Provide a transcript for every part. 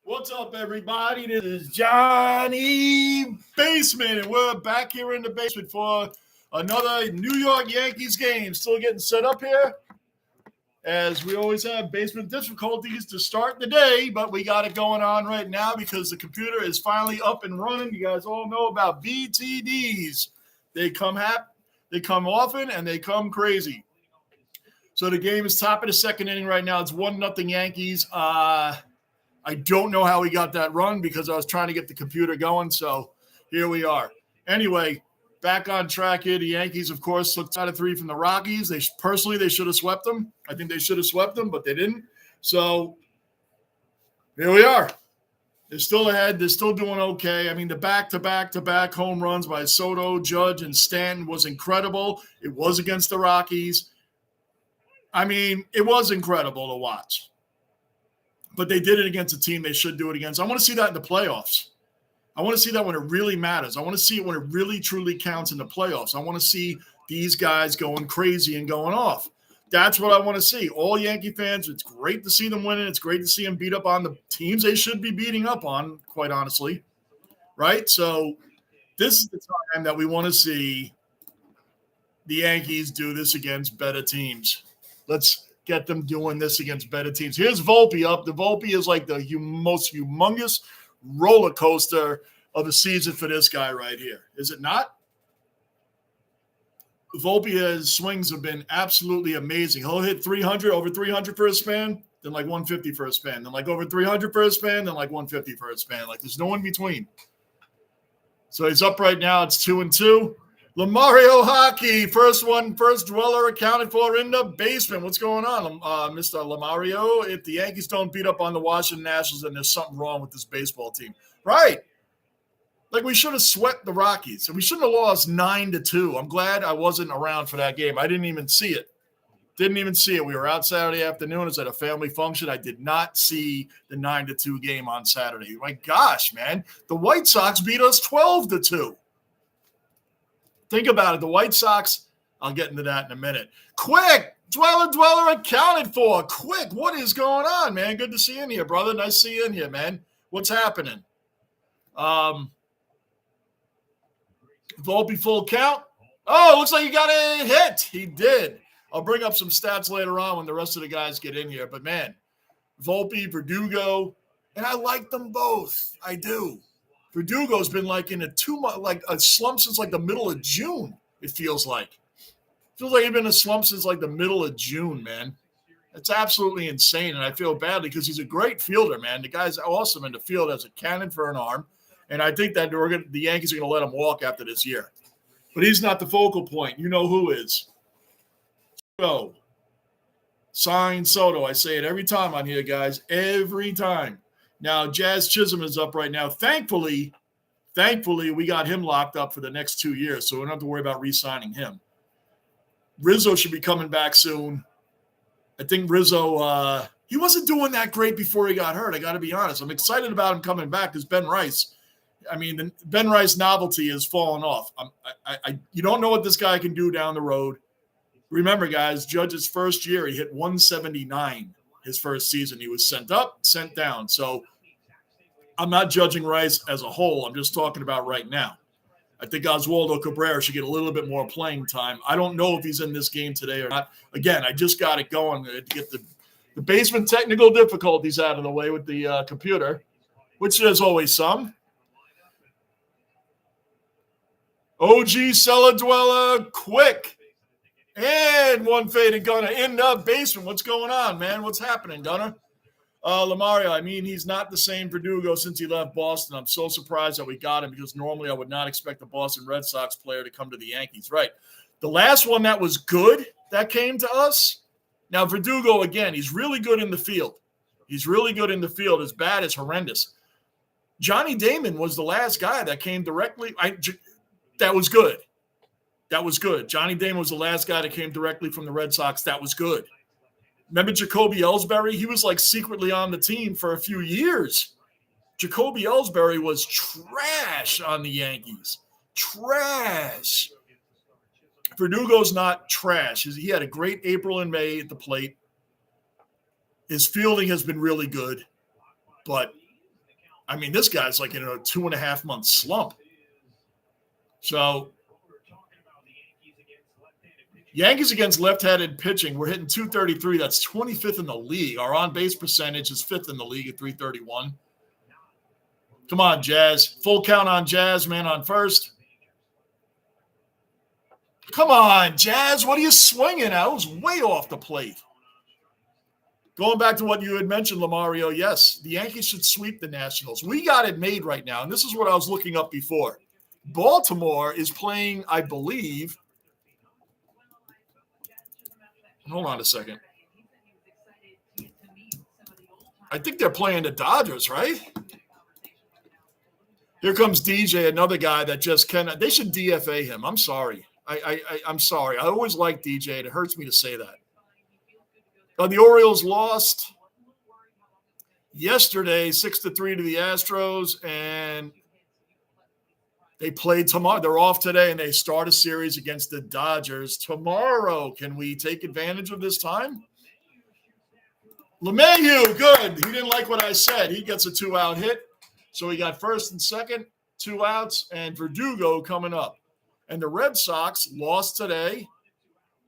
What's up, everybody? This is Johnny Basement, and we're back here in the basement for another New York Yankees game. Still getting set up here, as we always have basement difficulties to start the day, but we got it going on right now because the computer is finally up and running. You guys all know about BTDs. They come often, and they come crazy. So the game is top of the second inning right now. It's 1-0 Yankees. I don't know how he got that run because I was trying to get the computer going. So here we are. Anyway, back on track here. The Yankees, of course, took out of 3 from the Rockies. They should have swept them. I think they should have swept them, but they didn't. So here we are. They're still ahead. They're still doing okay. I mean, the back-to-back-to-back home runs by Soto, Judge, and Stanton was incredible. It was against the Rockies. I mean, it was incredible to watch. But they did it against a team they should do it against. I want to see that in the playoffs. I want to see that when it really matters. I want to see it when it really, truly counts in the playoffs. I want to see these guys going crazy and going off. That's what I want to see. All Yankee fans, it's great to see them winning. It's great to see them beat up on the teams they should be beating up on, quite honestly. Right? So this is the time that we want to see the Yankees do this against better teams. Let's get them doing this against better teams. Here's Volpe up. The Volpe is like the most humongous roller coaster of the season for this guy right here. Is it not? Volpe's swings have been absolutely amazing. He'll hit 300, over 300 for a span, then like 150 for a span, then like over 300 for a span, then like 150 for a span. Like there's no in between. So he's up right now. It's 2-2. Lamario Hockey, first dweller accounted for in the basement. What's going on, Mr. Lamario? If the Yankees don't beat up on the Washington Nationals, then there's something wrong with this baseball team. Right. Like we should have swept the Rockies. And we shouldn't have lost 9-2. I'm glad I wasn't around for that game. I didn't even see it. We were out Saturday afternoon. It was at a family function. I did not see the 9-2 game on Saturday. My gosh, man. The White Sox beat us 12-2. Think about it. The White Sox, I'll get into that in a minute. Quick, Dweller accounted for. Quick, what is going on, man? Good to see you in here, brother. Nice to see you in here, man. What's happening? Volpe full count. Oh, looks like he got a hit. He did. I'll bring up some stats later on when the rest of the guys get in here. But, man, Volpe, Verdugo, and I like them both. I do. Verdugo's been like in a slump since like the middle of June, it feels like. It feels like he's been in a slump since like the middle of June, man. It's absolutely insane, and I feel badly because he's a great fielder, man. The guy's awesome in the field, has a cannon for an arm, and I think that the Yankees are going to let him walk after this year. But he's not the focal point. You know who is. So, sign Soto. I say it every time on here, guys. Every time. Now, Jazz Chisholm is up right now. Thankfully, we got him locked up for the next 2 years, so we don't have to worry about re-signing him. Rizzo should be coming back soon. I think Rizzo, he wasn't doing that great before he got hurt, I got to be honest. I'm excited about him coming back because Ben Rice, the Ben Rice novelty has fallen off. You don't know what this guy can do down the road. Remember, guys, Judge's first year, he hit 179. His first season, he was sent up, sent down. So I'm not judging Rice as a whole. I'm just talking about right now. I think Oswaldo Cabrera should get a little bit more playing time. I don't know if he's in this game today or not. Again, I just got it going to get the basement technical difficulties out of the way with the computer, which there's always some. OG Cellar Dweller, quick. And one faded Gunner in the basement. What's going on, man? What's happening, Gunner? Lamario, he's not the same Verdugo since he left Boston. I'm so surprised that we got him because normally I would not expect a Boston Red Sox player to come to the Yankees. Right. The last one that was good that came to us. Now, Verdugo, again, he's really good in the field. His bat is horrendous. Johnny Damon was the last guy that came directly. That was good. Johnny Damon was the last guy that came directly from the Red Sox. That was good. Remember Jacoby Ellsbury? He was like secretly on the team for a few years. Jacoby Ellsbury was trash on the Yankees. Trash. Verdugo's not trash. He had a great April and May at the plate. His fielding has been really good, but I mean, this guy's like in a 2.5-month slump. So Yankees against left-handed pitching, we're hitting 233. That's 25th in the league. Our on-base percentage is 5th in the league at 331. Come on, Jazz. Full count on Jazz, man, on first. Come on, Jazz. What are you swinging at? It was way off the plate. Going back to what you had mentioned, Lamario, yes, the Yankees should sweep the Nationals. We got it made right now, and this is what I was looking up before. Baltimore is playing, I believe. Hold on a second. I think they're playing the Dodgers, right? Here comes DJ, another guy that just cannot. They should DFA him. I'm sorry. I'm sorry. I always liked DJ. It hurts me to say that. The Orioles lost yesterday 6-3 to the Astros, and they played tomorrow. They're off today, and they start a series against the Dodgers tomorrow. Can we take advantage of this time? LeMahieu, good. He didn't like what I said. He gets a 2-out hit. So we got first and second, 2 outs, and Verdugo coming up. And the Red Sox lost today.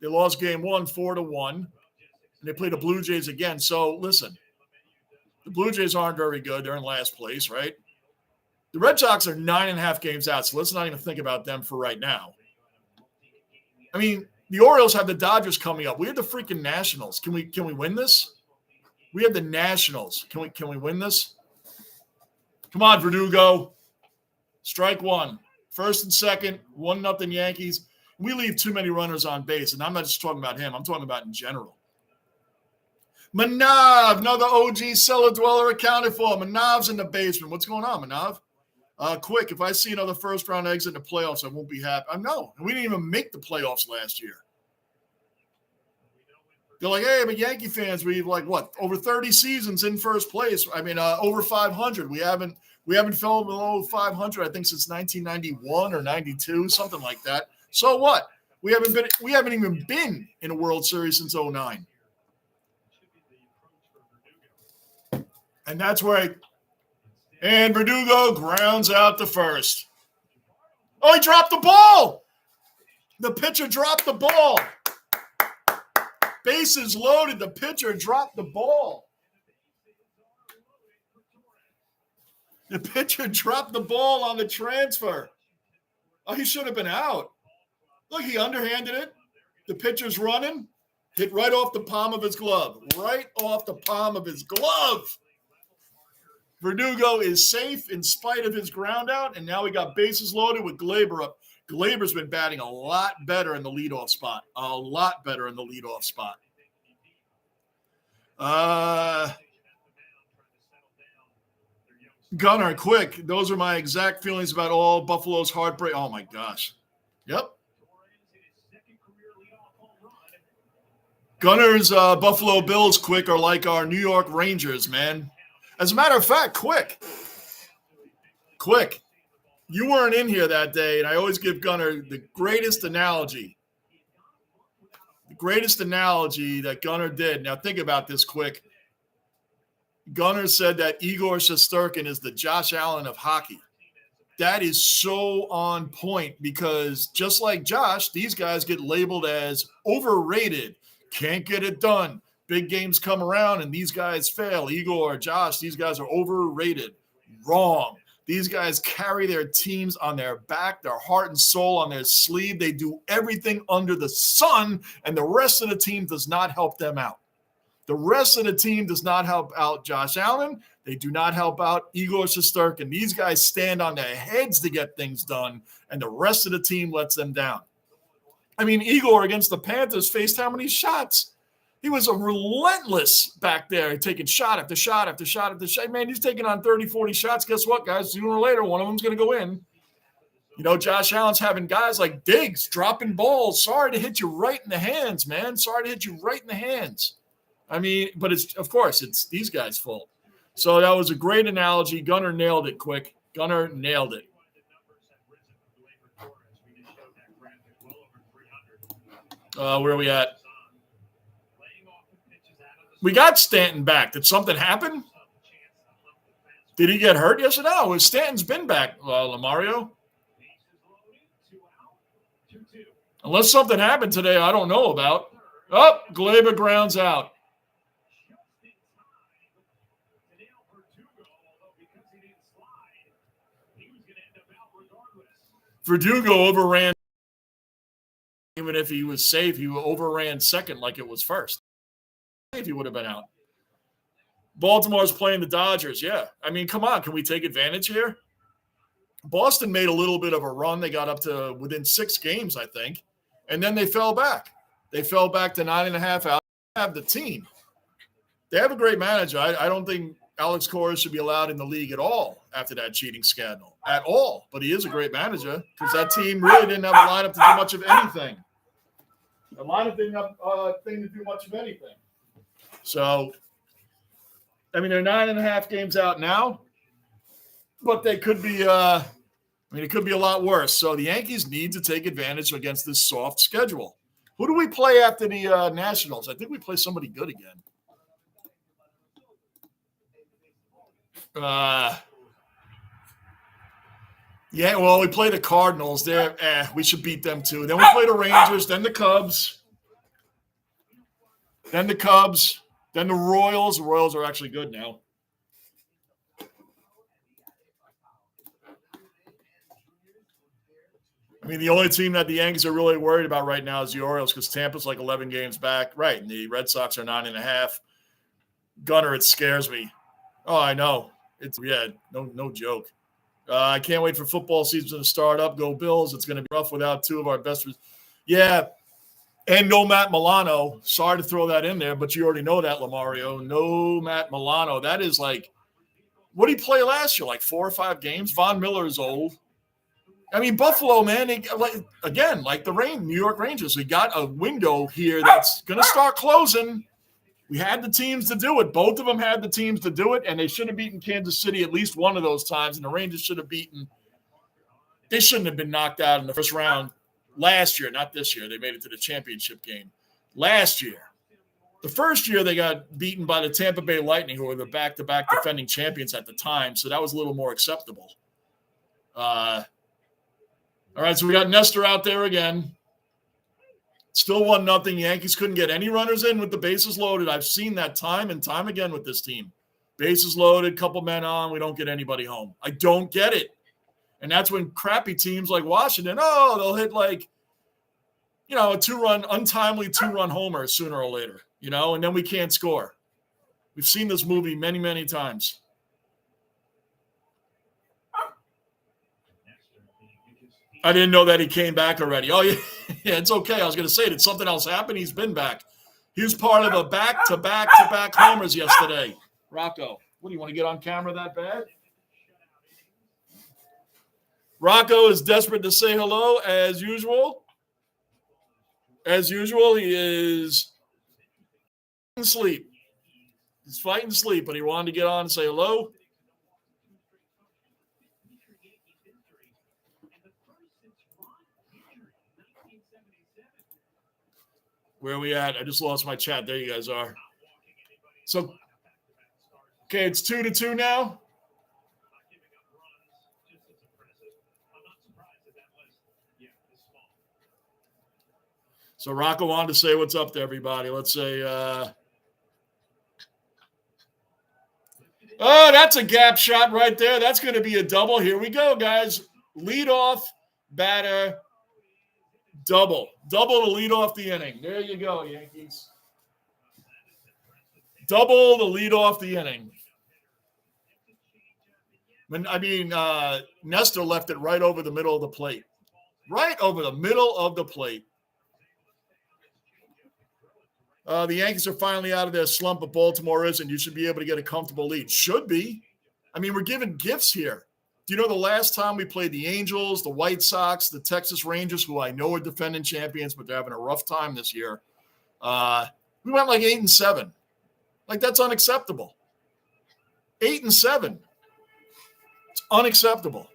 They lost game 1, 4-1. And they play the Blue Jays again. So, listen, the Blue Jays aren't very good. They're in last place, right? The Red Sox are 9.5 games out, so let's not even think about them for right now. I mean, the Orioles have the Dodgers coming up. We have the freaking Nationals. Can we win this? We have the Nationals. Can we win this? Come on, Verdugo. Strike one. First and second, 1-0 Yankees. We leave too many runners on base, and I'm not just talking about him. I'm talking about in general. Manav, another OG cellar dweller accounted for. Manav's in the basement. What's going on, Manav? Quick, if I see another first-round exit in the playoffs, I won't be happy. No, we didn't even make the playoffs last year. They're like, hey, but Yankee fans, we've over 30 seasons in first place. I mean, over 500. We haven't fell below 500, I think, since 1991 or 92, something like that. So what? We haven't even been in a World Series since 2009. And that's where and Verdugo grounds out to first. Oh, he dropped the ball. The pitcher dropped the ball. Bases loaded. The pitcher dropped the ball. The pitcher dropped the ball on the transfer. Oh, he should have been out. Look, he underhanded it. The pitcher's running. Hit right off the palm of his glove. Right off the palm of his glove. Verdugo is safe in spite of his ground out, and now we got bases loaded with Glaber up. Glaber's been batting a lot better in the leadoff spot. A lot better in the leadoff spot. Gunnar, quick. Those are my exact feelings about all Buffalo's heartbreak. Oh, my gosh. Yep. Gunnar's Buffalo Bills, quick, are like our New York Rangers, man. As a matter of fact, quick. You weren't in here that day, and I always give Gunnar the greatest analogy. The greatest analogy that Gunnar did. Now, think about this quick. Gunnar said that Igor Shesterkin is the Josh Allen of hockey. That is so on point because just like Josh, these guys get labeled as overrated, can't get it done. Big games come around and these guys fail. Igor, Josh, these guys are overrated. Wrong. These guys carry their teams on their back, their heart and soul on their sleeve. They do everything under the sun, and the rest of the team does not help them out. The rest of the team does not help out Josh Allen. They do not help out Igor Shesterkin. These guys stand on their heads to get things done, and the rest of the team lets them down. I mean, Igor against the Panthers faced how many shots? He was a relentless back there, taking shot after shot after shot after shot. Man, he's taking on 30, 40 shots. Guess what, guys? Sooner or later, one of them's going to go in. You know, Josh Allen's having guys like Diggs dropping balls. Sorry to hit you right in the hands, man. Sorry to hit you right in the hands. I mean, but it's these guys' fault. So that was a great analogy. Gunnar nailed it quick. Gunnar nailed it. Where are we at? We got Stanton back. Did something happen? Did he get hurt yesterday? No, Stanton's been back, Lamario. Unless something happened today I don't know about. Oh, Glaber grounds out. Verdugo overran. Even if he was safe, he overran second like it was first. If he would have been out. Baltimore's playing the Dodgers. Yeah. I mean, come on. Can we take advantage here? Boston made a little bit of a run. They got up to within 6 games, I think. And then they fell back. They fell back to 9.5 out. They have the team. They have a great manager. I don't think Alex Cora should be allowed in the league at all after that cheating scandal. At all. But he is a great manager because that team really didn't have a lineup to do much of anything. A lineup didn't have a thing to do much of anything. So, I mean, they're 9.5 games out now. But they could be it could be a lot worse. So the Yankees need to take advantage against this soft schedule. Who do we play after the Nationals? I think we play somebody good again. Yeah, well, we play the Cardinals. We should beat them too. Then we play the Rangers, then the Cubs, then the Royals. The Royals are actually good now. I mean, the only team that the Yankees are really worried about right now is the Orioles because Tampa's like 11 games back. Right, and the Red Sox are 9.5. Gunner, it scares me. Oh, I know. It's no joke. I can't wait for football season to start up. Go Bills. It's going to be rough without 2 of our best. Yeah, and no Matt Milano. Sorry to throw that in there, but you already know that, Lamario. No Matt Milano. That is like, what did he play last year? Like 4 or 5 games? Von Miller is old. I mean, Buffalo, man, like the New York Rangers, we got a window here that's going to start closing. We had the teams to do it. Both of them had the teams to do it, and they should have beaten Kansas City at least one of those times, and the Rangers should have beaten – they shouldn't have been knocked out in the first round last year, not this year. They made it to the championship game. Last year. The first year they got beaten by the Tampa Bay Lightning, who were the back-to-back defending champions at the time, so that was a little more acceptable. All right, so we got Nestor out there again. Still 1-0. Yankees couldn't get any runners in with the bases loaded. I've seen that time and time again with this team. Bases loaded, couple men on, we don't get anybody home. I don't get it. And that's when crappy teams like Washington, they'll hit like, a untimely two-run homer sooner or later, and then we can't score. We've seen this movie many, many times. I didn't know that he came back already. Oh, yeah, it's okay. I was going to say, did something else happen? He's been back. He was part of a back-to-back homers yesterday. Rocco, what do you want to get on camera that bad? Rocco is desperate to say hello as usual. As usual, he is asleep. He's fighting sleep, but he wanted to get on and say hello. Where are we at? I just lost my chat. There you guys are. So, okay, it's 2-2 now. So Rocco wanted to say what's up to everybody. Let's say, that's a gap shot right there. That's going to be a double. Here we go, guys. Lead off batter. Double to lead off the inning. There you go, Yankees. Double to lead off the inning. Nestor left it right over the middle of the plate. Right over the middle of the plate. The Yankees are finally out of their slump, but Baltimore isn't. You should be able to get a comfortable lead. Should be. I mean, we're giving gifts here. Do you know the last time we played the Angels, the White Sox, the Texas Rangers, who I know are defending champions, but they're having a rough time this year? We went like 8-7. Like, that's unacceptable. 8-7. It's unacceptable.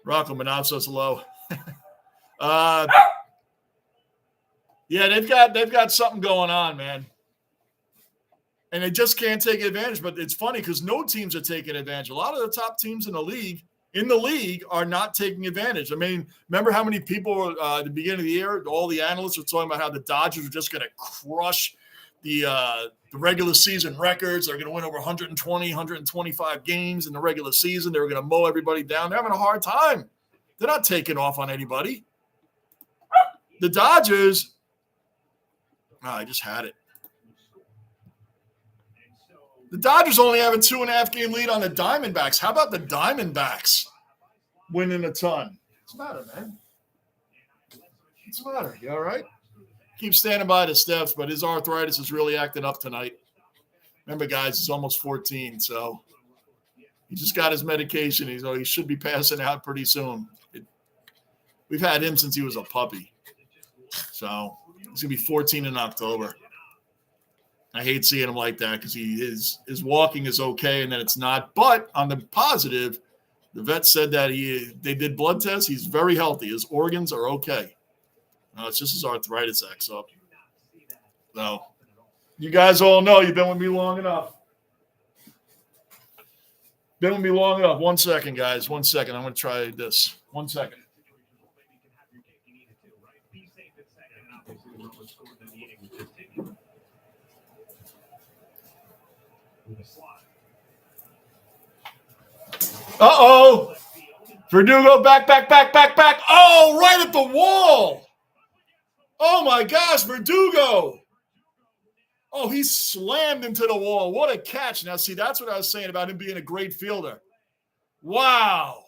Rocco Manav says hello. Yeah, they've got something going on, man. And they just can't take advantage. But it's funny because no teams are taking advantage. A lot of the top teams in the league are not taking advantage. I mean, remember how many people at the beginning of the year, all the analysts were talking about how the Dodgers were just going to crush the regular season records. They're going to win over 120, 125 games in the regular season. They were going to mow everybody down. They're having a hard time. They're not taking off on anybody. The Dodgers, I just had it. The Dodgers only have a 2.5 game lead on the Diamondbacks. How about the Diamondbacks winning a ton? What's the matter, man? What's the matter? You all right? Keep standing by the steps, but his arthritis is really acting up tonight. Remember, guys, he's almost 14, so he just got his medication. He should be passing out pretty soon. We've had him since he was a puppy. So he's going to be 14 in October. I hate seeing him like that because his walking is okay and then it's not. But on the positive, the vet said that they did blood tests. He's very healthy. His organs are okay. It's just his arthritis acts up. So you guys all know you've been with me long enough. Been with me long enough. 1 second, guys. 1 second. I'm going to try this. 1 second. Uh-oh. Verdugo back. Oh, right at the wall. Oh, my gosh, Verdugo. Oh, he slammed into the wall. What a catch. Now, see, that's what I was saying about him being a great fielder. Wow.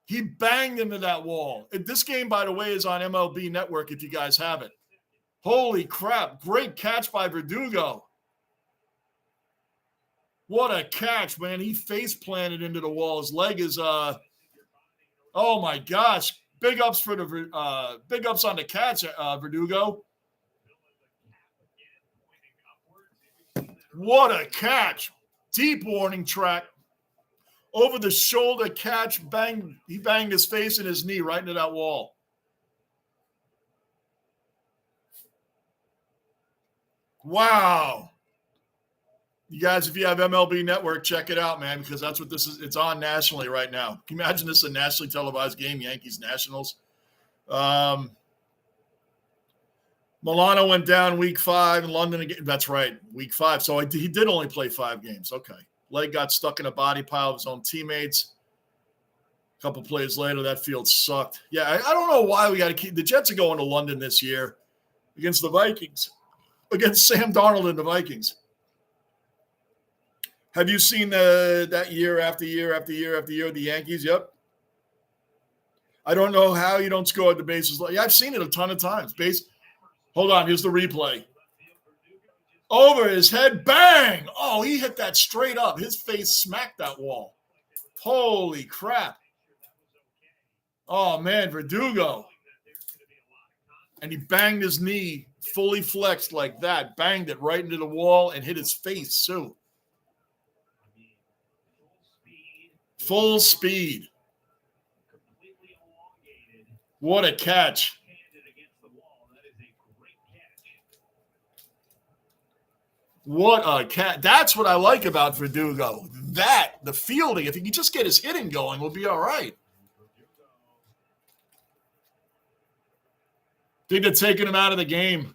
He banged into that wall. This game, by the way, is on MLB Network if you guys have it. Holy crap. Great catch by Verdugo. What a catch, man. He face planted into the wall. His leg is oh my gosh. Big ups for the big ups on the catch, Verdugo. What a catch. Deep warning track. Over the shoulder catch, bang. He banged his face and his knee right into that wall. Wow. You guys, if you have MLB Network, check it out, man, because that's what this is. It's on nationally right now. Can you imagine this a nationally televised game, Yankees Nationals? Milano went down week 5 in London again. That's right, week 5. So he did only play 5 games. Okay. Leg got stuck in a body pile of his own teammates. A couple plays later, that field sucked. Yeah, I don't know why we got to keep – the Jets are going to London this year against the Vikings, against Sam Darnold and the Vikings. Have you seen that year after year after year after year, the Yankees? Yep. I don't know how you don't score at the bases. Yeah, I've seen it a ton of times. Hold on, here's the replay. Over his head, bang! Oh, he hit that straight up. His face smacked that wall. Holy crap. Oh, man, Verdugo. And he banged his knee, fully flexed like that, banged it right into the wall and hit his face, too. Full speed. What a catch. What a catch. That's what I like about Verdugo. The fielding, if he can just get his hitting going, we'll be all right. Think they're taking him out of the game.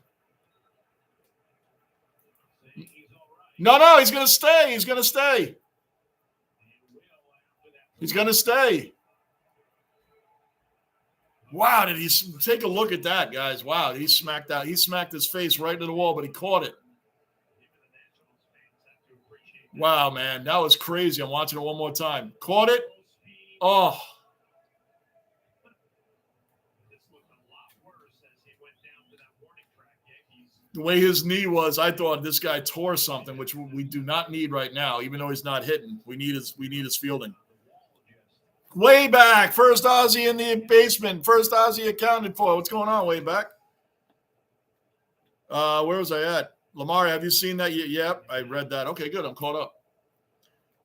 No, he's going to stay. He's going to stay. He's going to stay. Wow, did he take a look at that, guys? Wow, he smacked out. He smacked his face right into the wall, but he caught it. Wow, man, that was crazy. I'm watching it one more time. Caught it. Oh. The way his knee was, I thought this guy tore something, which we do not need right now, even though he's not hitting. We need his fielding. Way back. First Aussie in the basement. First Aussie accounted for. What's going on, way back? Where was I at? Lamar, have you seen that? Yep, I read that. Okay, good. I'm caught up.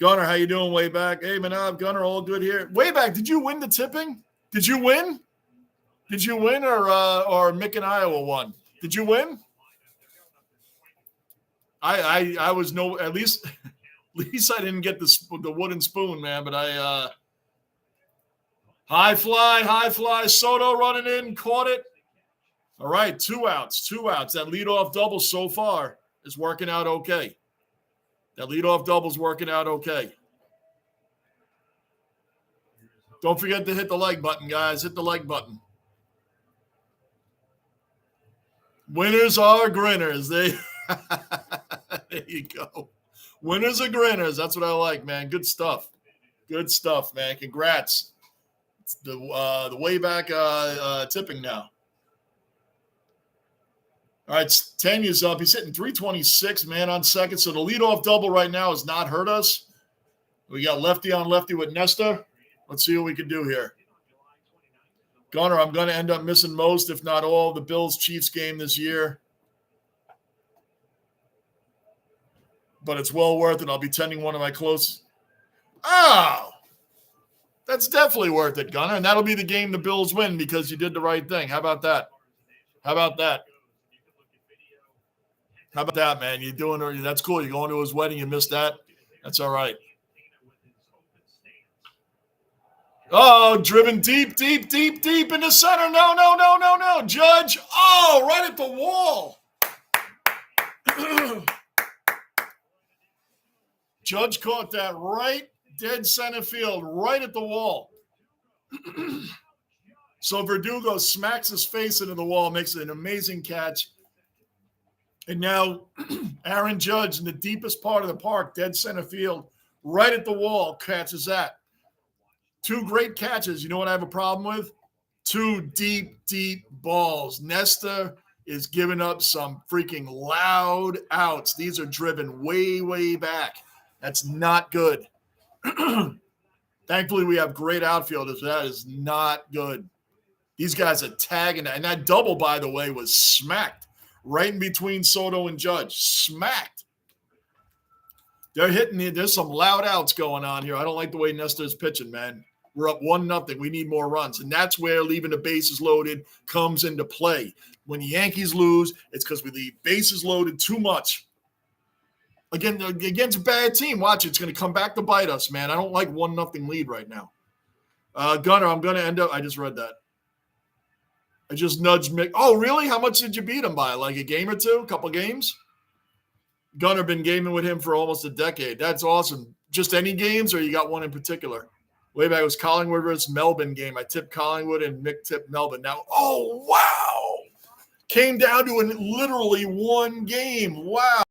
Gunner, how you doing, way back? Hey, Manav, Gunner, all good here. Way back, did you win the tipping? Did you win? Did you win or Mick and Iowa won? Did you win? I was no at least I didn't get the wooden spoon, man. But I high fly. Soto running in, caught it. All right, 2 outs. That leadoff double so far is working out okay. Don't forget to hit the like button, guys. Hit the like button. Winners are grinners. There you go. Winners are grinners. That's what I like, man. Good stuff, man. Congrats. It's the way back tipping now. All right, Tanya's up. He's hitting 326, man, on second. So the leadoff double right now has not hurt us. We got lefty on lefty with Nestor. Let's see what we can do here. Gunner, I'm going to end up missing most, if not all, of the Bills-Chiefs game this year. But it's well worth it. I'll be tending one of my close. Oh, that's definitely worth it, Gunner. And that'll be the game the Bills win because you did the right thing. How about that? How about that, man? You're doing that's cool. You're going to his wedding. You missed that. That's all right. Oh, driven deep in the center. No. Judge. Oh, right at the wall. Judge caught that right dead center field, right at the wall. So Verdugo smacks his face into the wall, makes an amazing catch. And now Aaron Judge in the deepest part of the park, dead center field, right at the wall, catches that. 2 great catches. You know what I have a problem with? 2 deep balls. Nestor is giving up some freaking loud outs. These are driven way back. That's not good. Thankfully, we have great outfielders. That is not good. These guys are tagging. And that double, by the way, was smacked right in between Soto and Judge. Smacked. They're hitting it. There's some loud outs going on here. I don't like the way Nestor's pitching, man. We're up 1-0. We need more runs. And that's where leaving the bases loaded comes into play. When the Yankees lose, it's because we leave bases loaded too much. Again, against a bad team, watch, it's going to come back to bite us, man. I don't like 1-0 lead right now. Gunner, I'm going to end up – I just read that. I just nudged Mick. Oh, really? How much did you beat him by? Like a game or two? A couple games? Gunner been gaming with him for almost a decade. That's awesome. Just any games, or you got one in particular? Way back, it was Collingwood versus Melbourne game. I tipped Collingwood and Mick tipped Melbourne. Now, oh, wow. Came down to literally one game. Wow.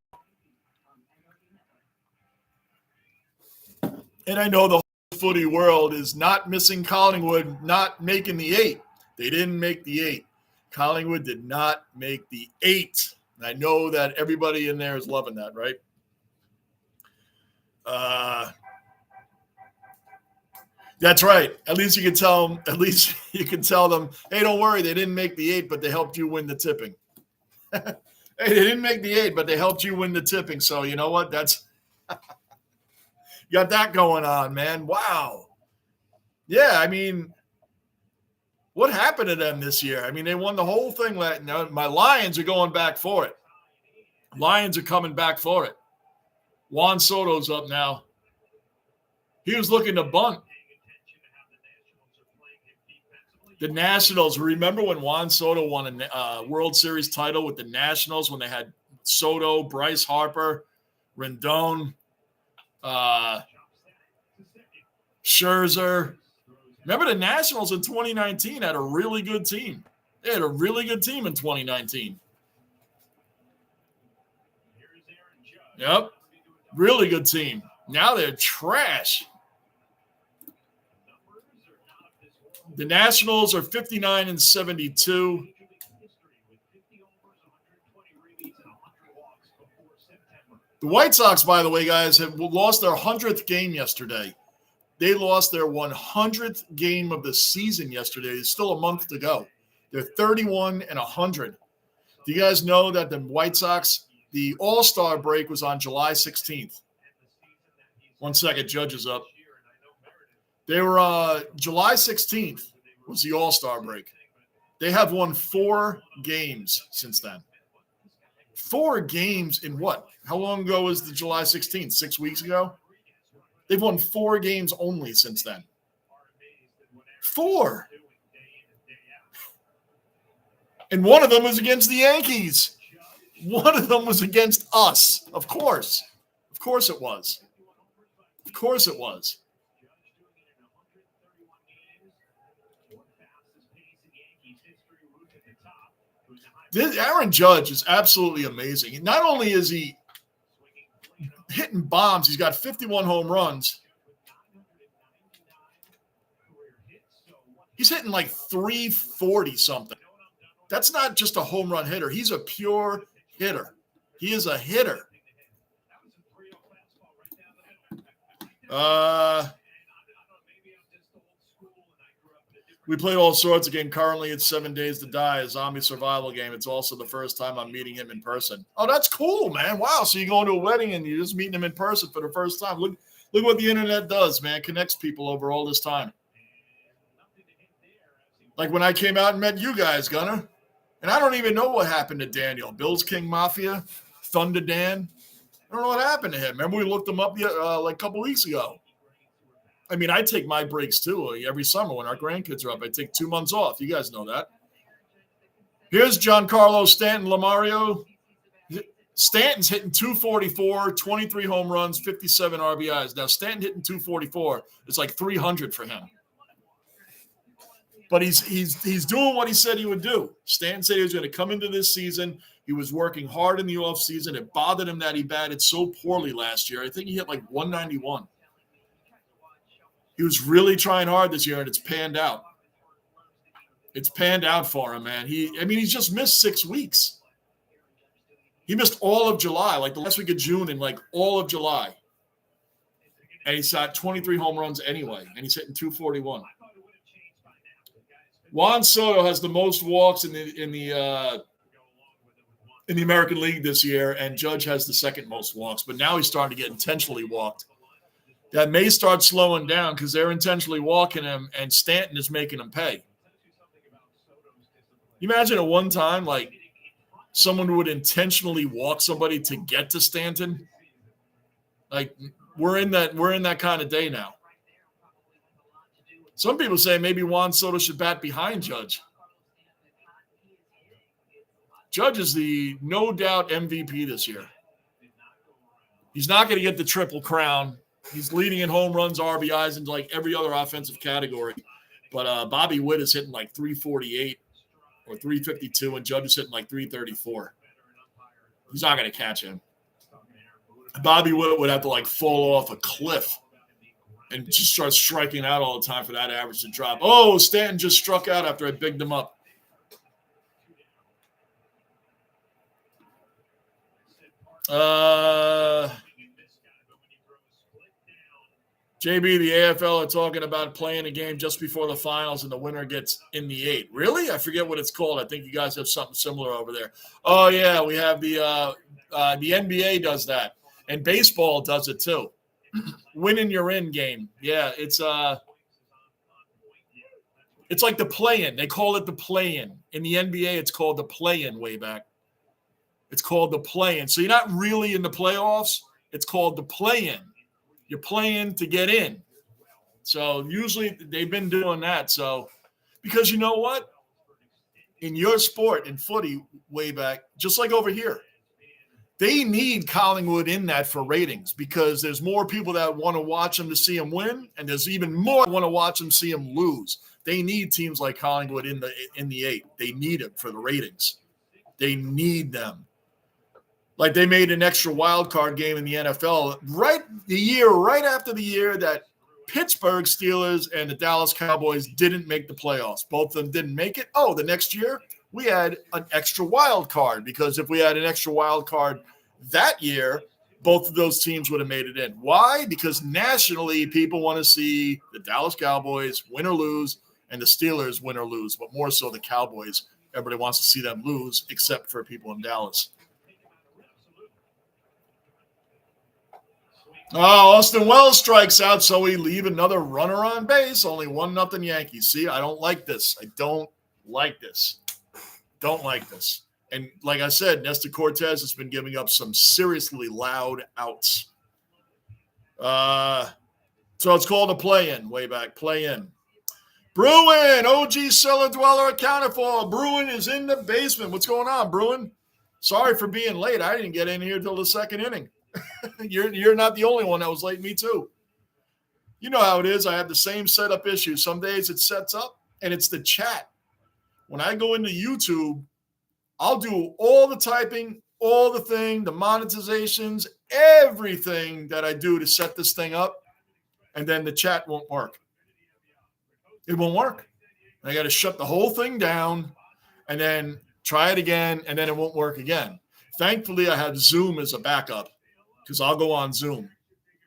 And I know the whole footy world is not missing Collingwood not making the 8. They didn't make the 8. Collingwood did not make the 8. And I know that everybody in there is loving that, right? That's right. At least you can tell them. At least you can tell them, hey, don't worry, they didn't make the 8, but they helped you win the tipping. Hey, they didn't make the 8, but they helped you win the tipping. So you know what? That's you got that going on, man. Wow. Yeah, I mean, what happened to them this year? I mean, they won the whole thing. Now, my Lions are going back for it. Lions are coming back for it. Juan Soto's up now. He was looking to bunt. The Nationals, remember when Juan Soto won a World Series title with the Nationals when they had Soto, Bryce Harper, Rendon, Scherzer. Remember the Nationals in 2019 had a really good team. They had a really good team in 2019. Yep. Really good team. Now they're trash. The Nationals are 59-72. The White Sox, by the way, guys, have lost their 100th game yesterday. They lost their 100th game of the season yesterday. There's still a month to go. They're 31-100. Do you guys know that the White Sox, the All-Star break was on July 16th? 1 second, Judge is up. They were July 16th was the All-Star break. They have won 4 games since then. 4 games in what? How long ago was the July 16th? 6 weeks ago? They've won 4 games only since then. 4. And one of them was against the Yankees. One of them was against us. Of course. Of course it was. Of course it was. Aaron Judge is absolutely amazing. Not only is he hitting bombs, he's got 51 home runs. He's hitting like 340 something. That's not just a home run hitter. He's a pure hitter. He is a hitter. We played all sorts of games. Currently, it's 7 Days to Die, a zombie survival game. It's also the first time I'm meeting him in person. Oh, that's cool, man. Wow. So you're going to a wedding and you're just meeting him in person for the first time. Look what the internet does, man. Connects people over all this time. Like when I came out and met you guys, Gunner. And I don't even know what happened to Daniel. Bills King Mafia, Thunder Dan. I don't know what happened to him. Remember we looked him up like a couple weeks ago. I mean, I take my breaks too every summer when our grandkids are up. I take 2 months off. You guys know that. Here's Giancarlo Stanton Lamario. Stanton's hitting 244, 23 home runs, 57 RBIs. Now, Stanton hitting 244 is like 300 for him. But he's doing what he said he would do. Stanton said he was going to come into this season. He was working hard in the offseason. It bothered him that he batted so poorly last year. I think he hit like 191. He was really trying hard this year, and it's panned out. It's panned out for him, man. He's just missed 6 weeks. He missed all of July, like the last week of June and like all of July. And he's got 23 home runs anyway, and he's hitting 241. Juan Soto has the most walks in the American League this year, and Judge has the second most walks. But now he's starting to get intentionally walked. That may start slowing down because they're intentionally walking him, and Stanton is making him pay. You imagine at one time, like, someone would intentionally walk somebody to get to Stanton? Like, we're in that kind of day now. Some people say maybe Juan Soto should bat behind Judge. Judge is the no doubt MVP this year. He's not going to get the triple crown. He's leading in home runs, RBIs, and like every other offensive category. But Bobby Witt is hitting like 348 or 352, and Judge is hitting like 334. He's not going to catch him. Bobby Witt would have to like fall off a cliff and just start striking out all the time for that average to drop. Oh, Stanton just struck out after I bigged him up. JB, the AFL are talking about playing a game just before the finals and the winner gets in the 8. Really? I forget what it's called. I think you guys have something similar over there. Oh, yeah, we have the NBA does that. And baseball does it too. Winning your in game. Yeah, it's like the play-in. They call it the play-in. In the NBA, it's called the play-in way back. It's called the play-in. So you're not really in the playoffs. It's called the play-in. You're playing to get in. So usually they've been doing that. So because you know what? In your sport, in footy way back, just like over here, they need Collingwood in that for ratings because there's more people that want to watch them to see them win, and there's even more want to watch them see them lose. They need teams like Collingwood in the 8. They need it for the ratings. They need them. Like they made an extra wild card game in the NFL right after the year that Pittsburgh Steelers and the Dallas Cowboys didn't make the playoffs. Both of them didn't make it. Oh, the next year we had an extra wild card because if we had an extra wild card that year, both of those teams would have made it in. Why? Because nationally people want to see the Dallas Cowboys win or lose and the Steelers win or lose, but more so the Cowboys. Everybody wants to see them lose except for people in Dallas. Oh, Austin Wells strikes out, so we leave another runner on base. Only 1-0 Yankees. See, I don't like this. I don't like this. Don't like this. And like I said, Nestor Cortez has been giving up some seriously loud outs. So it's called a play-in, way back, play-in. Bruin, OG Cellar Dweller accounted for. Bruin is in the basement. What's going on, Bruin? Sorry for being late. I didn't get in here till the second inning. You're not the only one that was late. Me too. You know how it is. I have the same setup issue. Some days it sets up, and it's the chat. When I go into YouTube, I'll do all the typing, all the thing, the monetizations, everything that I do to set this thing up, and then the chat won't work. It won't work. I got to shut the whole thing down and then try it again, and then it won't work again. Thankfully, I have Zoom as a backup because I'll go on Zoom.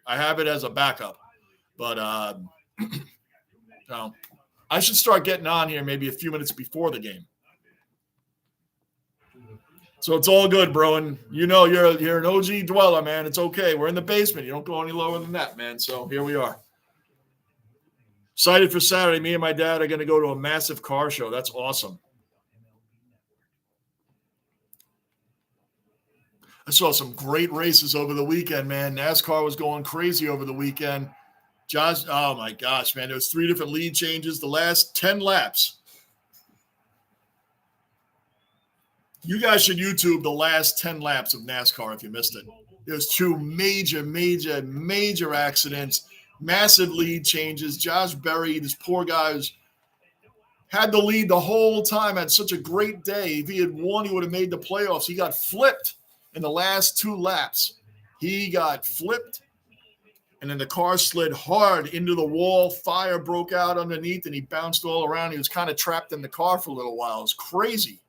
I have it as a backup. But no, I should start getting on here maybe a few minutes before the game. So it's all good, bro. And you know you're an OG dweller, man. It's okay. We're in the basement. You don't go any lower than that, man. So here we are. Excited for Saturday. Me and my dad are going to go to a massive car show. That's awesome. I saw some great races over the weekend, man. NASCAR was going crazy over the weekend. Josh, oh my gosh, man. There was 3 different lead changes. The last 10 laps. You guys should YouTube the last 10 laps of NASCAR if you missed it. There's 2 major accidents, massive lead changes. Josh Berry, this poor guy, had the lead the whole time, had such a great day. If he had won, he would have made the playoffs. He got flipped in the last 2 laps. He got flipped, and then the car slid hard into the wall. Fire broke out underneath, and he bounced all around. He was kind of trapped in the car for a little while. It was crazy.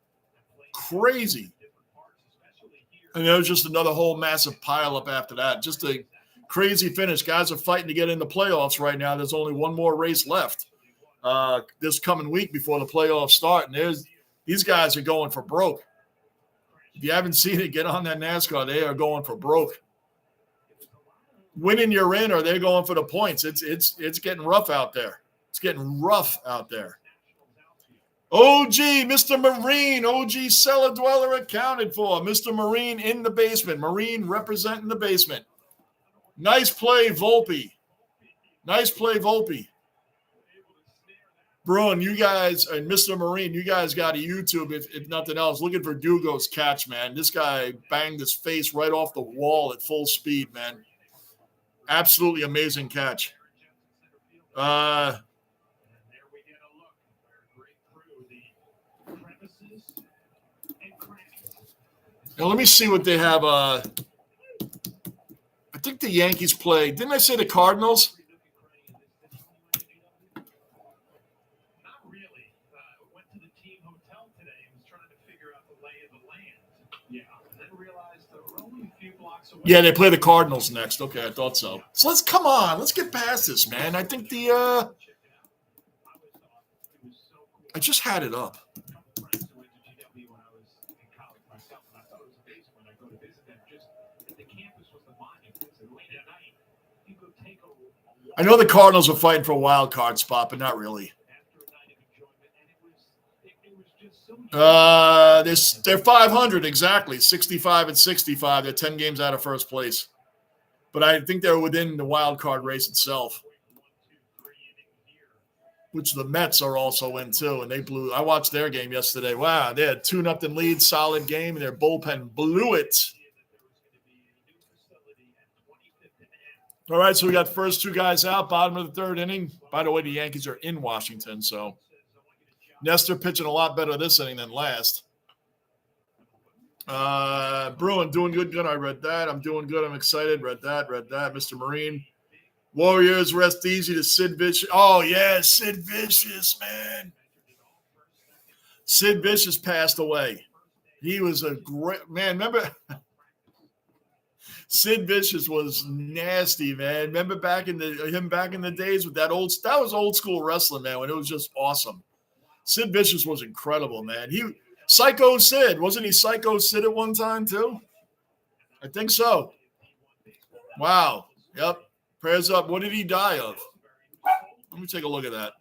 And there was just another whole massive pileup after that. Just a crazy finish. Guys are fighting to get in the playoffs right now. There's only one more race left this coming week before the playoffs start. And these guys are going for broke. If you haven't seen it, get on that NASCAR. They are going for broke. Winning, you're in, or they're going for the points. It's getting rough out there. It's getting rough out there. OG, Mr. Marine, OG Cellar Dweller accounted for. Mr. Marine in the basement. Marine representing the basement. Nice play, Volpe. Bruin, you guys, and Mr. Marine, you guys got a YouTube, if nothing else. Looking for Dugo's catch, man. This guy banged his face right off the wall at full speed, man. Absolutely amazing catch. Now, let me see what they have. I think the Yankees play. Didn't I say the Cardinals? Yeah, they play the Cardinals next. Okay, I thought so. So let's get past this, man. I think I just had it up. I know the Cardinals are fighting for a wild card spot, but not really. They're 500 exactly, 65-65. They're 10 games out of first place, but I think they're within the wild card race itself, which the Mets are also in too. And they blew. I watched their game yesterday. Wow, they had 2-0 lead, solid game, and their bullpen blew it. All right, so we got the first 2 guys out, bottom of the 3rd inning. By the way, the Yankees are in Washington, so Nestor pitching a lot better this inning than last. Bruin, doing good. I read that. I'm doing good. I'm excited. Read that. Mr. Marine. Warriors, rest easy to Sid Vicious. Oh, yeah, Sid Vicious, man. Sid Vicious passed away. He was a great – man, remember – Sid Vicious was nasty, man. Remember him back in the days with that was old school wrestling, man, when it was just awesome. Sid Vicious was incredible, man. Psycho Sid. Wasn't he Psycho Sid at one time too? I think so. Wow. Yep. Prayers up. What did he die of? Let me take a look at that.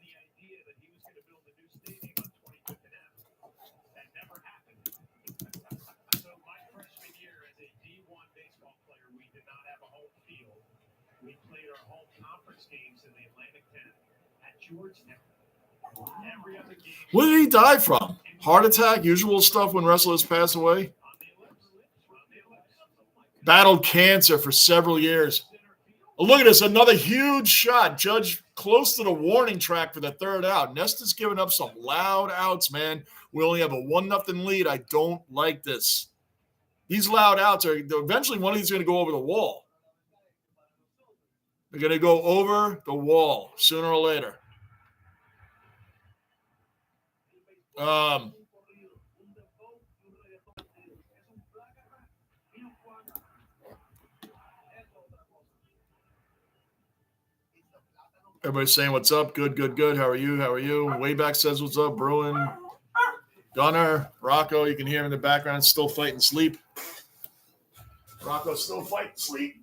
What did he die from? Heart attack? Usual stuff when wrestlers pass away? Battled cancer for several years. Oh, look at this. Another huge shot. Judge close to the warning track for the third out. Nesta's giving up some loud outs, man. We only have a 1-0 lead. I don't like this. These loud outs are eventually one of these is going to go over the wall. They're going to go over the wall sooner or later. Everybody's saying what's up. Good. How are you? Wayback says what's up. Bruin, Gunner, Rocco. You can hear him in the background. Still fighting sleep. Rocco's still fighting sleep.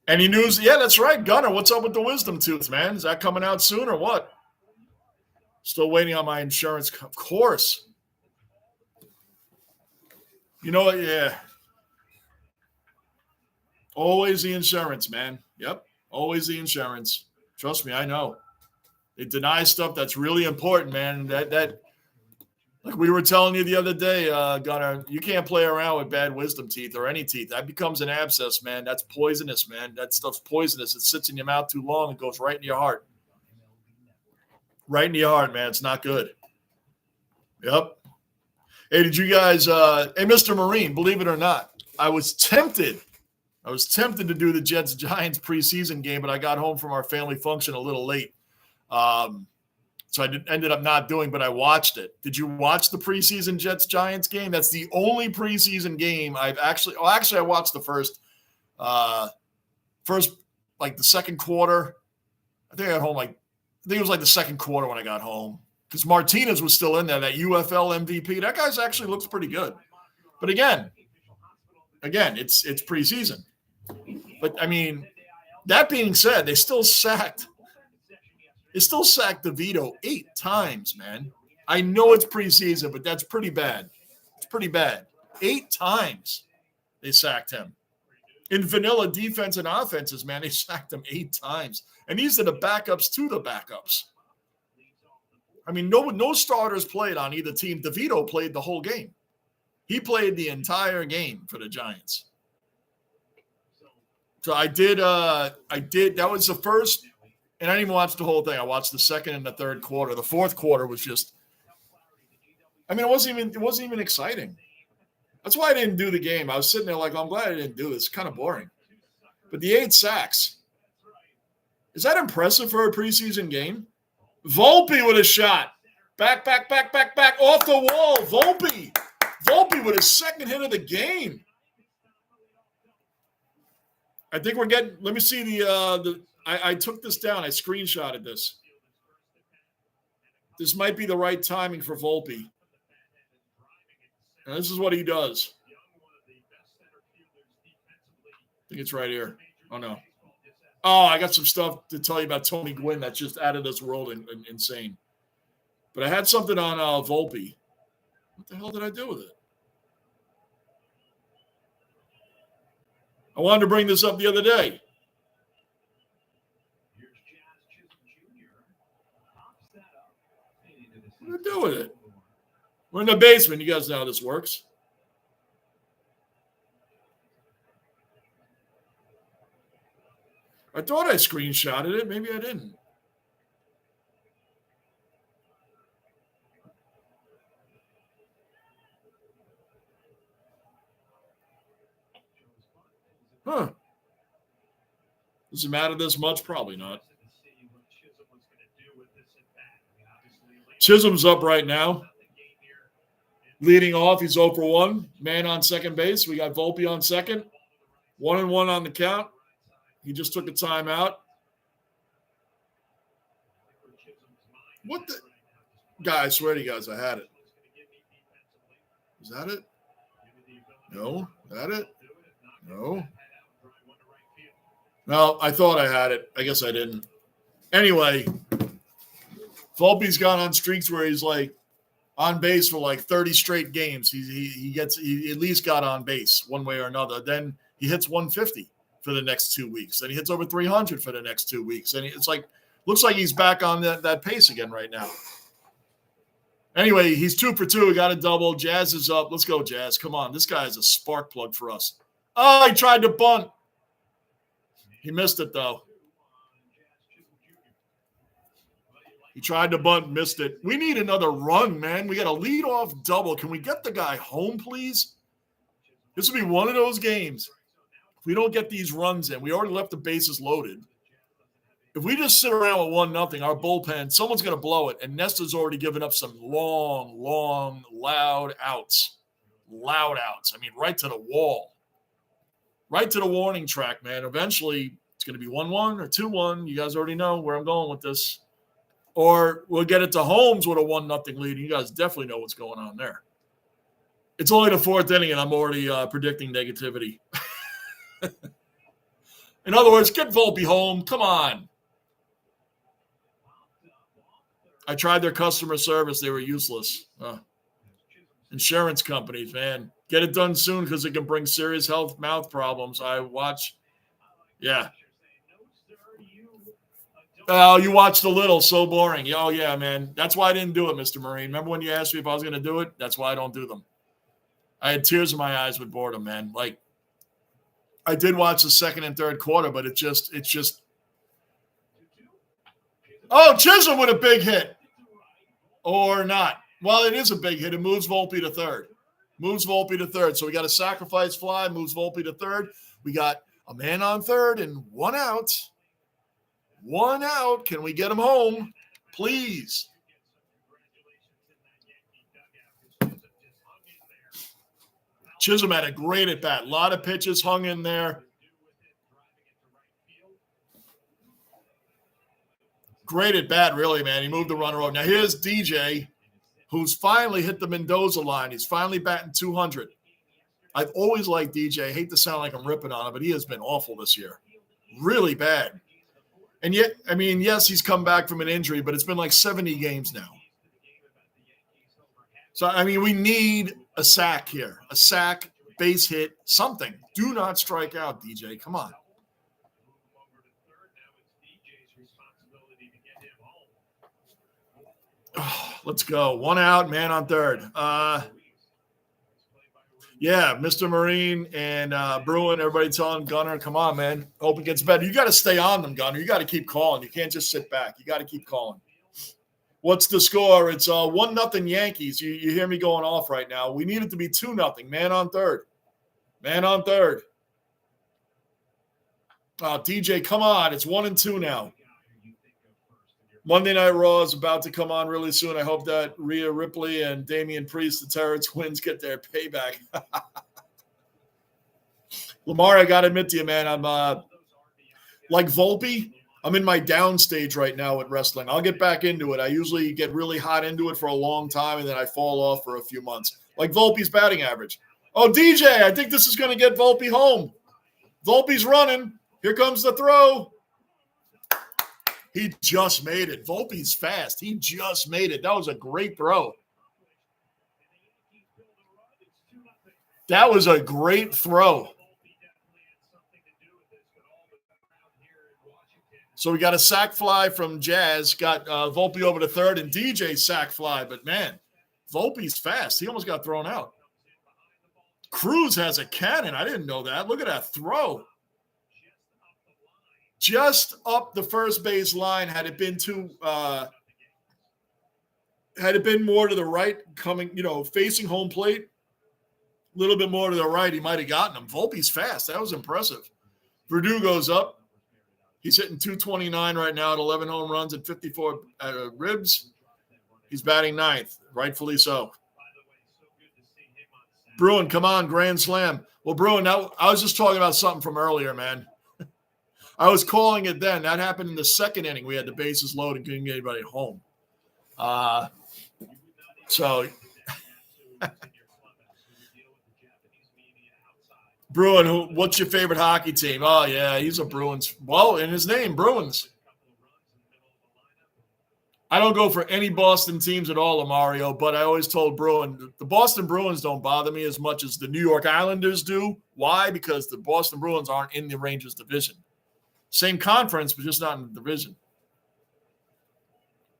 Any news? Yeah, that's right. Gunner, what's up with the wisdom tooth, man? Is that coming out soon or what? Still waiting on my insurance. Of course. You know what? Yeah. Always the insurance, man. Yep. Always the insurance. Trust me, I know. They deny stuff that's really important, man. That like we were telling you the other day, Gunnar, you can't play around with bad wisdom teeth or any teeth. That becomes an abscess, man. That's poisonous, man. That stuff's poisonous. It sits in your mouth too long. It goes right in your heart. Right in your heart, man. It's not good. Yep. Hey, did you guys hey, Mr. Marine, believe it or not, I was tempted to do the Jets-Giants preseason game, but I got home from our family function a little late. So I ended up not doing, but I watched it. Did you watch the preseason Jets-Giants game? That's the only preseason game I've actually I watched the first, like the second quarter. I think I got home I think it was like the second quarter when I got home because Martinez was still in there, that UFL MVP. That guy's actually looks pretty good. But again, it's preseason. But, I mean, that being said, they still sacked DeVito 8 times, man. I know it's preseason, but that's pretty bad. It's pretty bad. 8 times they sacked him. In vanilla defense and offenses, man, they sacked him 8 times. And these are the backups to the backups. I mean, no starters played on either team. DeVito played the whole game. He played the entire game for the Giants. So I did. That was the first, and I didn't even watch the whole thing. I watched the second and the third quarter. The fourth quarter was just, I mean, it wasn't even exciting. That's why I didn't do the game. I was sitting there like, I'm glad I didn't do this. It's kind of boring. But the 8 sacks, is that impressive for a preseason game? Volpe with a shot. Back, off the wall. Volpe with his second hit of the game. I think we're getting, let me see I took this down. I screenshotted this. This might be the right timing for Volpe. And this is what he does. I think it's right here. Oh, no. Oh, I got some stuff to tell you about Tony Gwynn that's just out of this world and insane. But I had something on Volpe. What the hell did I do with it? I wanted to bring this up the other day. What did I do with it? We're in the basement. You guys know how this works. I thought I screenshotted it. Maybe I didn't. Huh. Does it matter this much? Probably not. Chisholm's up right now. Leading off, he's 0 for 1. Man on second base. We got Volpe on second. 1-1 on the count. He just took a timeout. What the? Guy, I swear to you guys, I had it. Is that it? No. Is that it? No. No, I thought I had it. I guess I didn't. Anyway, Volpe's gone on streaks where he's like on base for like 30 straight games. He at least got on base one way or another. Then he hits 150 for the next 2 weeks. Then he hits over 300 for the next 2 weeks. And it's like, looks like he's back on that pace again right now. Anyway, he's 2 for 2. He got a double. Jazz is up. Let's go, Jazz. Come on. This guy is a spark plug for us. Oh, he tried to bunt. He missed it, though. He tried to bunt, missed it. We need another run, man. We got a lead-off double. Can we get the guy home, please? This will be one of those games. If we don't get these runs in, we already left the bases loaded. If we just sit around with 1-0, our bullpen, someone's going to blow it. And Nesta's already given up some long, loud outs. Loud outs. I mean, right to the wall. Right to the warning track, man. Eventually, it's going to be 1-1 or 2-1. You guys already know where I'm going with this. Or we'll get it to Holmes with a 1-0 lead. You guys definitely know what's going on there. It's only the 4th inning, and I'm already predicting negativity. In other words, get Volpe home. Come on. I tried their customer service. They were useless. Insurance companies, man. Get it done soon because it can bring serious mouth problems. I watch. Yeah. Oh, you watched a little. So boring. Oh, yeah, man. That's why I didn't do it, Mr. Marine. Remember when you asked me if I was going to do it? That's why I don't do them. I had tears in my eyes with boredom, man. Like, I did watch the 2nd and 3rd quarter, but it's just. Oh, Chisholm with a big hit. Or not. Well, it is a big hit. It moves Volpe to 3rd. So we got a sacrifice fly, moves Volpe to 3rd. We got a man on 3rd and 1 out. 1 out. Can we get him home? Please. Chisholm had a great at bat. A lot of pitches hung in there. Great at bat, really, man. He moved the runner over. Now here's DJ, who's finally hit the Mendoza line. He's finally batting 200. I've always liked DJ. I hate to sound like I'm ripping on him, but he has been awful this year. Really bad. And yet, I mean, yes, he's come back from an injury, but it's been like 70 games now. So, I mean, we need a sack here. A sack, base hit, something. Do not strike out, DJ. Come on. Oh, let's go. 1 out, man on 3rd. Yeah, Mr. Marine and Bruin, everybody telling Gunner, come on, man. Hope it gets better. You got to stay on them, Gunner. You got to keep calling. You can't just sit back. You got to keep calling. What's the score? It's 1-0 Yankees. You hear me going off right now. We need it to be 2-0. Man on 3rd. Man on 3rd. DJ, come on. It's 1-2 now. Monday Night Raw is about to come on really soon. I hope that Rhea Ripley and Damian Priest, the Terror Twins, get their payback. Lamar, I got to admit to you, man, I'm like Volpe. I'm in my down stage right now with wrestling. I'll get back into it. I usually get really hot into it for a long time, and then I fall off for a few months. Like Volpe's batting average. Oh, DJ, I think this is going to get Volpe home. Volpe's running. Here comes the throw. He just made it. Volpe's fast. He just made it. That was a great throw. That was a great throw. So we got a sac fly from Jazz. Got Volpe over to 3rd and DJ sac fly. But, man, Volpe's fast. He almost got thrown out. Cruz has a cannon. I didn't know that. Look at that throw. Just up the first base line. Had it been more to the right, coming, facing home plate, a little bit more to the right, he might have gotten him. Volpe's fast. That was impressive. Verdugo's up. He's hitting 229 right now at 11 home runs and 54 ribs. He's batting 9th, rightfully so. Bruin, come on, grand slam. Well, Bruin, now I was just talking about something from earlier, man. I was calling it then. That happened in the 2nd inning. We had the bases loaded and couldn't get anybody home. So, Bruin, what's your favorite hockey team? Oh, yeah, he's a Bruins. Well, in his name, Bruins. I don't go for any Boston teams at all, Mario, but I always told Bruin, the Boston Bruins don't bother me as much as the New York Islanders do. Why? Because the Boston Bruins aren't in the Rangers division. Same conference, but just not in the division.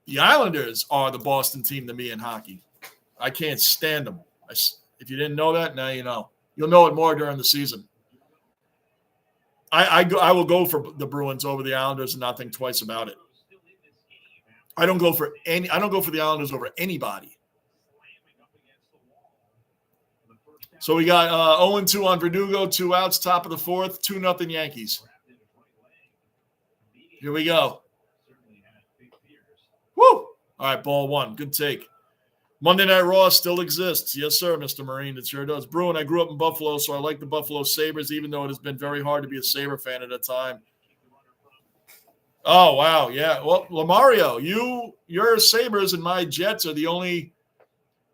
The Islanders are the Boston team to me in hockey. I can't stand them. If you didn't know that, now you know. You'll know it more during the season. I will go for the Bruins over the Islanders and not think twice about it. I don't go for the Islanders over anybody. So we got 0-2 on Verdugo, 2 outs, top of the fourth, 2-0 Yankees. Here we go. Woo! All right, ball one. Good take. Monday Night Raw still exists. Yes, sir, Mr. Marine. It sure does. Bruin, I grew up in Buffalo, so I like the Buffalo Sabres, even though it has been very hard to be a Sabre fan at a time. Oh, wow. Yeah. Well, Lamario, your Sabres and my Jets are the only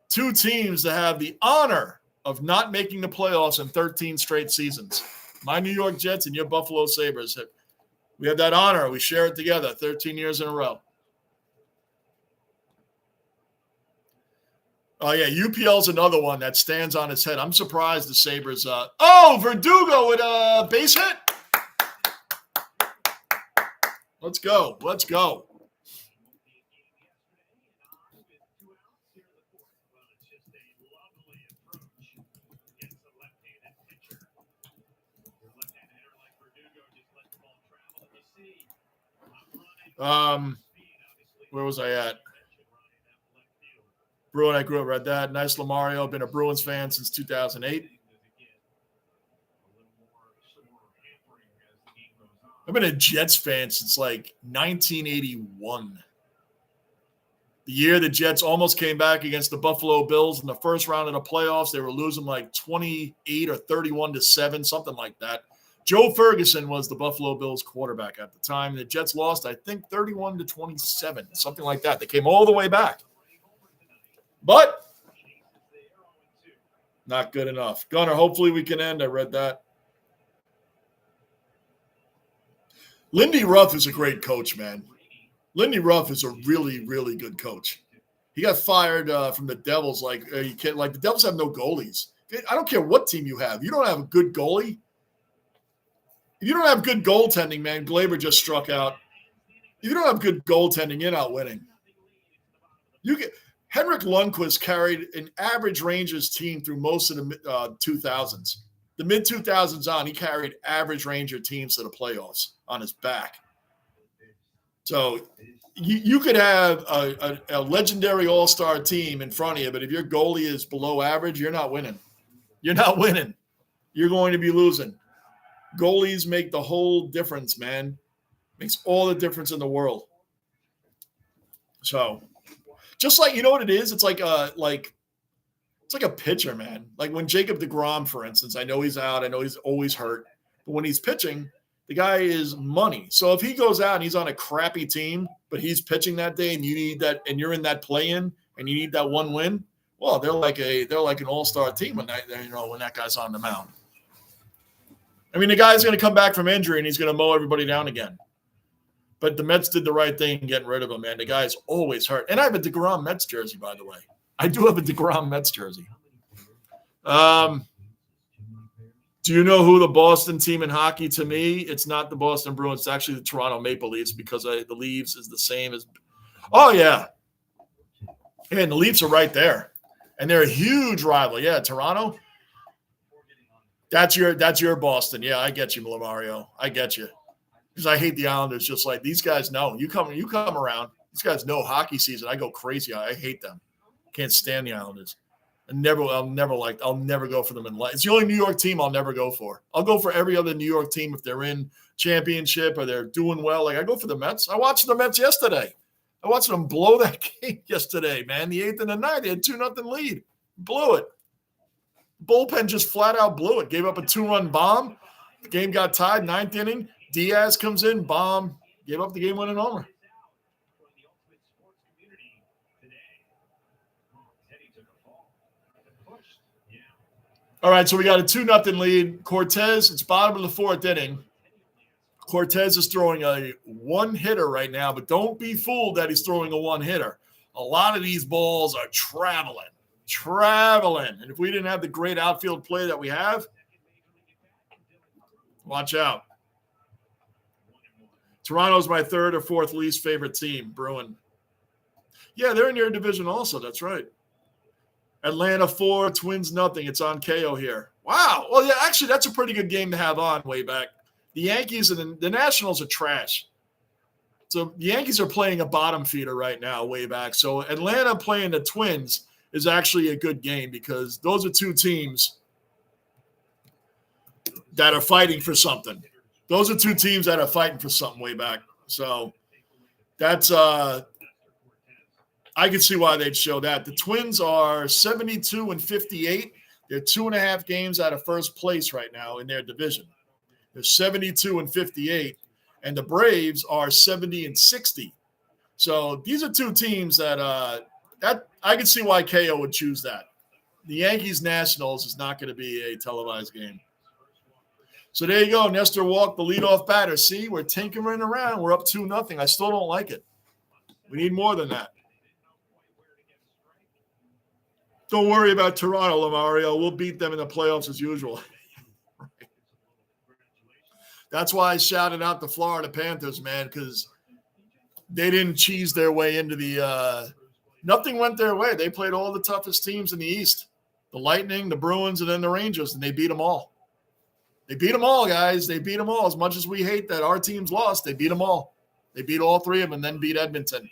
two teams that have the honor of not making the playoffs in 13 straight seasons. My New York Jets and your Buffalo Sabres. We have that honor. We share it together 13 years in a row. Oh, yeah. UPL's another one that stands on its head. I'm surprised the Sabres. Verdugo with a base hit. Let's go. Let's go. Where was I at? Bruin, I grew up, read that. Nice Lamario. Been a Bruins fan since 2008. I've been a Jets fan since like 1981. The year the Jets almost came back against the Buffalo Bills in the first round of the playoffs. They were losing like 28 or 31-7, something like that. Joe Ferguson was the Buffalo Bills quarterback at the time. The Jets lost, I think, 31-27, something like that. They came all the way back. But not good enough. Gunner, hopefully we can end. I read that. Lindy Ruff is a great coach, man. Lindy Ruff is a really, really good coach. He got fired from the Devils. Like the Devils have no goalies. I don't care what team you have. You don't have a good goalie. If you don't have good goaltending, man, Glaber just struck out. If you don't have good goaltending, you're not winning. Henrik Lundqvist carried an average Rangers team through most of the 2000s. The mid-2000s on, he carried average Ranger teams to the playoffs on his back. So you could have a legendary all-star team in front of you, but if your goalie is below average, you're not winning. You're not winning. You're going to be losing. Goalies make the whole difference, man. Makes all the difference in the world. So, just like, you know what it is? It's like it's like a pitcher, man. Like when Jacob deGrom, for instance, I know he's out. I know he's always hurt. But when he's pitching, the guy is money. So if he goes out and he's on a crappy team, but he's pitching that day and you need that, and you're in that play-in and you need that one win, well, they're like an all-star team when that guy's on the mound. I mean, the guy's going to come back from injury and he's going to mow everybody down again. But the Mets did the right thing in getting rid of him, man. The guy's always hurt. And I have a deGrom Mets jersey, by the way. I do have a deGrom Mets jersey. Do you know who the Boston team in hockey? To me, it's not the Boston Bruins. It's actually the Toronto Maple Leafs because the Leafs is the same as – oh, yeah. And the Leafs are right there. And they're a huge rival. Yeah, Toronto. That's your Boston. Yeah, I get you, Mario. I get you. Because I hate the Islanders just like these guys know. You come around. These guys know hockey season. I go crazy. I hate them. Can't stand the Islanders. I'll never go for them in life. It's the only New York team I'll never go for. I'll go for every other New York team if they're in championship or they're doing well. Like I go for the Mets. I watched the Mets yesterday. I watched them blow that game yesterday, man. The 8th and the 9th, they had 2-0 lead. Blew it. Bullpen just flat out blew it. Gave up a 2-run bomb. The game got tied, 9th inning. Diaz comes in, bomb. Gave up the game-winning homer. All right, so we got a 2-0 lead. Cortez, it's bottom of the 4th inning. Cortez is throwing a one-hitter right now, but don't be fooled that he's throwing a one-hitter. A lot of these balls are traveling. And if we didn't have the great outfield play that we have, watch out. Toronto's my third or fourth least favorite team, Bruin. Yeah, they're in your division also. That's right. Atlanta 4, Twins nothing. It's on KO here. Wow. Well, yeah, actually, that's a pretty good game to have on way back. The Yankees and the Nationals are trash. So the Yankees are playing a bottom feeder right now way back. So Atlanta playing the Twins is actually a good game because those are two teams that are fighting for something. Those are two teams that are fighting for something way back. So that's I can see why they'd show that. The Twins are 72-58. They're 2.5 games out of first place right now in their division. They're 72-58, and the Braves are 70-60. So these are two teams that I can see why KO would choose that. The Yankees Nationals is not going to be a televised game. So there you go. Nestor Walk, the leadoff batter. See, we're tinkering around. We're up 2-0. I still don't like it. We need more than that. Don't worry about Toronto, Lamario. We'll beat them in the playoffs as usual. That's why I shouted out the Florida Panthers, man, because they didn't cheese their way into the nothing went their way. They played all the toughest teams in the East. The Lightning, the Bruins, and then the Rangers, and they beat them all. They beat them all, guys. They beat them all. As much as we hate that our teams lost, they beat them all. They beat all three of them and then beat Edmonton,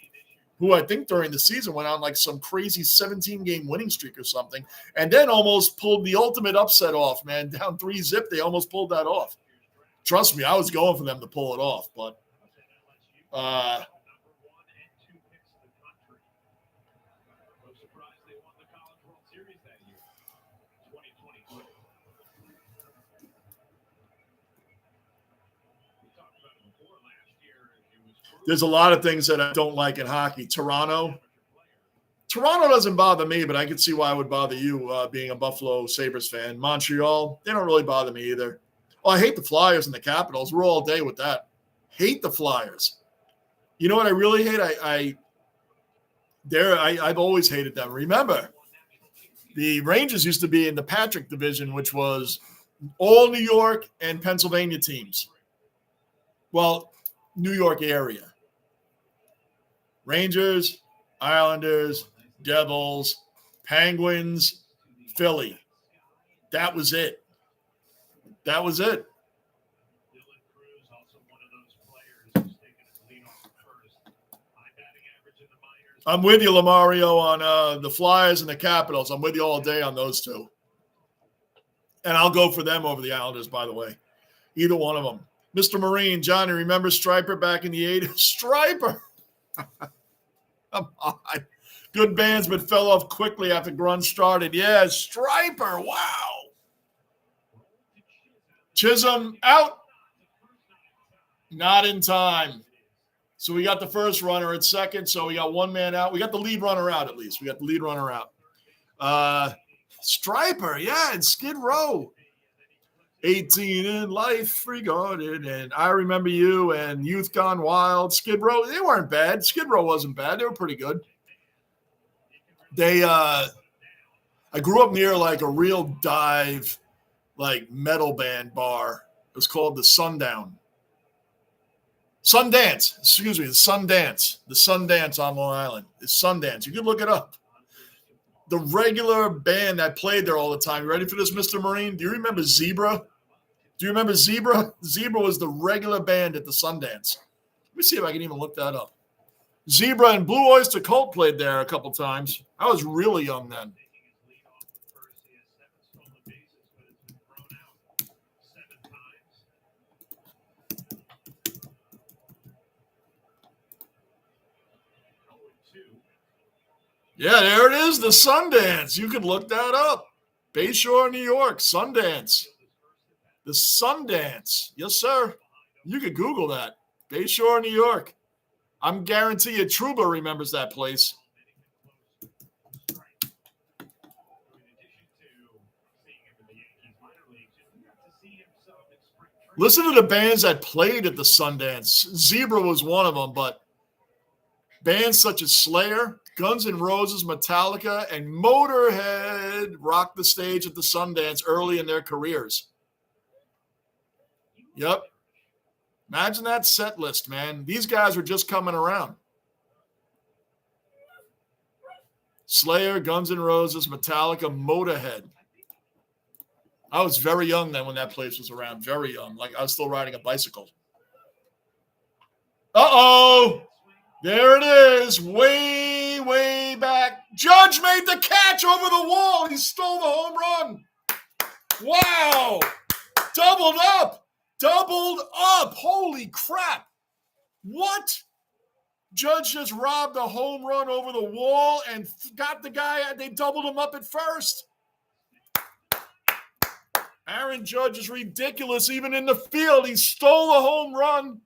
who I think during the season went on like some crazy 17-game winning streak or something, and then almost pulled the ultimate upset off, man. Down 3-0, they almost pulled that off. Trust me, I was going for them to pull it off, but there's a lot of things that I don't like in hockey. Toronto doesn't bother me, but I can see why it would bother you being a Buffalo Sabres fan. Montreal, they don't really bother me either. Oh, I hate the Flyers and the Capitals. We're all day with that. Hate the Flyers. You know what I really hate? I've always hated them. Remember, the Rangers used to be in the Patrick division, which was all New York and Pennsylvania teams. Well, New York area. Rangers, Islanders, Devils, Penguins, Philly. That was it. That was it. I'm with you, Lamario, on the Flyers and the Capitals. I'm with you all day on those two. And I'll go for them over the Islanders, by the way. Either one of them. Mr. Marine, Johnny, remember Striper back in the 80s? Striper! Come on. Good bands, but fell off quickly after grunge started. Yeah, Striper. Wow. Chisholm out. Not in time. So we got the first runner at second. So we got one man out. We got the lead runner out at least. We got the lead runner out. Striper, yeah, and Skid Row. 18 in life regarded. And I Remember You and Youth Gone Wild. Skid Row, they weren't bad. Skid Row wasn't bad. They were pretty good. I grew up near like a real dive, like metal band bar. It was called the Sundance. The Sundance on Long Island. It's Sundance. You can look it up. The regular band that played there all the time. You ready for this, Mr. Marine? Do you remember Zebra? Do you remember Zebra? Zebra was the regular band at the Sundance. Let me see if I can even look that up. Zebra and Blue Oyster Cult played there a couple times. I was really young then. Yeah, there it is, the Sundance. You can look that up. Bayshore, New York, Sundance. The Sundance. Yes, sir. You could Google that. Bayshore, New York. I'm guarantee you Truba remembers that place. Listen to the bands that played at the Sundance. Zebra was one of them, but bands such as Slayer, Guns N' Roses, Metallica, and Motorhead rocked the stage at the Sundance early in their careers. Yep. Imagine that set list, man. These guys were just coming around. Slayer, Guns N' Roses, Metallica, Motorhead. I was very young then when that place was around. Very young. Like I was still riding a bicycle. Uh-oh. There it is. Way, way back. Judge made the catch over the wall. He stole the home run. Wow. Doubled up. Doubled up. Holy crap. What? Judge just robbed a home run over the wall and got the guy. They doubled him up at first. Aaron Judge is ridiculous. Even in the field, he stole a home run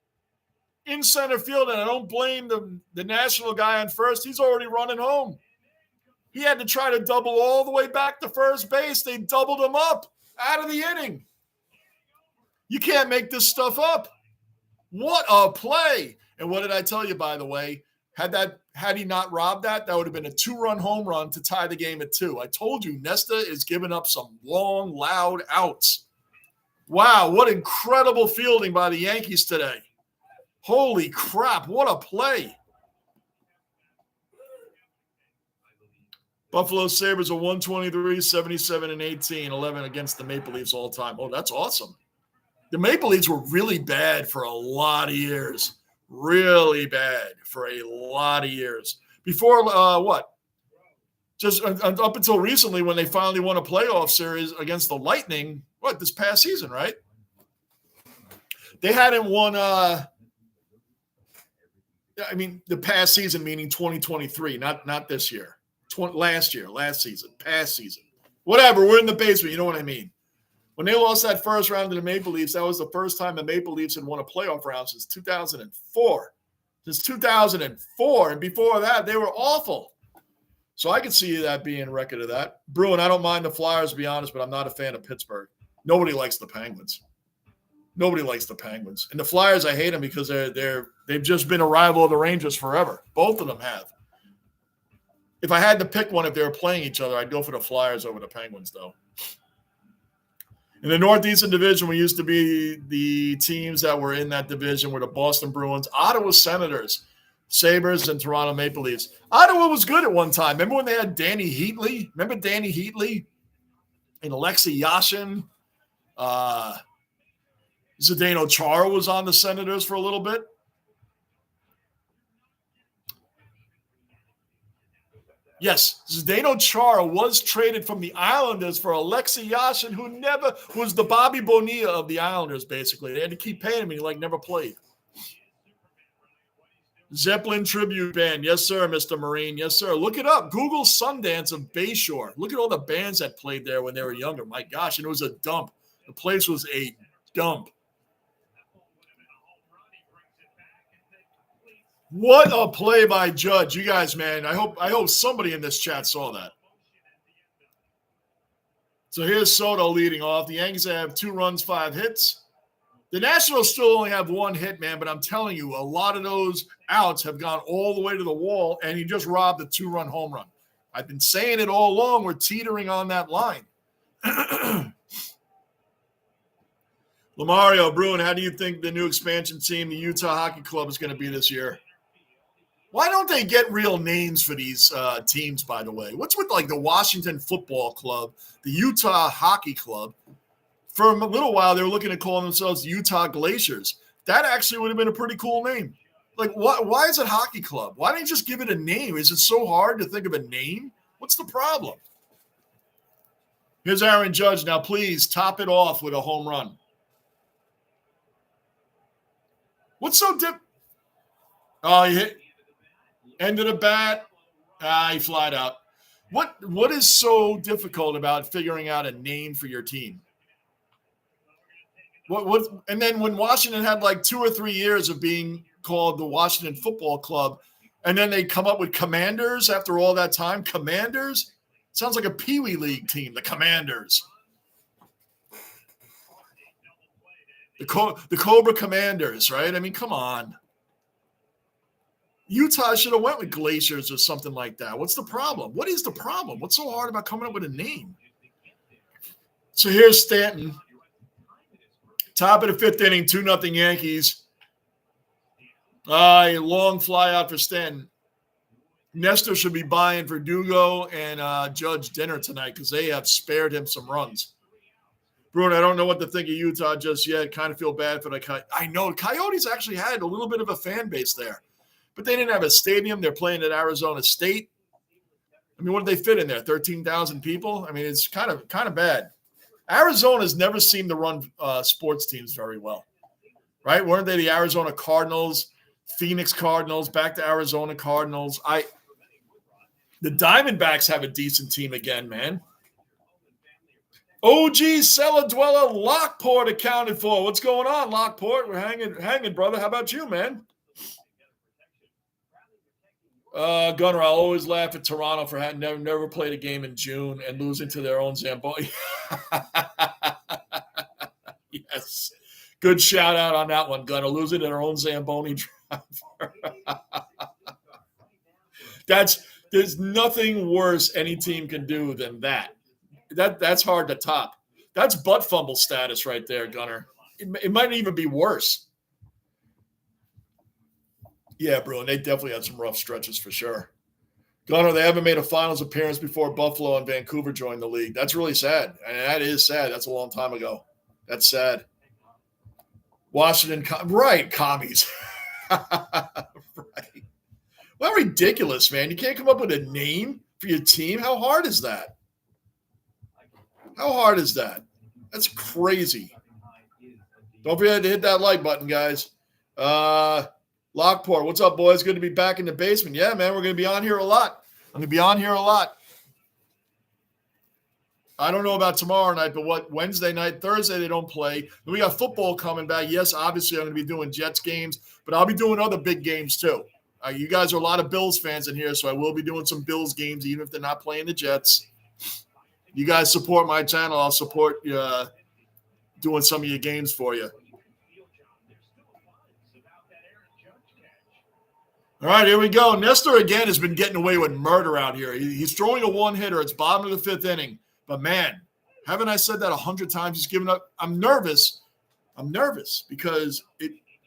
in center field, and I don't blame the national guy on first. He's already running home. He had to try to double all the way back to first base. They doubled him up out of the inning. You can't make this stuff up. What a play. And what did I tell you, by the way? Had he not robbed that would have been a 2-run home run to tie the game at 2. I told you, Nesta is giving up some long, loud outs. Wow, what incredible fielding by the Yankees today. Holy crap, what a play. Buffalo Sabres are 123, 77, and 18, 11 against the Maple Leafs all time. Oh, that's awesome. The Maple Leafs were really bad for a lot of years. Really bad for a lot of years. Before what? Just up until recently when they finally won a playoff series against the Lightning, this past season, right? They hadn't won, the past season, meaning 2023, not this year. Last season, past season. Whatever, we're in the basement, you know what I mean. When they lost that first round to the Maple Leafs, that was the first time the Maple Leafs had won a playoff round since 2004. Since 2004. And before that, they were awful. So I could see that being a record of that. Bruin, I don't mind the Flyers, to be honest, but I'm not a fan of Pittsburgh. Nobody likes the Penguins. Nobody likes the Penguins. And the Flyers, I hate them because they've just been a rival of the Rangers forever. Both of them have. If I had to pick one if they were playing each other, I'd go for the Flyers over the Penguins, though. In the Northeastern Division, we used to be the teams that were in that division were the Boston Bruins, Ottawa Senators, Sabres, and Toronto Maple Leafs. Ottawa was good at one time. Remember when they had Danny Heatley? Remember Danny Heatley and Alexei Yashin? Zdeno Chara was on the Senators for a little bit. Yes, Zdeno Chara was traded from the Islanders for Alexei Yashin, who never was the Bobby Bonilla of the Islanders, basically. They had to keep paying him, and he never played. Zeppelin tribute band. Yes, sir, Mr. Marine. Yes, sir. Look it up. Google Sundance of Bayshore. Look at all the bands that played there when they were younger. My gosh, and it was a dump. The place was a dump. What a play by Judge. You guys, man, I hope somebody in this chat saw that. So here's Soto leading off. The Yankees have 2 runs, 5 hits. The Nationals still only have 1 hit, man, but I'm telling you, a lot of those outs have gone all the way to the wall, and he just robbed a 2-run home run. I've been saying it all along. We're teetering on that line. Lamario, Bruin, how do you think the new expansion team, the Utah Hockey Club, is going to be this year? Why don't they get real names for these teams, by the way? What's with the Washington Football Club, the Utah Hockey Club? For a little while, they were looking at calling themselves the Utah Glaciers. That actually would have been a pretty cool name. Why is it Hockey Club? Why don't you just give it a name? Is it so hard to think of a name? What's the problem? Here's Aaron Judge. Now, please top it off with a home run. What's so different? Oh, he hit. End of the bat. He flied out. What is so difficult about figuring out a name for your team? And then when Washington had 2 or 3 years of being called the Washington Football Club, and then they come up with Commanders after all that time. Commanders? Sounds like a Pee Wee League team, the Commanders. The Cobra Commanders, right? I mean, come on. Utah should have went with Glaciers or something like that. What's the problem? What is the problem? What's so hard about coming up with a name? So here's Stanton. Top of the fifth inning, 2-0 Yankees. A long fly out for Stanton. Nestor should be buying Verdugo and Judge dinner tonight because they have spared him some runs. Bruin, I don't know what to think of Utah just yet. Kind of feel bad for the Coyotes. I know Coyotes actually had a little bit of a fan base there, but they didn't have a stadium. They're playing at Arizona State. I mean, what did they fit in there? 13,000 people? I mean, it's kind of bad. Arizona's never seemed to run sports teams very well, right? Weren't they the Arizona Cardinals, Phoenix Cardinals, back to Arizona Cardinals? The Diamondbacks have a decent team again, man. OG Cellar Dweller Lockport accounted for. What's going on, Lockport? We're hanging, brother. How about you, man? Gunner, I'll always laugh at Toronto for having never played a game in June and losing to their own Zamboni. Yes. Good shout out on that one, Gunner. Losing to their own Zamboni driver. There's nothing worse any team can do than that. That's hard to top. That's butt fumble status right there, Gunner. It might even be worse. Yeah, bro, and they definitely had some rough stretches for sure. Gunner, they haven't made a finals appearance before Buffalo and Vancouver joined the league. That's really sad. And that is sad. That's a long time ago. That's sad. Washington, right, commies. Right. Well, ridiculous, man. You can't come up with a name for your team. How hard is that? That's crazy. Don't forget to hit that like button, guys. Lockport, what's up, boys? Good to be back in the basement. Yeah, man, we're going to be on here a lot. I don't know about tomorrow night, but Wednesday night, Thursday, they don't play. We got football coming back. Yes, obviously, I'm going to be doing Jets games, but I'll be doing other big games too. You guys are a lot of Bills fans in here, so I will be doing some Bills games, even if they're not playing the Jets. You guys support my channel. I'll support doing some of your games for you. All right, here we go. Nestor, again, has been getting away with murder out here. He's throwing a one-hitter. It's bottom of the fifth inning. But, man, haven't I said that 100 times? He's given up. I'm nervous because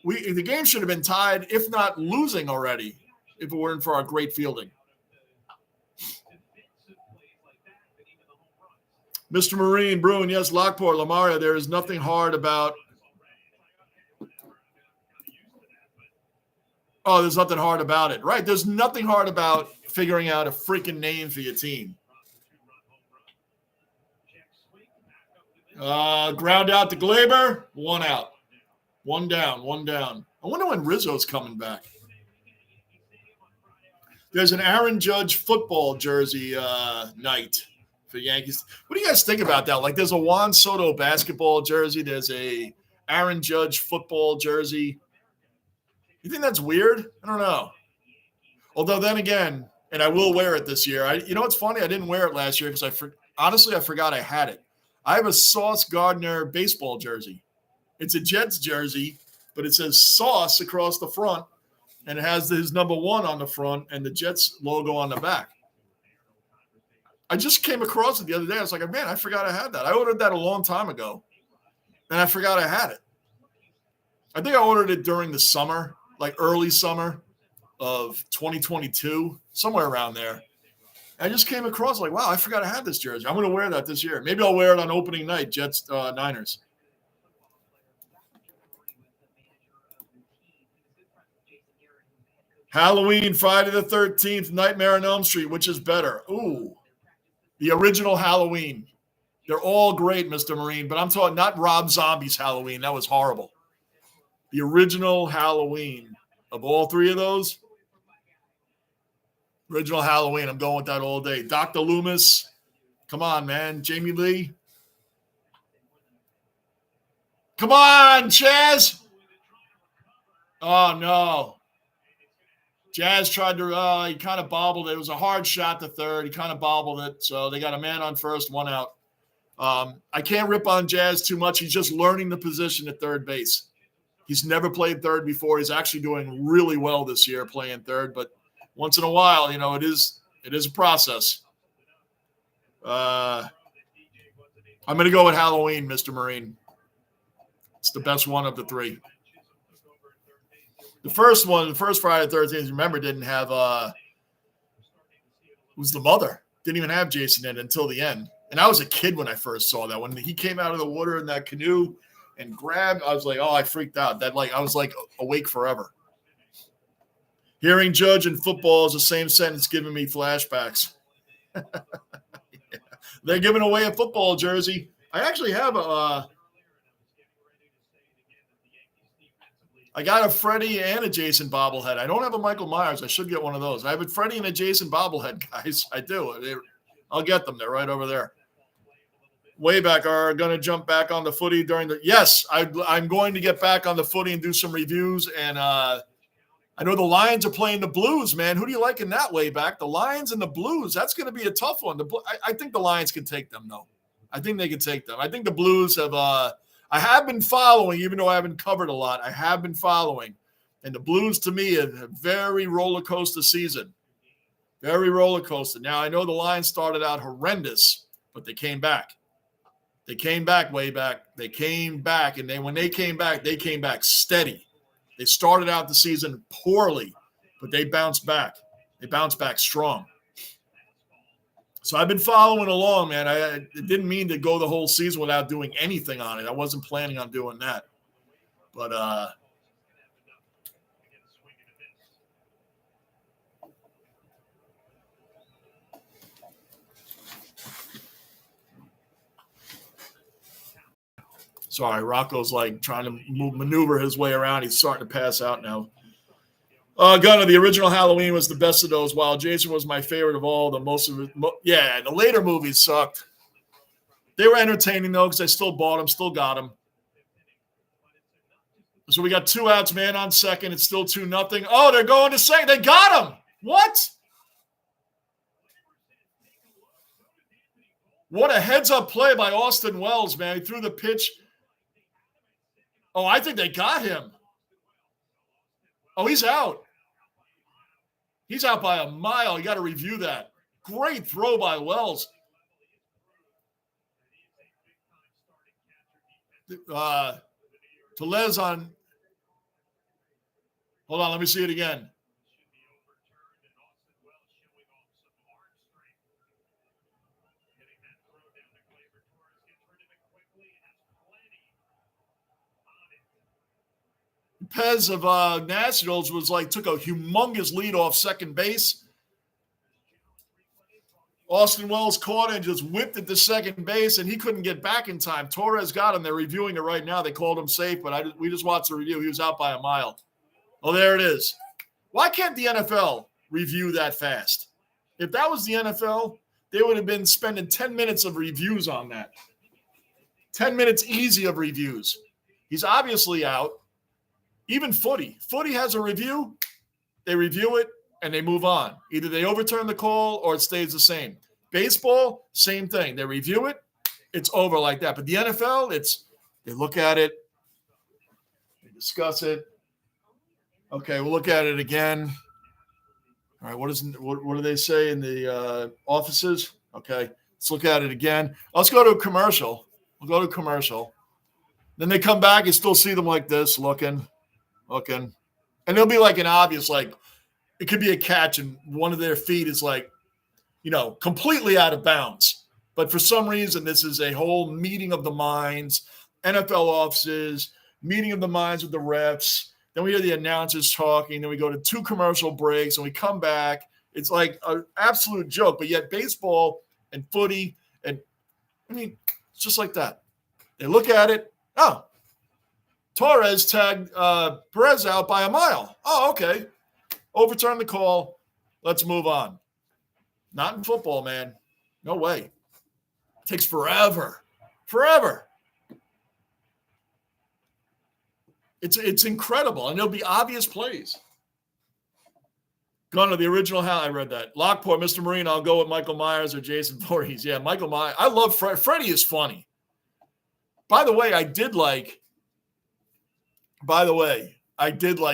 the game should have been tied, if not losing already, if it weren't for our great fielding. Mr. Marine, Bruin, yes, Lockport, Lamaria, there is nothing hard about – oh, there's nothing hard about it. Right, there's nothing hard about figuring out a freaking name for your team. Ground out to Glaber, 1 out. 1 down. I wonder when Rizzo's coming back. There's an Aaron Judge football jersey night for Yankees. What do you guys think about that? Like, there's a Juan Soto basketball jersey. There's a Aaron Judge football jersey. You think that's weird? I don't know. Although then again, and I will wear it this year. You know what's funny? I didn't wear it last year because I forgot I had it. I have a Sauce Gardner baseball jersey. It's a Jets jersey, but it says Sauce across the front, and it has his number 1 on the front and the Jets logo on the back. I just came across it the other day. I was like, man, I forgot I had that. I ordered that a long time ago, and I forgot I had it. I think I ordered it during the summer, like early summer of 2022, somewhere around there. I just came across like, wow, I forgot I had this jersey. I'm going to wear that this year. Maybe I'll wear it on opening night, Jets Niners. Halloween, Friday the 13th, Nightmare on Elm Street, which is better? Ooh, the original Halloween. They're all great, Mr. Marine, but I'm talking not Rob Zombie's Halloween. That was horrible. The original Halloween. Of all 3 of those, original Halloween, I'm going with that all day. Dr. Loomis, come on, man. Jamie Lee. Come on, Chaz. Oh, no. Jazz tried to he kind of bobbled it. It was a hard shot to third. He kind of bobbled it. So they got a man on first, 1 out. I can't rip on Jazz too much. He's just learning the position at third base. He's never played third before. He's actually doing really well this year playing third, but once in a while, it is a process. I'm going to go with Halloween, Mr. Marine. It's the best one of the three. The first Friday the 13th, remember, didn't have it was the mother. Didn't even have Jason in it until the end. And I was a kid when I first saw that. When he came out of the water in that canoe and grabbed, I was like, oh, I freaked out. I was like awake forever. Hearing Judge in football is the same sentence giving me flashbacks. Yeah. They're giving away a football jersey. I actually have I got a Freddie and a Jason bobblehead. I don't have a Michael Myers. I should get one of those. I have a Freddie and a Jason bobblehead, guys. I do. I'll get them. They're right over there. Way back are going to jump back on the footy during the – yes, I'm going to get back on the footy and do some reviews. And I know the Lions are playing the Blues, man. Who do you like in that way back? The Lions and the Blues. That's going to be a tough one. I think the Lions can take them, though. I think they can take them. I think the Blues have I have been following, even though I haven't covered a lot. I have been following. And the Blues, to me, are a very roller coaster season. Very roller coaster. Now, I know the Lions started out horrendous, but they came back. They came back way back. They came back, and when they came back steady. They started out the season poorly, but they bounced back. They bounced back strong. So I've been following along, man. I didn't mean to go the whole season without doing anything on it. I wasn't planning on doing that. But sorry, Rocco's like trying to maneuver his way around. He's starting to pass out now. Gunner, the original Halloween was the best of those. While Jason was my favorite of all, the later movies sucked. They were entertaining, though, because I still bought them, still got them. So we got 2 outs, man on second. It's still 2-0. Oh, they're going to second. They got him. What? What a heads-up play by Austin Wells, man. He threw the pitch. Oh, I think they got him. Oh, he's out. He's out by a mile. You got to review that. Great throw by Wells. Tellez on. Hold on, let me see it again. Pez of Nationals took a humongous lead off second base. Austin Wells caught it and just whipped it to second base, and he couldn't get back in time. Torres got him. They're reviewing it right now. They called him safe, but we just watched the review. He was out by a mile. Oh, there it is. Why can't the NFL review that fast? If that was the NFL, they would have been spending 10 minutes of reviews on that. 10 minutes easy of reviews. He's obviously out. Even footy. Footy has a review. They review it, and they move on. Either they overturn the call or it stays the same. Baseball, same thing. They review it. It's over like that. But the NFL, they look at it. They discuss it. Okay, we'll look at it again. All right, what do they say in the offices? Okay, let's look at it again. Let's go to a commercial. We'll go to a commercial. Then they come back. You still see them like this, looking. And there'll be like an obvious, it could be a catch and one of their feet is completely out of bounds. But for some reason, this is a whole meeting of the minds, NFL offices, meeting of the minds with the refs. Then we hear the announcers talking. Then we go to 2 commercial breaks and we come back. It's like an absolute joke. But yet baseball and footy, it's just like that. They look at it. Oh, Torres tagged Perez out by a mile. Oh, okay. Overturn the call. Let's move on. Not in football, man. No way. It takes forever. Forever. It's incredible. And there'll be obvious plays. Gunner, the original how I read that. Lockport, Mr. Marine, I'll go with Michael Myers or Jason Voorhees. Yeah, Michael Myers. I love Freddie is funny. By the way, I did like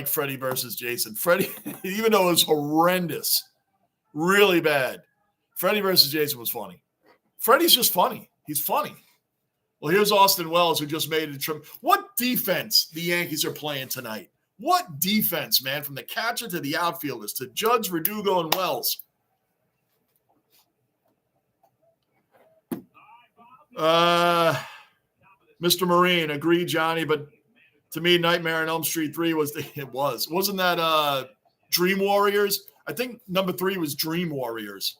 Freddie versus Jason. Freddie, even though it was horrendous, really bad, Freddie versus Jason was funny. Freddie's just funny. He's funny. Well, here's Austin Wells, who just made it. What defense the Yankees are playing tonight? What defense, man, from the catcher to the outfielders to Judge, Verdugo, and Wells. Mr. Marine, agree, Johnny, but to me, Nightmare on Elm Street 3 wasn't that Dream Warriors? I think number 3 was Dream Warriors.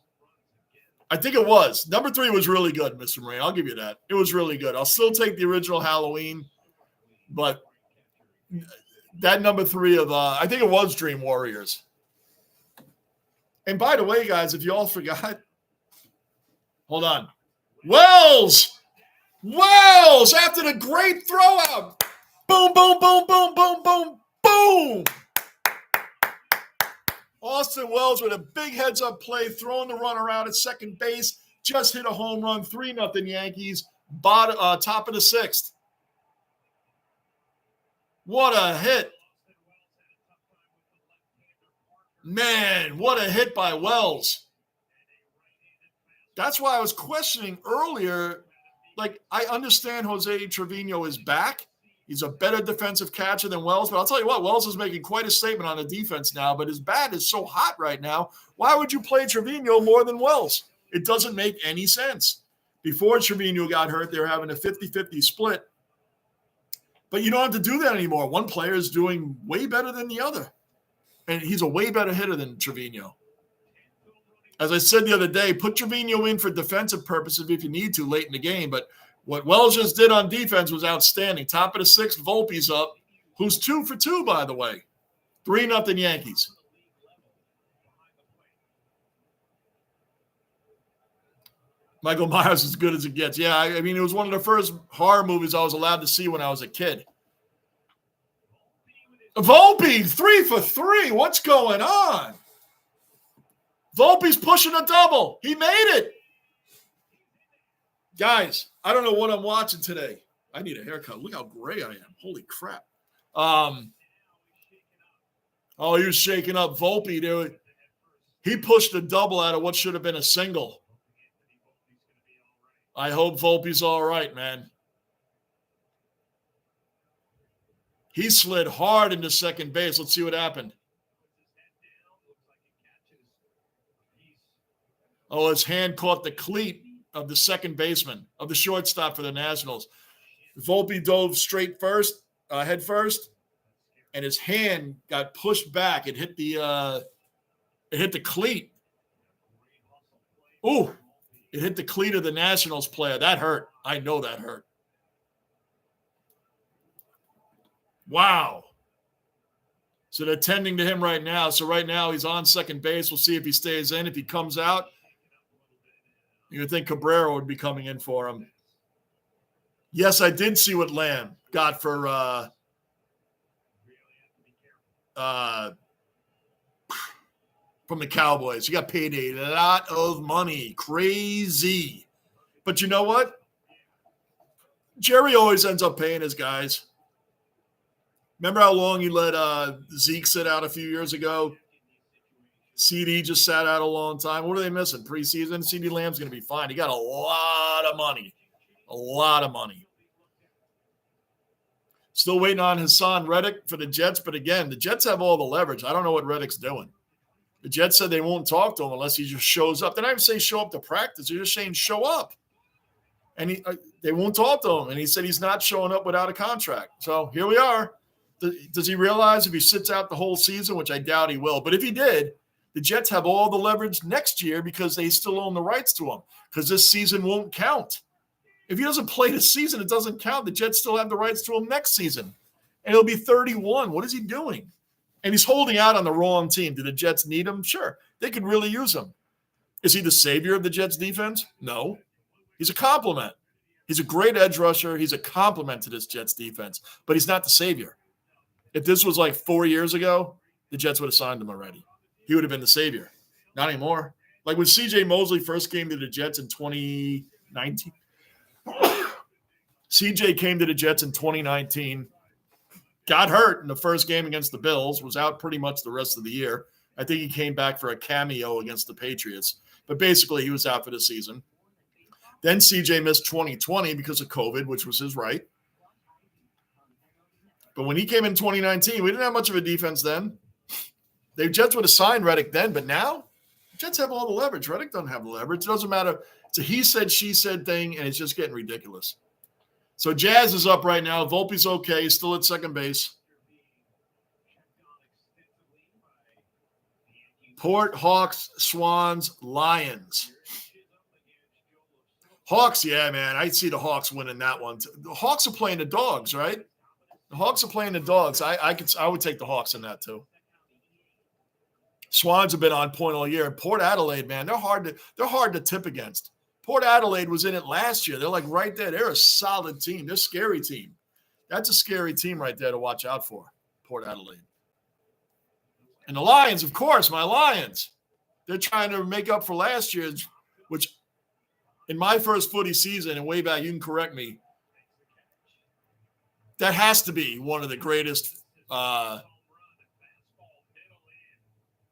I think it was. Number 3 was really good, Mr. Marine. I'll give you that. It was really good. I'll still take the original Halloween, but that number 3 of, I think it was Dream Warriors. And by the way, guys, if you all forgot, hold on. Wells, after the great throw out. Boom, boom, boom, boom, boom, boom, boom. Austin Wells with a big heads-up play, throwing the runner out at second base, just hit a home run, 3-0 Yankees, top of the 6th. What a hit. Man, what a hit by Wells. That's why I was questioning earlier. Like, I understand Jose Trevino is back. He's a better defensive catcher than Wells. But I'll tell you what, Wells is making quite a statement on the defense now. But his bat is so hot right now. Why would you play Trevino more than Wells? It doesn't make any sense. Before Trevino got hurt, they were having a 50-50 split. But you don't have to do that anymore. One player is doing way better than the other. And he's a way better hitter than Trevino. As I said the other day, put Trevino in for defensive purposes if you need to late in the game. But what Wells just did on defense was outstanding. Top of the 6th, Volpe's up, who's 2 for 2, by the way. 3-0 Yankees. Michael Myers is as good as it gets. Yeah, I mean, it was one of the first horror movies I was allowed to see when I was a kid. Volpe, 3 for 3. What's going on? Volpe's pushing a double. He made it. Guys, I don't know what I'm watching today. I need a haircut. Look how gray I am. Holy crap. Oh, he was shaking up Volpe, dude. He pushed a double out of what should have been a single. I hope Volpe's all right, man. He slid hard into second base. Let's see what happened. Oh, his hand caught the cleat of the second baseman, of the shortstop for the Nationals. Volpe dove straight first, head first, and his hand got pushed back. It hit the cleat. Ooh, it hit the cleat of the Nationals player. That hurt. I know that hurt. Wow. So they're tending to him right now. So right now he's on second base. We'll see if he stays in. If he comes out, you would think Cabrera would be coming in for him. Yes, I did see what Lamb got for from the Cowboys. He got paid a lot of money. Crazy. But you know what? Jerry always ends up paying his guys. Remember how long he let Zeke sit out a few years ago? CD just sat out a long time. What are they missing? Preseason? CD Lamb's going to be fine. He got a lot of money. A lot of money. Still waiting on Hassan Reddick for the Jets. But again, the Jets have all the leverage. I don't know what Reddick's doing. The Jets said they won't talk to him unless he just shows up. They're not even saying show up to practice. They're just saying show up. And they won't talk to him. And he said he's not showing up without a contract. So here we are. Does he realize if he sits out the whole season, which I doubt he will, but if he did, the Jets have all the leverage next year because they still own the rights to him because this season won't count. If he doesn't play this season, it doesn't count. The Jets still have the rights to him next season, and he'll be 31. What is he doing? And he's holding out on the wrong team. Do the Jets need him? Sure. They could really use him. Is he the savior of the Jets defense? No. He's a compliment. He's a great edge rusher. He's a compliment to this Jets defense, but he's not the savior. If this was like 4 years ago, the Jets would have signed him already. he would have been the savior. Not anymore. Like when C.J. Mosley first came to the Jets in 2019, C.J. came to the Jets in 2019, got hurt in the first game against the Bills, was out pretty much the rest of the year. I think he came back for a cameo against the Patriots, but basically he was out for the season. Then C.J. missed 2020 because of COVID, which was his right. But when he came in 2019, we didn't have much of a defense then. The Jets would have signed Reddick then, but now the Jets have all the leverage. Reddick doesn't have the leverage. It doesn't matter. It's a he said, she said thing, and it's just getting ridiculous. So Jazz is up right now. Volpe's okay, still at second base. Port, Hawks, Swans, Lions. Hawks, yeah, man. I see the Hawks winning that one. The Hawks are playing the Dogs, right? The Hawks are playing the Dogs. I would take the Hawks in that too. Swans have been on point all year. Port Adelaide, man, they're hard to tip against. Port Adelaide was in it last year. They're like right there. They're a solid team. They're a scary team. That's a scary team right there to watch out for, Port Adelaide. And the Lions, of course, my Lions. They're trying to make up for last year's, which in my first footy season, and way back, you can correct me, that has to be one of the greatest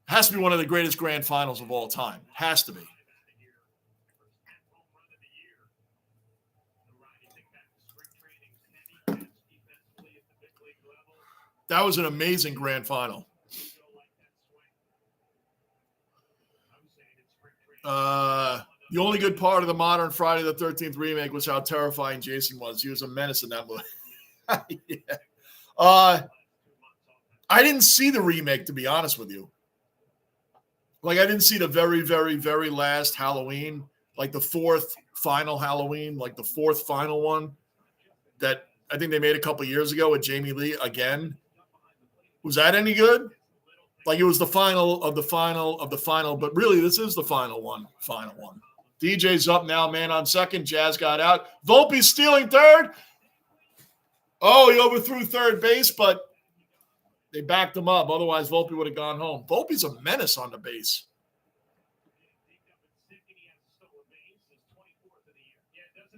has to be one of the greatest grand finals of all time. Has to be. That was an amazing grand final. The only good part of the modern Friday the 13th remake was how terrifying Jason was. He was a menace in that movie. Yeah. I didn't see the remake, to be honest with you. Like, I didn't see the very, very, very last Halloween, like the fourth final Halloween, like the fourth final one that I think they made a couple years ago with Jamie Lee again. Was that any good? Like, it was the final of the final of the final, but really this is the final one. DJ's up now, man on second. Jazz got out. Volpe's stealing third. Oh, he overthrew third base, but they backed him up. Otherwise, Volpe would have gone home. Volpe's a menace on the base.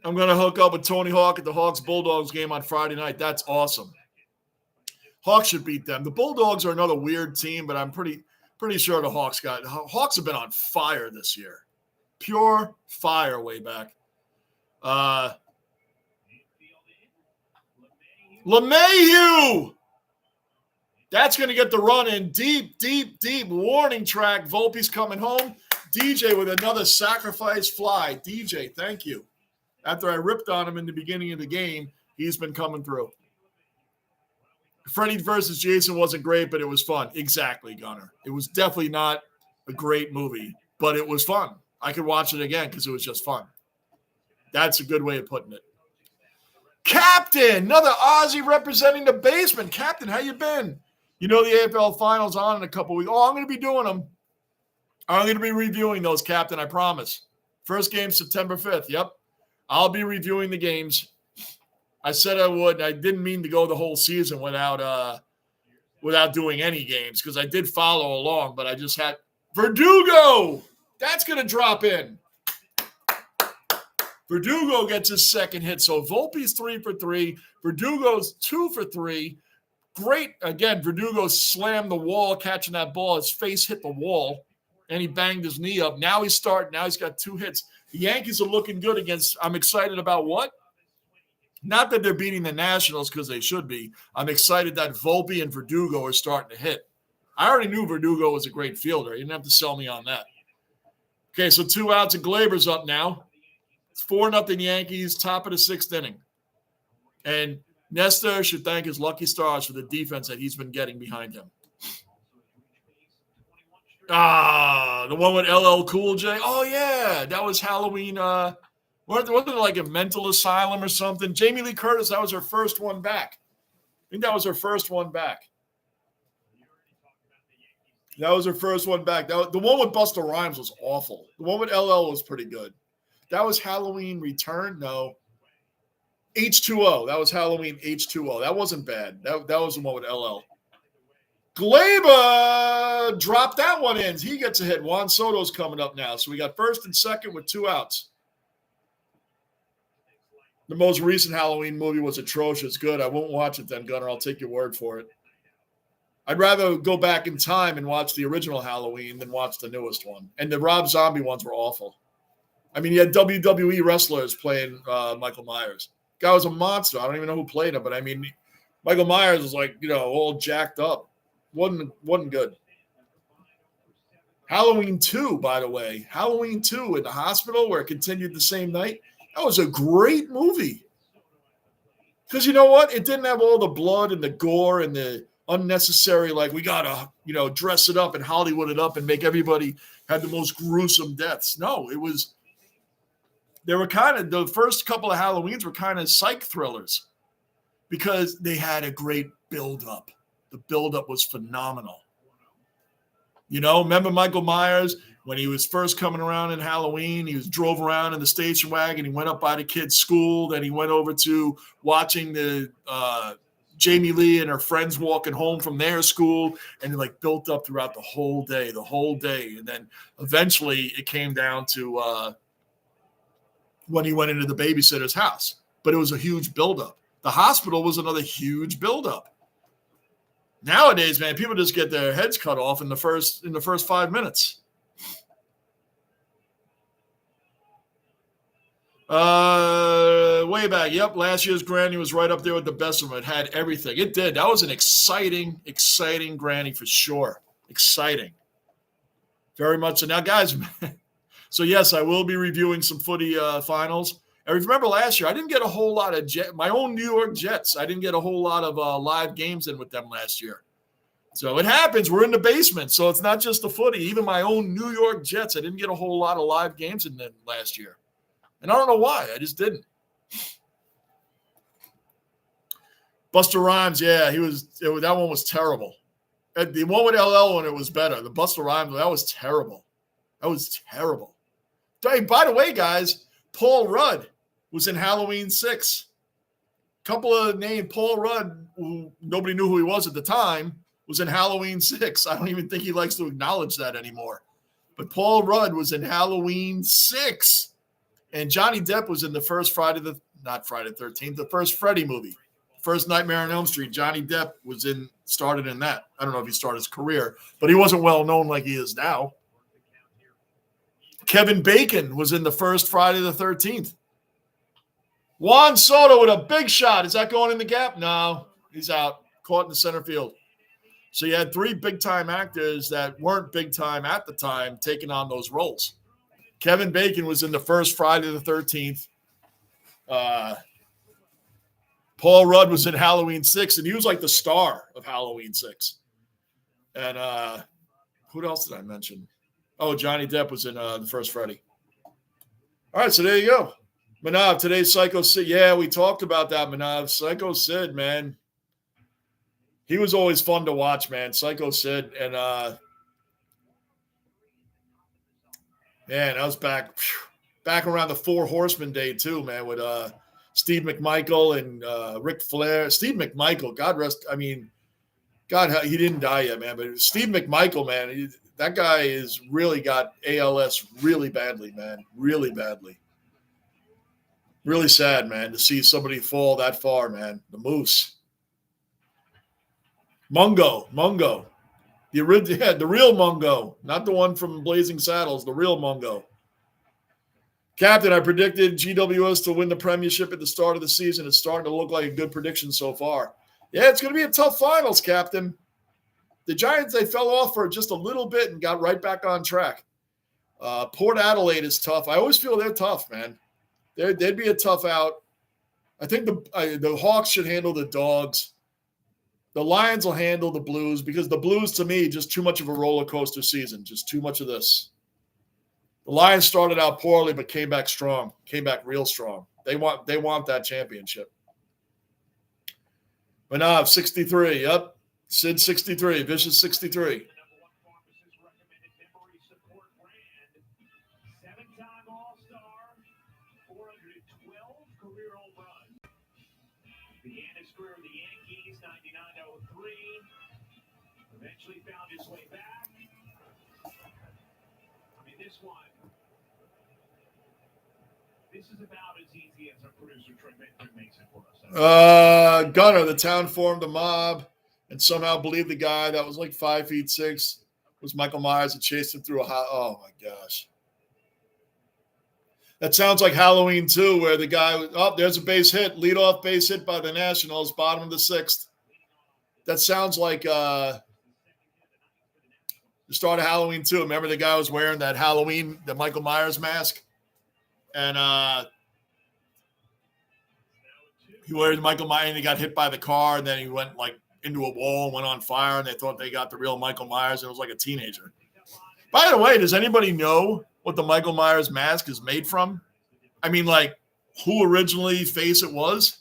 I'm going to hook up with Tony Hawk at the Hawks-Bulldogs game on Friday night. That's awesome. Hawks should beat them. The Bulldogs are another weird team, but I'm pretty sure the Hawks have been on fire this year. Pure fire way back. LeMahieu! That's going to get the run in. Deep, deep, deep warning track. Volpe's coming home. DJ with another sacrifice fly. DJ, thank you. After I ripped on him in the beginning of the game, he's been coming through. Freddie versus Jason wasn't great, but it was fun. Exactly, Gunner. It was definitely not a great movie, but it was fun. I could watch it again because it was just fun. That's a good way of putting it. Captain, another Aussie representing the basement. Captain, how you been? You know the AFL Finals on in a couple weeks. Oh, I'm going to be doing them. I'm going to be reviewing those, Captain, I promise. First game, September 5th. Yep. I'll be reviewing the games. I said I would. I didn't mean to go the whole season without doing any games because I did follow along, but I just had Verdugo. That's going to drop in. Verdugo gets his second hit. So Volpe's 3 for 3. Verdugo's 2 for 3. Great. Again, Verdugo slammed the wall, catching that ball. His face hit the wall, and he banged his knee up. Now he's starting. Now he's got 2 hits. The Yankees are looking good against – I'm excited about what? Not that they're beating the Nationals because they should be. I'm excited that Volpe and Verdugo are starting to hit. I already knew Verdugo was a great fielder. You didn't have to sell me on that. Okay, so 2 outs and Glaber's up now. It's 4-0 Yankees, top of the 6th inning. And Nestor should thank his lucky stars for the defense that he's been getting behind him. The one with LL Cool J. Oh, yeah, that was Halloween. Wasn't it like a mental asylum or something? Jamie Lee Curtis, that was her first one back. I think that was her first one back. That was her first one back. The one with Busta Rhymes was awful. The one with LL was pretty good. That was Halloween Return? No. H2O. That was Halloween H2O. That wasn't bad. That was the one with LL. Glaber dropped that one in. He gets a hit. Juan Soto's coming up now. So we got first and second with 2 outs. The most recent Halloween movie was atrocious. Good. I won't watch it then, Gunnar. I'll take your word for it. I'd rather go back in time and watch the original Halloween than watch the newest one. And the Rob Zombie ones were awful. I mean, you had WWE wrestlers playing Michael Myers. Guy was a monster. I don't even know who played him, but I mean, Michael Myers was like, all jacked up. Wasn't good. Halloween 2, by the way. Halloween 2 in the hospital where it continued the same night. That was a great movie. Because you know what? It didn't have all the blood and the gore and the unnecessary, like, we got to, dress it up and Hollywood it up and make everybody have the most gruesome deaths. No, they were the first couple of Halloweens were kind of psych thrillers because they had a great build-up. The build-up was phenomenal. Remember Michael Myers when he was first coming around in Halloween? He drove around in the station wagon. He went up by the kid's school. Then he went over to watching the Jamie Lee and her friends walking home from their school, and it built up throughout the whole day. And then eventually it came down to when he went into the babysitter's house. But it was a huge buildup. The hospital was another huge buildup. Nowadays, man, people just get their heads cut off in the first 5 minutes. Way back. Yep, last year's Granny was right up there with the best of them. It had everything. It did. That was an exciting Granny for sure. Exciting. Very much so. Now, guys, so yes, I will be reviewing some footy finals. And remember last year, I didn't get a whole lot of my own New York Jets. I didn't get a whole lot of live games in with them last year. So it happens. We're in the basement. So it's not just the footy. Even my own New York Jets, I didn't get a whole lot of live games in them last year. And I don't know why. I just didn't. Buster Rhymes, yeah, that one was terrible. The one with LL when it was better. The Buster Rhymes, that was terrible. Hey, by the way, guys, Paul Rudd was in Halloween 6. Couple of names, Paul Rudd, who nobody knew who he was at the time, was in Halloween 6. I don't even think he likes to acknowledge that anymore. But Paul Rudd was in Halloween 6. And Johnny Depp was in the first not Friday the 13th, the first Freddy movie. First Nightmare on Elm Street. Johnny Depp started in that. I don't know if he started his career, but he wasn't well known like he is now. Kevin Bacon was in the first Friday the 13th. Juan Soto with a big shot. Is that going in the gap? No, he's out. Caught in the center field. So you had 3 big-time actors that weren't big-time at the time taking on those roles. Kevin Bacon was in the first Friday the 13th. Paul Rudd was in Halloween 6, and he was like the star of Halloween 6. And who else did I mention? Oh, Johnny Depp was in the first Freddy. All right, so there you go. Manav, today's Psycho Sid. Yeah, we talked about that, Manav. Psycho Sid, man. He was always fun to watch, man. Psycho Sid. And, man, I was back around the Four Horsemen day, too, man, with Steve McMichael and Ric Flair. Steve McMichael, God rest. I mean, God, he didn't die yet, man. But Steve McMichael, man, that guy is really got ALS really badly, man. Really badly. Really sad, man, to see somebody fall that far, man. The Moose. Mungo. The real Mungo. Not the one from Blazing Saddles, the real Mungo. Captain, I predicted GWS to win the premiership at the start of the season. It's starting to look like a good prediction so far. Yeah, it's going to be a tough finals, Captain. The Giants, they fell off for just a little bit and got right back on track. Port Adelaide is tough. I always feel they're tough, man. They'd be a tough out. I think the Hawks should handle the Dogs. The Lions will handle the Blues because the Blues, to me, just too much of a roller coaster season. Just too much of this. The Lions started out poorly but came back strong. Came back real strong. They want that championship. Manav, 63. Yep. Sid, 63. Vicious, 63. Gunner, the town formed a mob and somehow believed the guy that was like 5'6" was Michael Myers and chased him through a hot. Oh my gosh. That sounds like Halloween 2, where the guy was, oh, there's a base hit, leadoff base hit by the Nationals, bottom of the 6th. That sounds like the start of Halloween 2. Remember the guy was wearing that the Michael Myers mask? And he wore the Michael Myers and he got hit by the car, and then he went like into a wall and went on fire, and they thought they got the real Michael Myers, and it was like a teenager. By the way, does anybody know what the Michael Myers mask is made from? I mean, like, who originally face it was?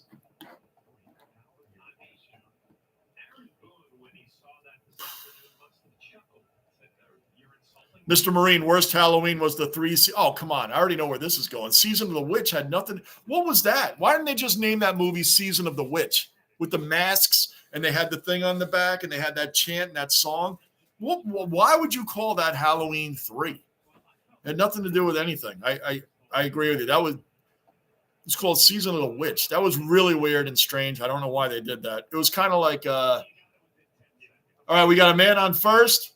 Mr. Marine, worst Halloween was the 3. Oh, come on. I already know where this is going. Season of the Witch had nothing. What was that? Why didn't they just name that movie Season of the Witch with the masks and they had the thing on the back and they had that chant and that song? Why would you call that Halloween 3? It had nothing to do with anything. I agree with you. It's called Season of the Witch. That was really weird and strange. I don't know why they did that. It was kind of like, all right, we got a man on first.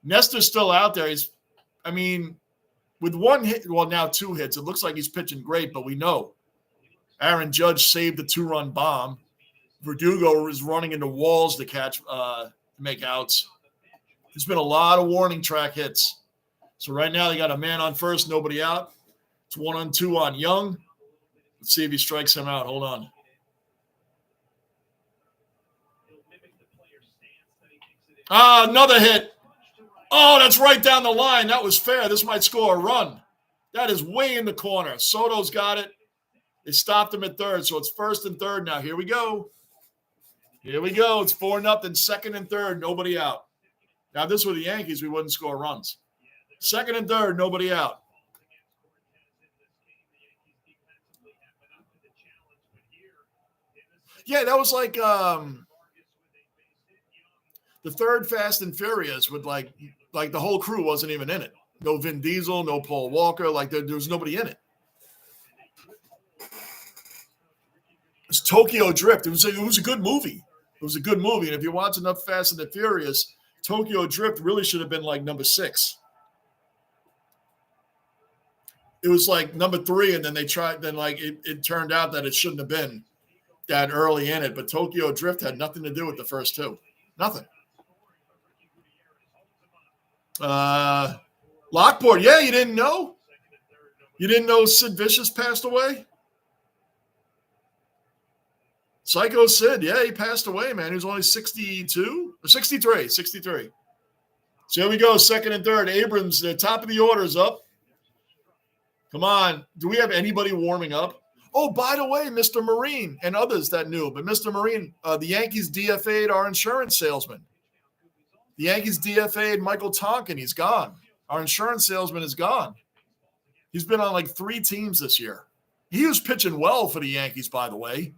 Nestor's still out there. With 1 hit, well, now 2 hits, it looks like he's pitching great, but we know Aaron Judge saved the 2-run bomb. Verdugo is running into walls to make outs. There's been a lot of warning track hits. So right now they got a man on first, nobody out. It's 1-2 on Young. Let's see if he strikes him out. Hold on. Another hit. Oh, that's right down the line. That was fair. This might score a run. That is way in the corner. Soto's got it. They stopped him at third, so it's first and third now. Here we go. It's 4-0, second and third, nobody out. Now, if this were the Yankees, we wouldn't score runs. Second and third, nobody out. Yeah, that was like the third Fast and Furious with like the whole crew wasn't even in it. No Vin Diesel, no Paul Walker. Like there was nobody in it. It's Tokyo Drift. It was a good movie. It was a good movie. And if you watch enough Fast and the Furious, Tokyo Drift really should have been like number 6. It was like number 3, and then they tried. Then like it turned out that it shouldn't have been that early in it. But Tokyo Drift had nothing to do with the first 2. Nothing. Lockport. Yeah, you didn't know? You didn't know Sid Vicious passed away? Psycho Sid, yeah, he passed away, man. He was only 62 or 63. So here we go, second and third. Abrams, the top of the order is up. Come on. Do we have anybody warming up? Oh, by the way, Mr. Marine and others that knew, but Mr. Marine, the Yankees DFA'd our insurance salesman. The Yankees DFA'd Michael Tonkin. He's gone. Our insurance salesman is gone. He's been on like 3 teams this year. He was pitching well for the Yankees, by the way.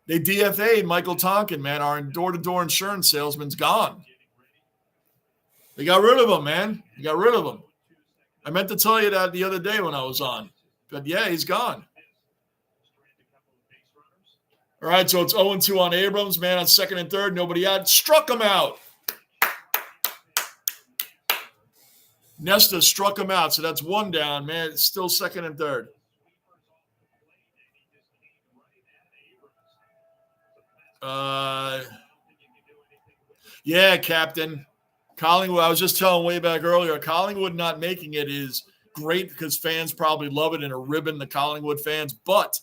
They DFA'd Michael Tonkin, man. Our door-to-door insurance salesman's gone. They got rid of him, man. They got rid of him. I meant to tell you that the other day when I was on. But, yeah, he's gone. All right, so it's 0-2 on Abrams. Man on second and third. Nobody out. Struck him out. Nesta struck him out, so that's 1 down, man. It's still second and third. Yeah, Captain. Collingwood, I was just telling way back earlier, Collingwood not making it is great because fans probably love it and are ribbing the Collingwood fans, but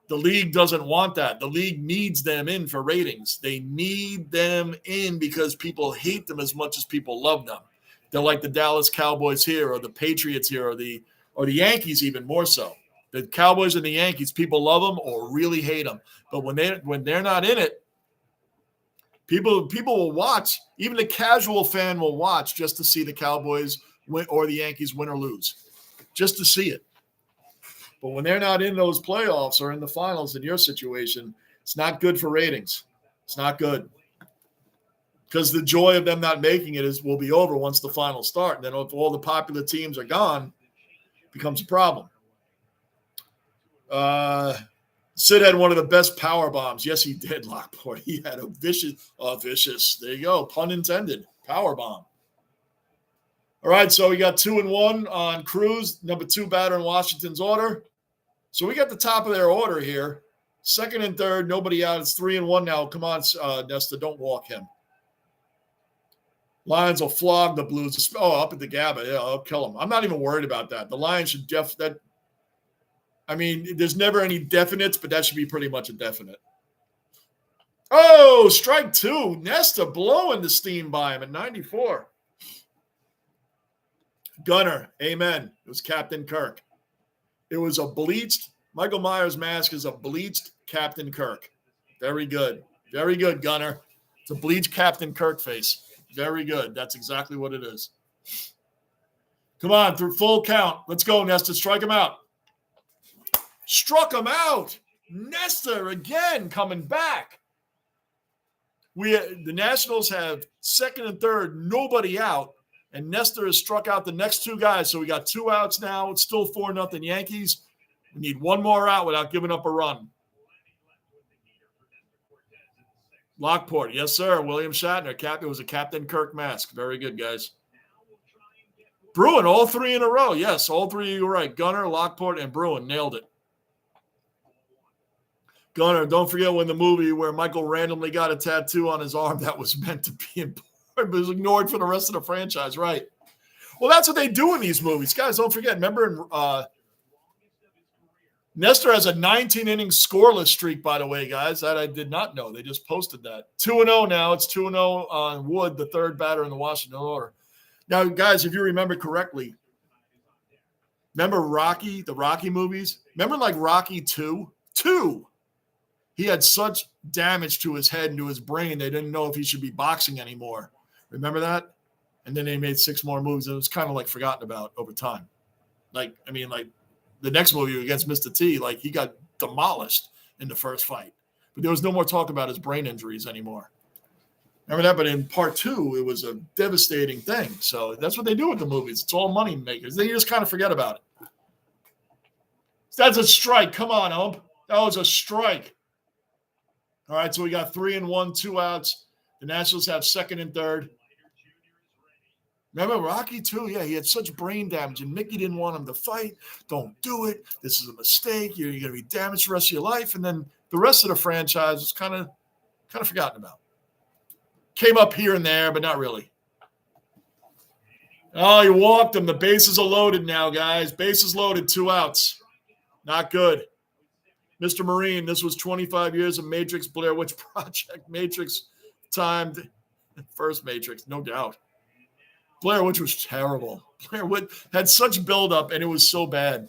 the league doesn't want that. The league needs them in for ratings. They need them in because people hate them as much as people love them. They're like the Dallas Cowboys here or the Patriots here or the Yankees even more so. The Cowboys and the Yankees, people love them or really hate them. But when they're not in it, people will watch. Even the casual fan will watch just to see the Cowboys win or the Yankees win or lose, just to see it. But when they're not in those playoffs or in the finals in your situation, it's not good for ratings. It's not good. because the joy of them not making it will be over once the finals start. And then if all the popular teams are gone, it becomes a problem. Sid had one of the best power bombs. Yes, he did, Lockport. He had a vicious. There you go, pun intended. Power bomb. All right, so we got 2-1 on Cruz, number 2 batter in Washington's order. So we got the top of their order here. Second and third, nobody out. It's 3-1 now. Come on, Nesta, don't walk him. Lions will flog the Blues. Oh, up at the GABA. Yeah, I'll kill them. I'm not even worried about that. The Lions should there's never any definites, but that should be pretty much a definite. Oh, strike 2. Nesta blowing the steam by him at 94. Gunner, amen. It was Captain Kirk. It was a bleached, Michael Myers' mask is a bleached Captain Kirk. Very good. Very good, Gunner. It's a bleached Captain Kirk face. Very good. That's exactly what it is. Come on, through full count. Let's go, Nesta. Strike him out. Struck him out. Nesta again coming back. The Nationals have second and third, nobody out. And Nestor has struck out the next 2 guys. So we got 2 outs now. It's still 4-0 Yankees. We need 1 more out without giving up a run. Lockport. Yes, sir. William Shatner. It was a Captain Kirk mask. Very good, guys. Bruin, all 3 in a row. Yes, all 3 you were right. Gunner, Lockport, and Bruin. Nailed it. Gunner, don't forget when the movie where Michael randomly got a tattoo on his arm that was meant to be important. But was ignored for the rest of the franchise, right? Well, that's what they do in these movies. Guys, don't forget. Remember, Nestor has a 19-inning scoreless streak, by the way, guys. That I did not know. They just posted that. 2-0 now. It's 2-0 on Wood, the 3rd batter in the Washington order. Now, guys, if you remember correctly, remember Rocky, the Rocky movies? Remember like Rocky 2? 2. He had such damage to his head and to his brain, they didn't know if he should be boxing anymore. Remember that? And then they made 6 more movies, and it was kind of like forgotten about over time. Like the next movie against Mr. T, like he got demolished in the first fight. But there was no more talk about his brain injuries anymore. Remember that? But in part 2, it was a devastating thing. So that's what they do with the movies. It's all money makers. They just kind of forget about it. That's a strike. Come on, Ump. That was a strike. All right, so we got 3-1, 2 outs. The Nationals have second and third. Remember Rocky too? Yeah, he had such brain damage, and Mickey didn't want him to fight. Don't do it. This is a mistake. You're going to be damaged the rest of your life. And then the rest of the franchise was kind of forgotten about. Came up here and there, but not really. Oh, he walked him. The bases are loaded now, guys. Bases loaded, 2 outs. Not good. Mr. Marine, this was 25 years of Matrix Blair Witch Project. Matrix timed. First Matrix, no doubt. Blair Witch was terrible. Blair Witch had such buildup, and it was so bad.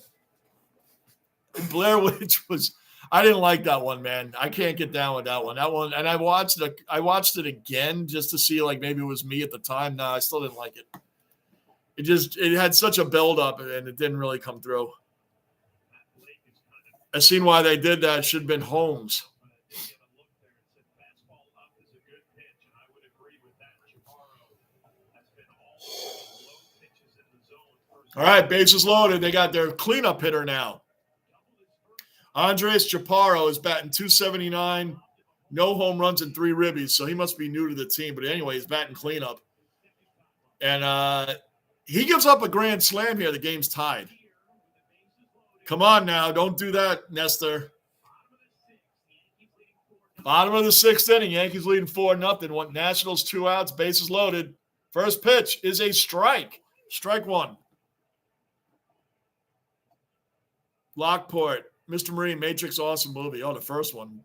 Blair Witch was – I didn't like that one, man. I can't get down with that one. That one – and I watched it again just to see, like, maybe it was me at the time. No, I still didn't like it. It had such a buildup, and it didn't really come through. I seen why they did that. It should have been Holmes. All right, bases loaded. They got their cleanup hitter now. Andres Chaparro is batting .279, no home runs and 3 ribbies, so he must be new to the team. But anyway, he's batting cleanup. And he gives up a grand slam here. The game's tied. Come on now. Don't do that, Nestor. Bottom of the 6th inning. Yankees leading 4-0. Nationals 2 outs. Bases loaded. First pitch is a strike. Strike 1. Lockport. Mr. Marine, Matrix, awesome movie. Oh, the first one.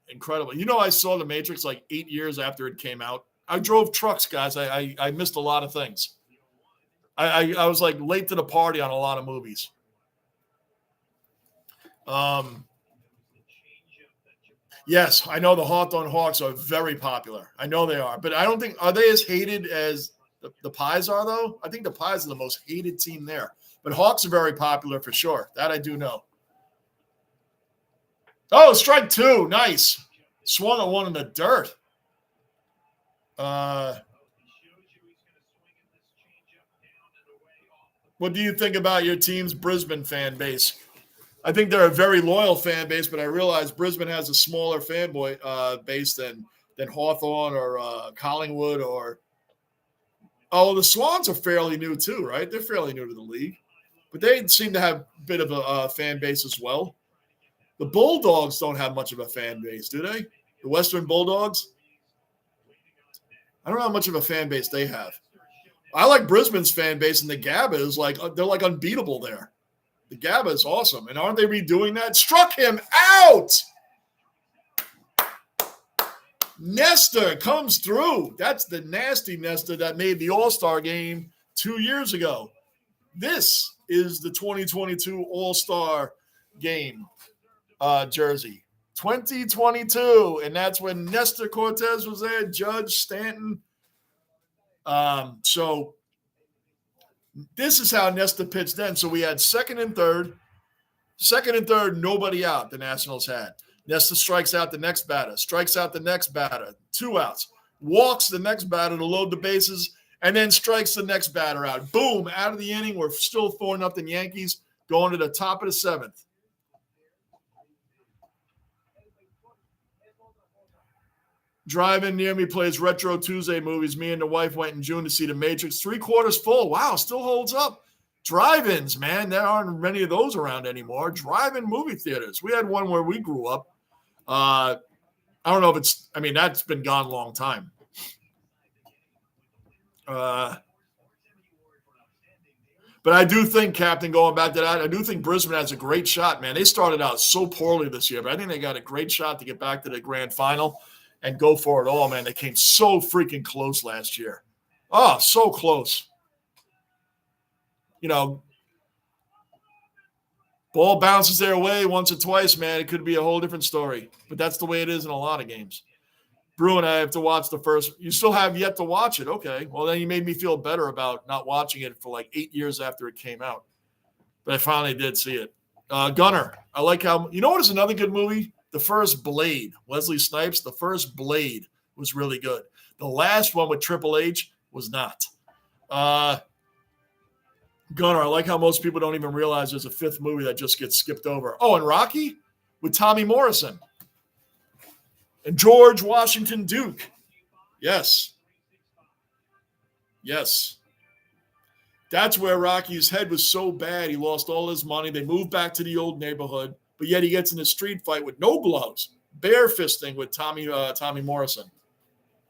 Incredible. You know, I saw The Matrix like 8 years after it came out. I drove trucks, guys. I missed a lot of things. I was like late to the party on a lot of movies. Yes, I know the Hawthorne Hawks are very popular. I know they are, but I don't think – are they as hated as the Pies are, though? I think the Pies are the most hated team there. But Hawks are very popular for sure. That I do know. Oh, strike 2. Nice. Swung at one in the dirt. What do you think about your team's Brisbane fan base? I think they're a very loyal fan base, but I realize Brisbane has a smaller base than Hawthorn or Collingwood or the Swans are fairly new too, right? They're fairly new to the league, but they seem to have a bit of a fan base as well. The Bulldogs don't have much of a fan base, do they? The Western Bulldogs? I don't know how much of a fan base they have. I like Brisbane's fan base, and the Gabba is they're like unbeatable there. The Gabba is awesome. And aren't they redoing that? Struck him out! Nestor comes through. That's the nasty Nestor that made the All-Star game 2 years ago. This is the 2022 All-Star game jersey. 2022. And that's when Nestor Cortez was there, Judge Stanton. So this is how Nestor pitched then. So we had second and third, nobody out the Nationals had. Nestor strikes out the next batter, strikes out the next batter, 2 outs, walks the next batter to load the bases, and then strikes the next batter out. Boom, out of the inning. We're still 4-0 Yankees, going to the top of the 7th. Drive-in near me plays Retro Tuesday movies. Me and the wife went in June to see The Matrix. 3/4 full. Wow, still holds up. Drive-ins, man. There aren't many of those around anymore. Drive-in movie theaters. We had one where we grew up. I don't know if that's been gone a long time. But I do think, Captain, going back to that, I do think Brisbane has a great shot, man. They started out so poorly this year, but I think they got a great shot to get back to the grand final and go for it all, man. They came so freaking close last year. Oh, so close. Ball bounces their way once or twice, man. It could be a whole different story. But that's the way it is in a lot of games. Bruin, I have to watch the first. You still have yet to watch it. Okay. Well, then you made me feel better about not watching it for like 8 years after it came out. But I finally did see it. Gunner, I like how – you know what is another good movie? The first Blade. Wesley Snipes, the first Blade was really good. The last one with Triple H was not. Gunner, I like how most people don't even realize there's a 5th movie that just gets skipped over. Oh, and Rocky with Tommy Morrison. And George Washington Duke. Yes. Yes. That's where Rocky's head was so bad. He lost all his money. They moved back to the old neighborhood. But yet he gets in a street fight with no gloves. Bare fisting with Tommy Morrison.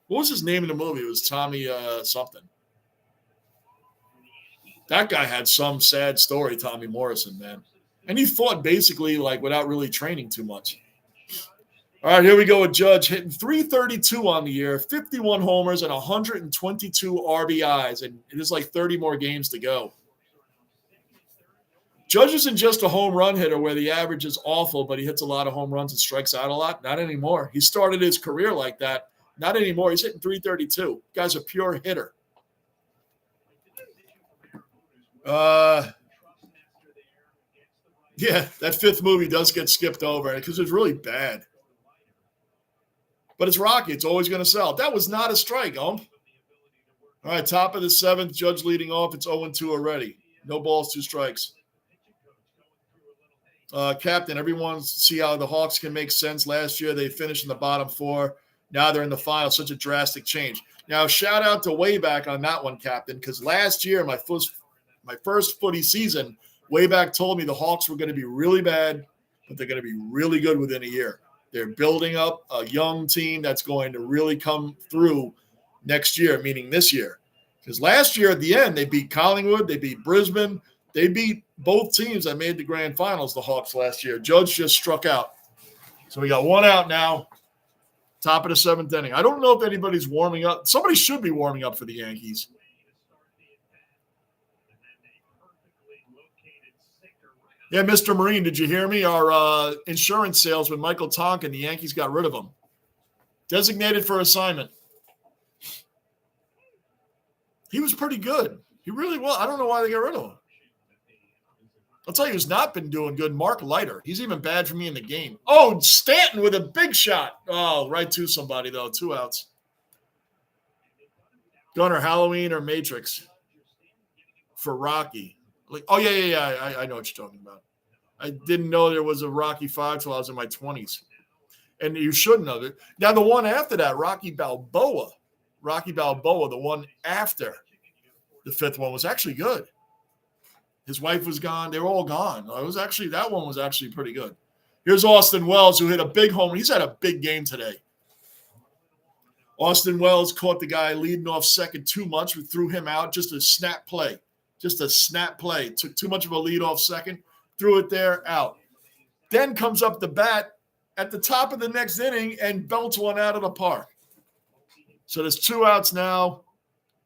What was his name in the movie? It was Tommy something. That guy had some sad story, Tommy Morrison, man. And he fought basically without really training too much. All right, here we go with Judge hitting .332 on the year, 51 homers and 122 RBIs, and it is 30 more games to go. Judge isn't just a home run hitter where the average is awful, but he hits a lot of home runs and strikes out a lot. Not anymore. He started his career like that. Not anymore. He's hitting .332. Guy's a pure hitter. Yeah, that 5th movie does get skipped over because it's really bad. But it's Rocky. It's always going to sell. That was not a strike, All right, top of the 7th. Judge leading off. It's 0-2 already. No balls, 2 strikes. Captain, everyone see how the Hawks can make sense. Last year, they finished in the bottom 4. Now they're in the final. Such a drastic change. Now, shout out to Wayback on that one, Captain, because last year, my first footy season, Wayback told me the Hawks were going to be really bad, but they're going to be really good within a year. They're building up a young team that's going to really come through next year, meaning this year. Because last year at the end, they beat Collingwood, they beat Brisbane, they beat both teams that made the grand finals, the Hawks last year. Judge just struck out. So we got 1 out now, top of the 7th inning. I don't know if anybody's warming up. Somebody should be warming up for the Yankees. Yeah, Mr. Marine, did you hear me? Our insurance salesman, Michael Tonkin, the Yankees got rid of him. Designated for assignment. He was pretty good. He really was. I don't know why they got rid of him. I'll tell you who's not been doing good, Mark Leiter. He's even bad for me in the game. Oh, Stanton with a big shot. Oh, right to somebody, though. 2 outs. Gunner, Halloween or Matrix for Rocky? Like, oh yeah. I know what you're talking about. I didn't know there was a Rocky 5 till I was in my 20s. And you shouldn't have it. Now, the one after that, Rocky Balboa, the one after the fifth one was actually good. His wife was gone. They were all gone. That one was actually pretty good. Here's Austin Wells, who hit a big home. He's had a big game today. Austin Wells caught the guy leading off second too much. We threw him out. Just a snap play. Took too much of a lead off second. Threw it there, out. Then comes up the bat at the top of the next inning and belts one out of the park. So there's 2 outs now.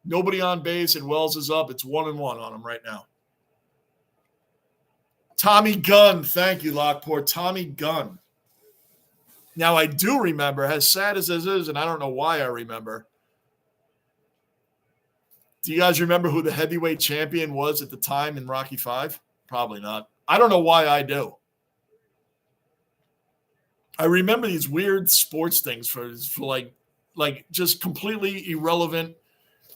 Nobody on base, and Wells is up. It's 1-1 on him right now. Tommy Gunn. Thank you, Lockport. Tommy Gunn. Now, I do remember, as sad as this is, and I don't know why I remember. Do you guys remember who the heavyweight champion was at the time in Rocky V? Probably not. I don't know why I do. I remember these weird sports things for like just completely irrelevant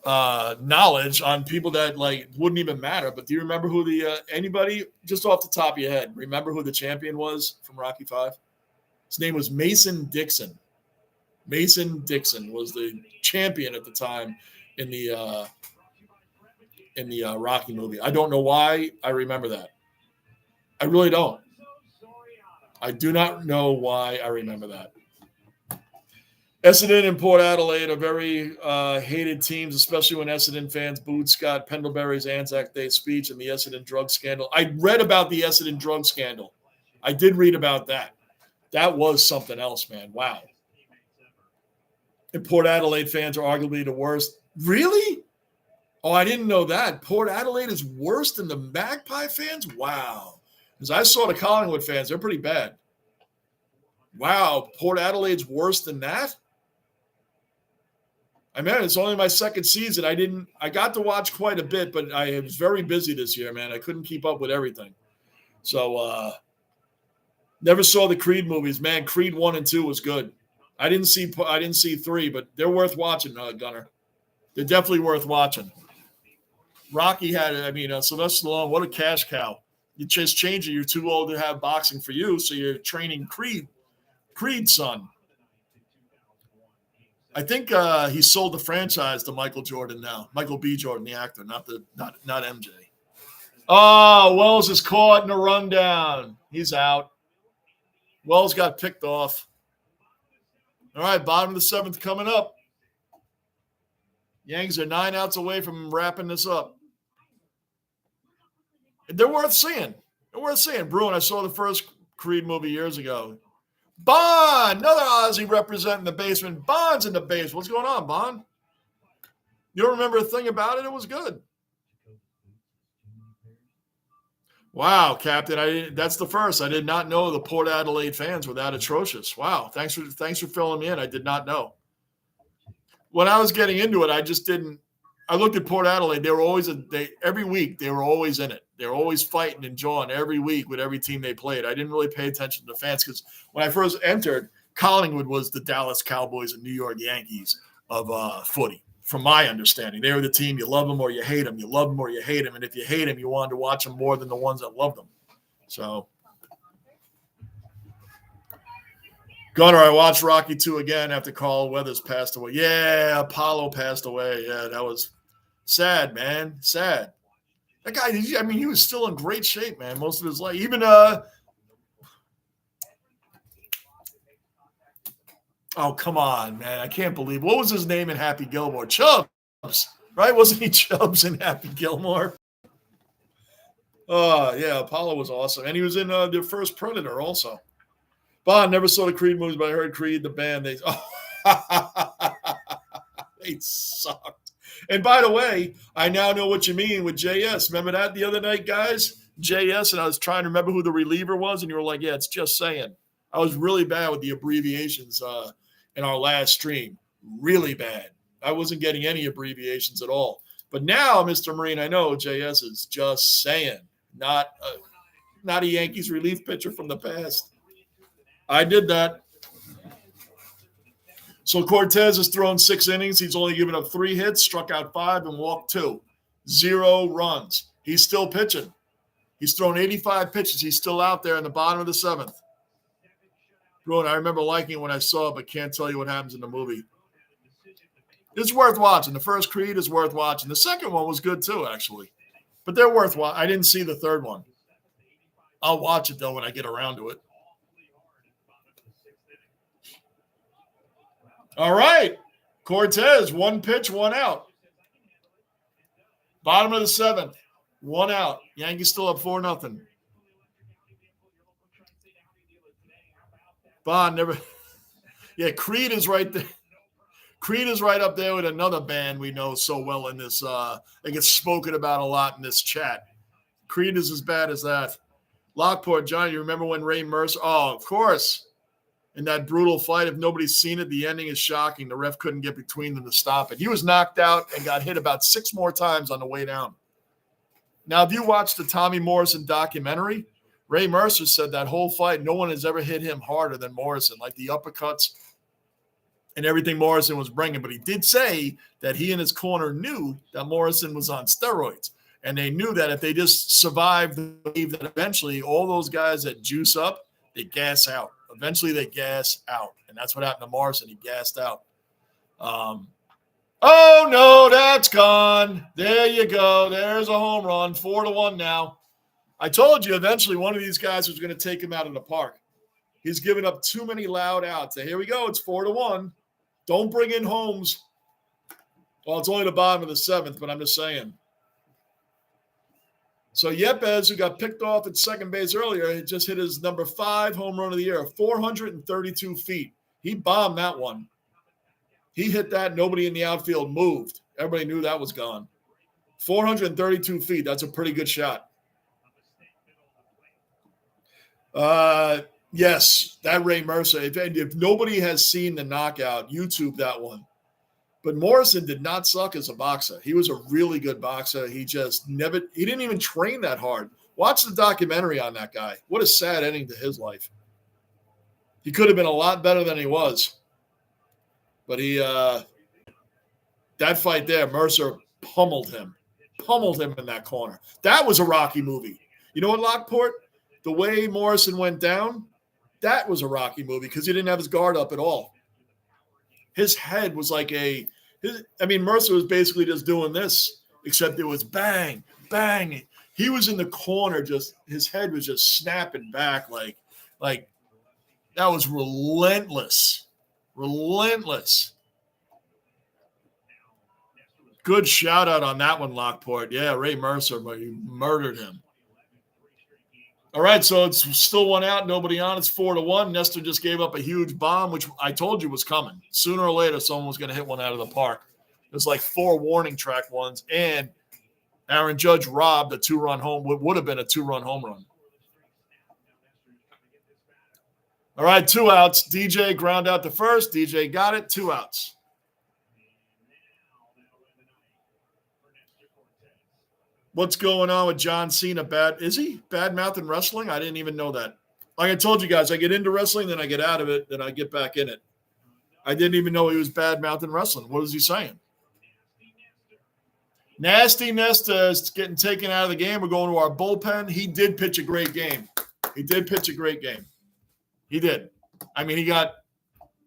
knowledge on people that like wouldn't even matter. But do you remember who anybody just off the top of your head, remember who the champion was from Rocky V? His name was Mason Dixon. Mason Dixon was the champion at the time in the Rocky movie. I don't know why I remember that. I really don't. I do not know why I remember that. Essendon and Port Adelaide are very hated teams, especially when Essendon fans booed Scott Pendlebury's Anzac Day speech and the Essendon drug scandal. I read about the Essendon drug scandal. I did read about that. That was something else, man. Wow. And Port Adelaide fans are arguably the worst. Really? Oh, I didn't know that. Port Adelaide is worse than the Magpie fans? Wow. Because I saw the Collingwood fans. They're pretty bad. Wow. Port Adelaide's worse than that? I mean, it's only my second season. I got to watch quite a bit, but I was very busy this year, man. I couldn't keep up with everything. So, never saw the Creed movies, man. Creed 1 and 2 was good. I didn't see 3, but they're worth watching, Gunner. They're definitely worth watching. Rocky had, Sylvester Stallone, what a cash cow. You just change it. You're too old to have boxing for you, so you're training Creed's son. I think he sold the franchise to Michael Jordan now. Michael B. Jordan, the actor, not MJ. Oh, Wells is caught in a rundown. He's out. Wells got picked off. All right, bottom of the 7th coming up. Yankees are 9 outs away from wrapping this up. They're worth seeing. Bruin, I saw the first Creed movie years ago. Bond, another Aussie representing the basement. Bond's in the base. What's going on, Bond? You don't remember a thing about it? It was good. Wow, Captain. That's the first. I did not know the Port Adelaide fans were that atrocious. Wow. Thanks for filling me in. I did not know. When I was getting into it, I just didn't. I looked at Port Adelaide. They were always every week. They were always in it. They were always fighting and jawing every week with every team they played. I didn't really pay attention to the fans because when I first entered, Collingwood was the Dallas Cowboys and New York Yankees of footy. From my understanding, they were the team. You love them or you hate them. You love them or you hate them. And if you hate them, you wanted to watch them more than the ones that loved them. So, Gunner, I watched Rocky 2 again after Carl Weathers passed away. Yeah, Apollo passed away. Yeah, that was sad, man. Sad. That guy, he was still in great shape, man, most of his life. Even, oh, come on, man. I can't believe. What was his name in Happy Gilmore? Chubbs, right? Wasn't he Chubbs in Happy Gilmore? Oh, yeah, Apollo was awesome. And he was in the first Predator also. Bond, never saw the Creed movies, but I heard Creed, the band. They sucked. And by the way, I now know what you mean with JS. Remember that the other night, guys? JS, and I was trying to remember who the reliever was, and you were like, yeah, it's just saying. I was really bad with the abbreviations in our last stream. Really bad. I wasn't getting any abbreviations at all. But now, Mr. Marine, I know JS is just saying, not a Yankees relief pitcher from the past. I did that. So Cortez has thrown 6 innings. He's only given up 3 hits, struck out 5, and walked 2. 0 runs. He's still pitching. He's thrown 85 pitches. He's still out there in the bottom of the 7th. Bruin, I remember liking it when I saw it, but can't tell you what happens in the movie. It's worth watching. The first Creed is worth watching. The second one was good too, actually. But they're worth watching. I didn't see the third one. I'll watch it, though, when I get around to it. All right. Cortez, 1 pitch, 1 out. Bottom of the 7th, 1 out. Yankees still up 4-0. Bond never. Yeah, Creed is right there. Creed is right up there with another band we know so well in this. It gets spoken about a lot in this chat. Creed is as bad as that. Lockport, John, you remember when Ray Mercer? Oh, of course. In that brutal fight, if nobody's seen it, the ending is shocking. The ref couldn't get between them to stop it. He was knocked out and got hit about 6 more times on the way down. Now, if you watch the Tommy Morrison documentary, Ray Mercer said that whole fight, no one has ever hit him harder than Morrison, like the uppercuts and everything Morrison was bringing. But he did say that he and his corner knew that Morrison was on steroids. And they knew that if they just survived, that eventually all those guys that juice up, they gas out. Eventually they gas out. And that's what happened to Morrison. He gassed out. Oh, no, that's gone. There you go. There's a home run. 4-1 now. I told you eventually one of these guys was going to take him out of the park. He's given up too many loud outs. So here we go. It's 4-1. Don't bring in Holmes. Well, it's only the bottom of the 7th, but I'm just saying. So Yepes, who got picked off at second base earlier, he just hit his number 5 home run of the year, 432 feet. He bombed that one. He hit that. Nobody in the outfield moved. Everybody knew that was gone. 432 feet. That's a pretty good shot. Yes, that Ray Mercer. If nobody has seen the knockout, YouTube that one. But Morrison did not suck as a boxer. He was a really good boxer. He didn't even train that hard. Watch the documentary on that guy. What a sad ending to his life. He could have been a lot better than he was. But that fight there, Mercer pummeled him in that corner. That was a Rocky movie. You know what, Lockport? The way Morrison went down, that was a Rocky movie because he didn't have his guard up at all. His head was like Mercer was basically just doing this, except it was bang, bang. He was in the corner, his head was just snapping back like that was relentless. Relentless. Good shout out on that one, Lockport. Yeah, Ray Mercer, but he murdered him. All right, so it's still 1 out, nobody on. It's 4-1. Nestor just gave up a huge bomb, which I told you was coming. Sooner or later, someone was going to hit one out of the park. There's like 4 warning track ones, and Aaron Judge robbed a 2-run home. What would have been a 2-run home run. All right, 2 outs. DJ ground out the first. DJ got it. 2 outs. What's going on with John Cena? Is he bad mouthing wrestling? I didn't even know that. Like I told you guys, I get into wrestling, then I get out of it, then I get back in it. I didn't even know he was bad mouthing wrestling. What is he saying? Nasty Nesta is getting taken out of the game. We're going to our bullpen. He did pitch a great game. He did. I mean, he got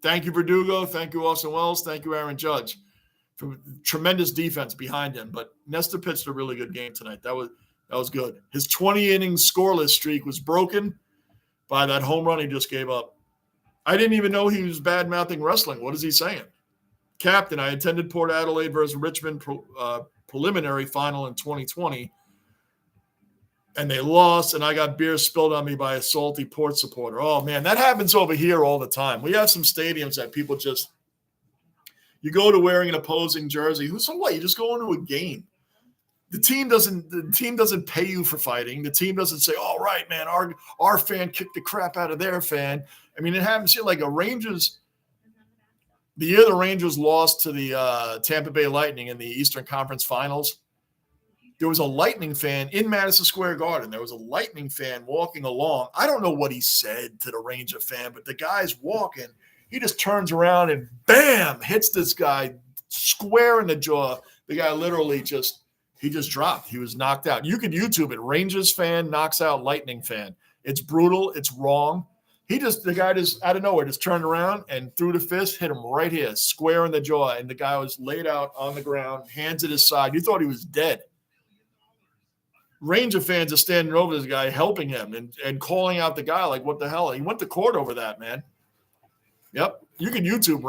thank you, Verdugo. Thank you, Austin Wells. Thank you, Aaron Judge. For tremendous defense behind him. But Nesta pitched a really good game tonight. That was good. His 20-inning scoreless streak was broken by that home run he just gave up. I didn't even know he was bad-mouthing wrestling. What is he saying? Captain, I attended Port Adelaide versus Richmond preliminary final in 2020, and they lost, and I got beer spilled on me by a salty Port supporter. Oh, man, that happens over here all the time. We have some stadiums that people just – you go to wearing an opposing jersey. So what? You just go into a game. The team doesn't pay you for fighting. The team doesn't say, "All right, man, our fan kicked the crap out of their fan." I mean, it happens here. Like the Rangers, the year the Rangers lost to the Tampa Bay Lightning in the Eastern Conference Finals, there was a Lightning fan in Madison Square Garden. There was a Lightning fan walking along. I don't know what he said to the Ranger fan, but the guy's walking. He just turns around and bam, hits this guy square in the jaw. The guy literally just dropped. He was knocked out. You could YouTube it. Rangers fan knocks out Lightning fan. It's brutal. It's wrong. The guy just out of nowhere just turned around and threw the fist, hit him right here, square in the jaw. And the guy was laid out on the ground, hands at his side. You thought he was dead. Ranger fans are standing over this guy, helping him and calling out the guy like, what the hell? He went to court over that, man. Yep. You can YouTube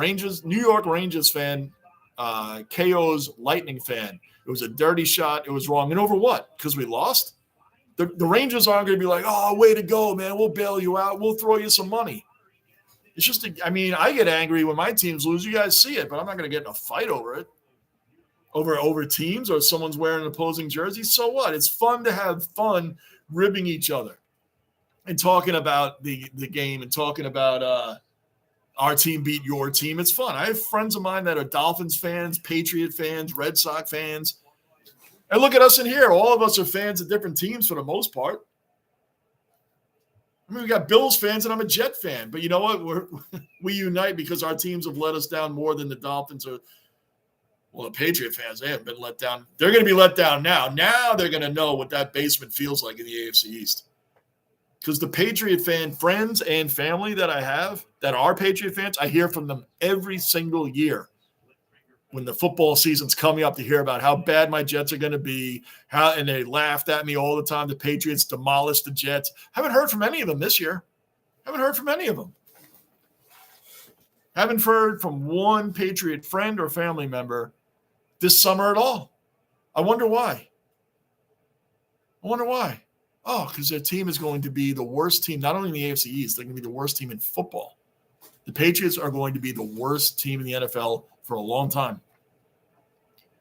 New York Rangers fan, KO's Lightning fan. It was a dirty shot. It was wrong. And over what? Because we lost? The Rangers aren't going to be like, oh, way to go, man. We'll bail you out. We'll throw you some money. It's just, I get angry when my teams lose. You guys see it, but I'm not going to get in a fight over it. Over teams or someone's wearing an opposing jersey. So what? It's fun to have fun ribbing each other and talking about the game and talking about our team beat your team. It's fun. I have friends of mine that are Dolphins fans, Patriot fans, Red Sox fans. And look at us in here. All of us are fans of different teams for the most part. We got Bills fans and I'm a Jet fan. But you know what? We unite because our teams have let us down more than the Dolphins or the Patriot fans. They haven't been let down. They're going to be let down now. Now they're going to know what that basement feels like in the AFC East. Because the Patriot fan friends and family that I have that are Patriot fans, I hear from them every single year when the football season's coming up to hear about how bad my Jets are going to be, and they laughed at me all the time. The Patriots demolished the Jets. Haven't heard from any of them this year. Haven't heard from any of them. Haven't heard from one Patriot friend or family member this summer at all. I wonder why. Oh, because their team is going to be the worst team, not only in the AFC East, they're going to be the worst team in football. The Patriots are going to be the worst team in the NFL for a long time.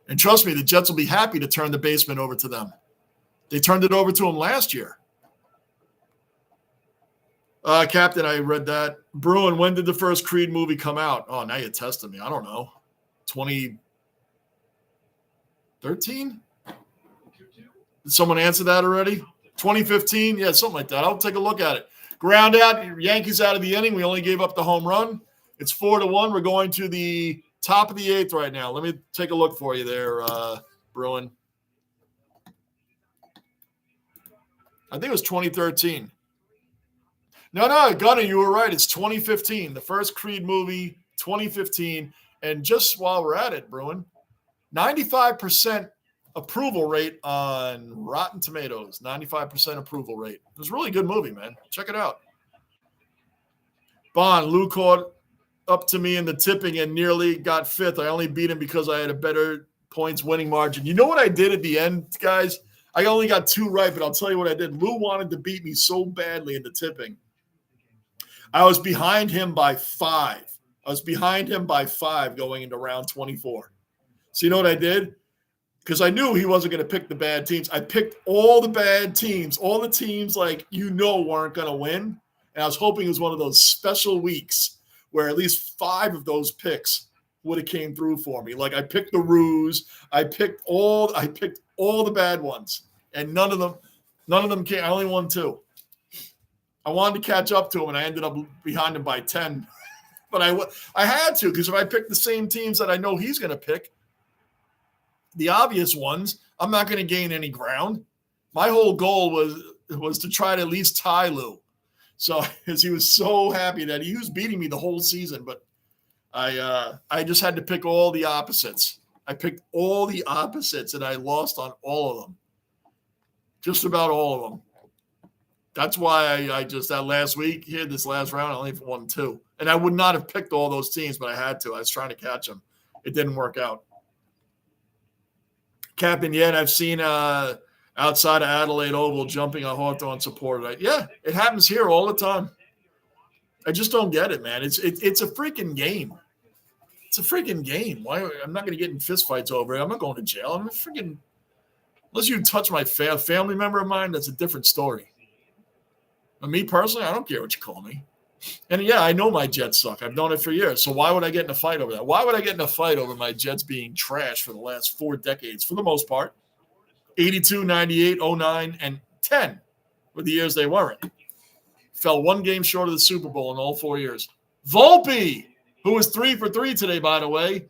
And trust me, the Jets will be happy to turn the basement over to them. They turned it over to them last year. Captain, I read that. Bruin, when did the first Creed movie come out? Oh, now you're testing me. I don't know. 2013? Did someone answer that already? 2015? Yeah, something like that. I'll take a look at it. Ground out. Yankees out of the inning. We only gave up the home run. It's 4-1. We're going to the top of the eighth right now. Let me take a look for you there, Bruin. I think it was 2013. No, Gunner, you were right. It's 2015. The first Creed movie, 2015. And just while we're at it, Bruin, 95% approval rate on Rotten Tomatoes. 95% approval rate. It was a really good movie, man. Check it out. Bond, Lou caught up to me in the tipping and nearly got fifth. I only beat him because I had a better points winning margin. You know what I did at the end, guys? I only got 2 right, but I'll tell you what I did. Lou wanted to beat me so badly in the tipping. I was behind him by 5. Going into round 24. So you know what I did? Because I knew he wasn't going to pick the bad teams. I picked all the bad teams, all the teams weren't going to win. And I was hoping it was one of those special weeks where at least 5 of those picks would have came through for me. Like I picked the Ruse, I picked all the bad ones, and none of them came. I only won 2. I wanted to catch up to him, and I ended up behind him by 10. But I had to, because if I pick the same teams that I know he's going to pick, the obvious ones, I'm not going to gain any ground. My whole goal was to try to at least tie Lou. So, because he was so happy that he was beating me the whole season, but I just had to pick all the opposites. I picked all the opposites, and I lost on all of them. Just about all of them. That's why I just, that last week here, this last round, I only won 2. And I would not have picked all those teams, but I had to. I was trying to catch them. It didn't work out. Captain, yet I've seen outside of Adelaide Oval jumping on Hawthorne supported. Yeah, it happens here all the time. I just don't get it, man. It's a freaking game. It's a freaking game. Why? I'm not going to get in fistfights over it. I'm not going to jail. I'm a freaking – unless you touch my family member of mine, that's a different story. But me personally, I don't care what you call me. And, yeah, I know my Jets suck. I've known it for years. So why would I get in a fight over that? Why would I get in a fight over my Jets being trash for the last 4 decades, for the most part? 82, 98, 09, and 10 were the years they weren't. Fell 1 game short of the Super Bowl in all 4 years. Volpe, who was 3 for 3 today, by the way.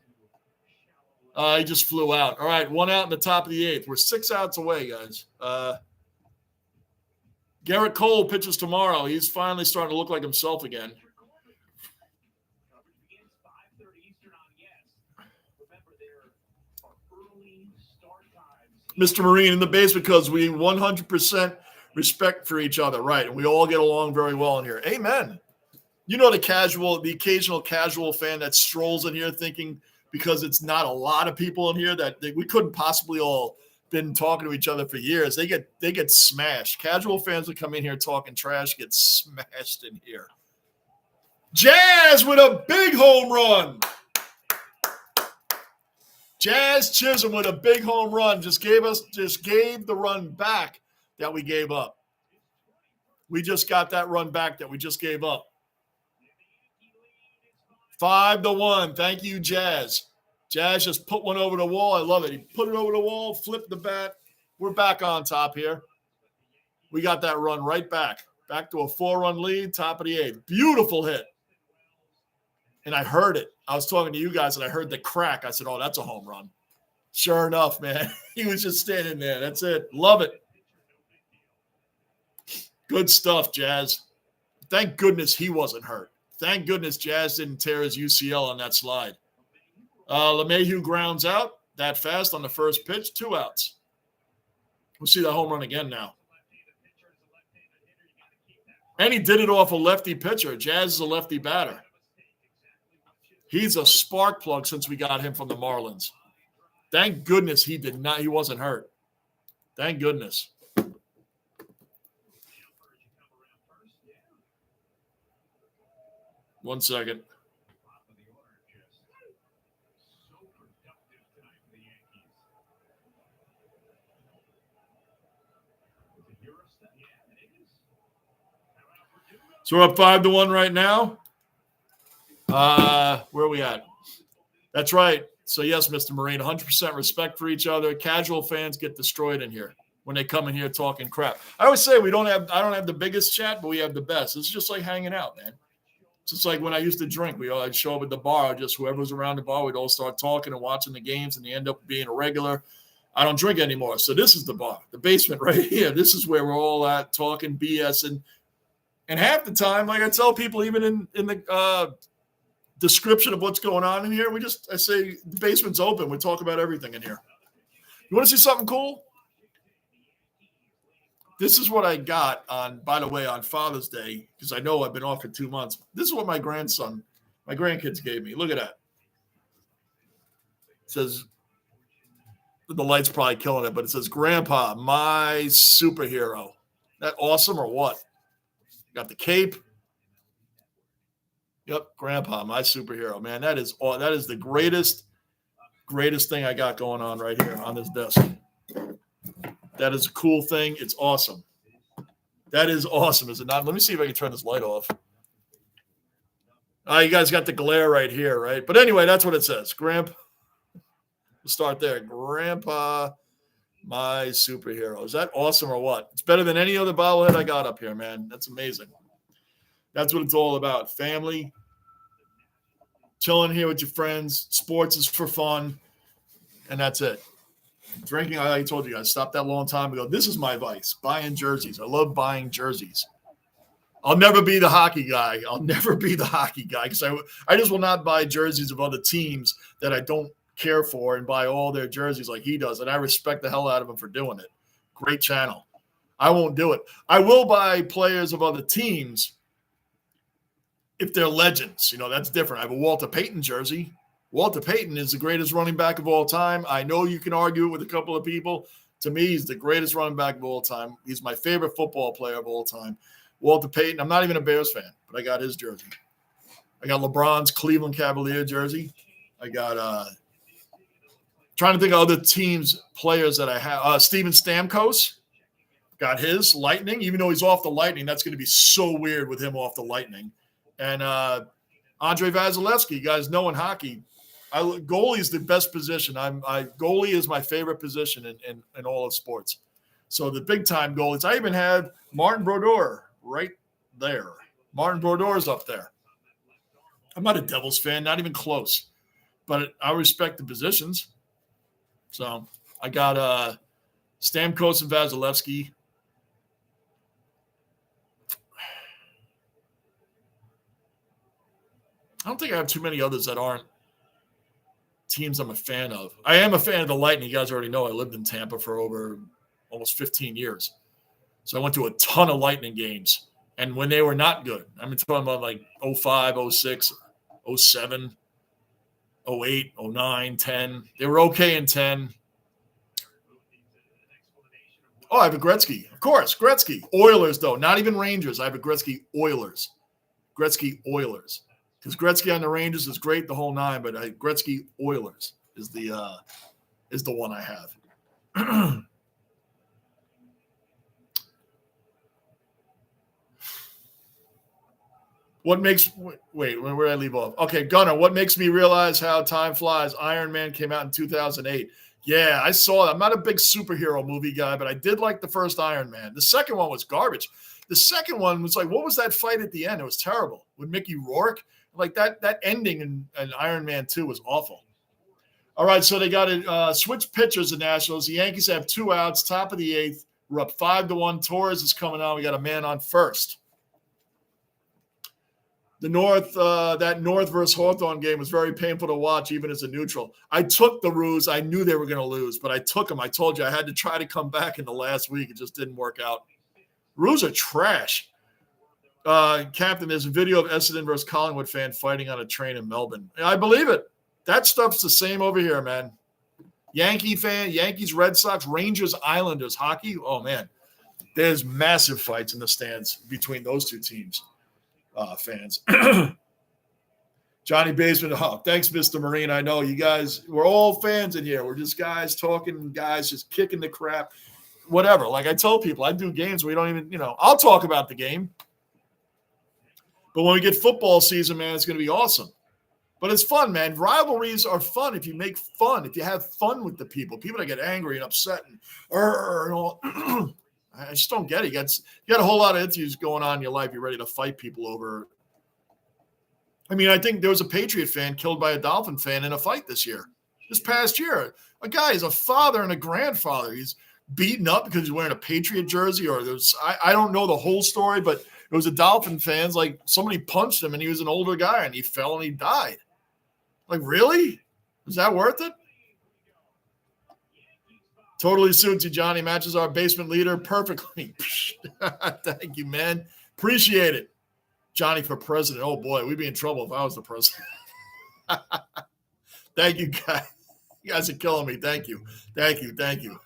He just flew out. All right, 1 out in the top of the 8th. We're 6 outs away, guys. Garrett Cole pitches tomorrow. He's finally starting to look like himself again. Mr. Marine in the basement because we 100% respect for each other, right? And we all get along very well in here. Amen. You know the occasional casual fan that strolls in here thinking because it's not a lot of people in here that we couldn't possibly all been talking to each other for years. They get smashed. Casual fans that come in here talking trash get smashed in here. Jazz with a big home run. Jazz Chisholm with a big home run just gave the run back that we gave up. We just got that run back that we just gave up. 5-1. Thank you, Jazz. Jazz just put one over the wall. I love it. He put it over the wall, flipped the bat. We're back on top here. We got that run right back. Back to a 4-run lead, top of the 8th. Beautiful hit. And I heard it. I was talking to you guys, and I heard the crack. I said, oh, that's a home run. Sure enough, man. He was just standing there. That's it. Love it. Good stuff, Jazz. Thank goodness he wasn't hurt. Thank goodness Jazz didn't tear his UCL on that slide. LeMahieu grounds out that fast on the first pitch. 2 outs. We'll see that home run again now. And he did it off a lefty pitcher. Jazz is a lefty batter. He's a spark plug since we got him from the Marlins. Thank goodness he wasn't hurt. Thank goodness. One second. So we're up 5-1 right now. Where are we at? That's right. So yes, Mr. Marine, 100% respect for each other. Casual fans get destroyed in here when they come in here talking crap. I always say I don't have the biggest chat, but we have the best. It's just like hanging out, man. It's just like when I used to drink. I'd show up at the bar, just whoever was around the bar, we'd all start talking and watching the games, and they end up being a regular. I don't drink anymore. So this is the bar, the basement right here. This is where we're all at talking BS. And half the time, like I tell people, even in the description of what's going on in here, I say the basement's open. We talk about everything in here. You want to see something cool? This is what I got by the way, on Father's Day, because I know I've been off for 2 months. This is what my grandkids gave me. Look at that. It says, the light's probably killing it, but it says, Grandpa, my superhero. That awesome or what? Got the cape. Yep, Grandpa, my superhero. Man, that is the greatest thing I got going on right here on this desk. That is a cool thing. It's awesome. That is awesome, is it not? Let me see if I can turn this light off. You guys got the glare right here, right? But anyway, that's what it says. Grandpa. We'll start there. Grandpa, my superhero. Is that awesome or what? It's better than any other bobblehead I got up here, man. That's amazing. That's what it's all about. Family, chilling here with your friends. Sports is for fun, and that's it. Drinking, I told you guys, stopped that long time ago. This is my vice, buying jerseys. I love buying jerseys. I'll never be the hockey guy. Because I just will not buy jerseys of other teams that I don't care for and buy all their jerseys like he does. And I respect the hell out of him for doing it. Great channel. I won't do it. I will buy players of other teams if they're legends. That's different. I have a Walter Payton jersey. Walter Payton is the greatest running back of all time. I know you can argue it with a couple of people. To me, he's the greatest running back of all time. He's my favorite football player of all time. Walter Payton. I'm not even a Bears fan, but I got his jersey. I got LeBron's Cleveland Cavalier jersey. I got trying to think of other teams, players that I have. Steven Stamkos got his Lightning. Even though he's off the Lightning, that's going to be so weird with him off the Lightning. And Andre Vasilevsky, you guys know in hockey, goalie is the best position. Goalie is my favorite position in all of sports. So the big time goalies. I even had Martin Brodeur right there. Martin Brodeur is up there. I'm not a Devils fan, not even close. But I respect the positions. So I got Stamkos and Vasilevsky. I don't think I have too many others that aren't teams I'm a fan of. I am a fan of the Lightning. You guys already know I lived in Tampa for over almost 15 years. So I went to a ton of Lightning games. And when they were not good, I'm talking about like 05, 06, 07, 08, 09, 10. They were okay in 10. Oh, I have a Gretzky. Of course, Gretzky. Oilers, though. Not even Rangers. I have a Gretzky Oilers. Gretzky Oilers. Because Gretzky on the Rangers is great, the whole nine, but Gretzky Oilers is the one I have. What makes – wait, where did I leave off? Okay, Gunnar, what makes me realize how time flies? Iron Man came out in 2008. Yeah, I saw that. I'm not a big superhero movie guy, but I did like the first Iron Man. The second one was garbage. The second one was like, what was that fight at the end? It was terrible with Mickey Rourke. Like that ending in Iron Man 2 was awful. All right, so they got to switch pitchers, the Nationals. The Yankees have 2 outs, top of the 8th. We're up 5-1. Torres is coming on. We got a man on first. The that North versus Hawthorne game was very painful to watch, even as a neutral. I took the Roos. I knew they were going to lose, but I took them. I told you I had to try to come back in the last week. It just didn't work out. Roos are trash. Captain, there's a video of Essendon versus Collingwood fan fighting on a train in Melbourne. I believe it. That stuff's the same over here, man. Yankee fan, Yankees, Red Sox, Rangers, Islanders, hockey. Oh, man. There's massive fights in the stands between those two teams. Fans. Johnny Basement. Oh, thanks, Mr. Marine. I know you guys, we're all fans in here. We're just guys talking, guys just kicking the crap, whatever. Like I tell people, I do games where we don't even, I'll talk about the game. But when we get football season, man, it's going to be awesome. But it's fun, man. Rivalries are fun if you make fun, if you have fun with the people. People that get angry and upset and all. I just don't get it. You got a whole lot of issues going on in your life. You're ready to fight people over. I mean, I think there was a Patriot fan killed by a Dolphin fan in a fight this past year. A guy is a father and a grandfather. He's beaten up because he's wearing a Patriot jersey, or I don't know the whole story, but it was a Dolphin fans. Like somebody punched him and he was an older guy and he fell and he died. Like, really? Is that worth it? Totally suits you, Johnny. Matches our basement leader perfectly. Thank you, man. Appreciate it. Johnny for president. Oh, boy, we'd be in trouble if I was the president. Thank you, guys. You guys are killing me. Thank you. Thank you. Thank you.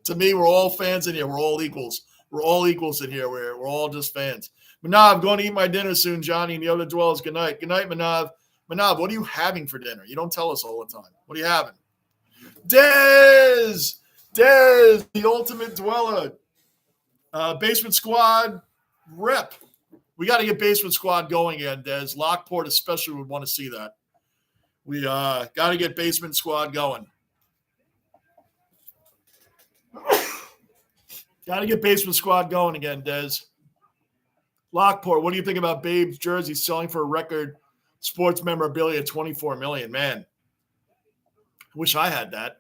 To me, we're all fans in here. We're all equals. We're all equals in here. We're all just fans. Manav, going to eat my dinner soon, Johnny, and the other dwellers. Good night. Good night, Manav. Manav, what are you having for dinner? You don't tell us all the time. What are you having? Dez, the ultimate dweller. Basement squad rep. We got to get basement squad going again, Dez. Lockport especially would want to see that. We got to get basement squad going. Got to get basement squad going again, Dez. Lockport, what do you think about Babe's jersey selling for a record sports memorabilia $24 million? Man, I wish I had that.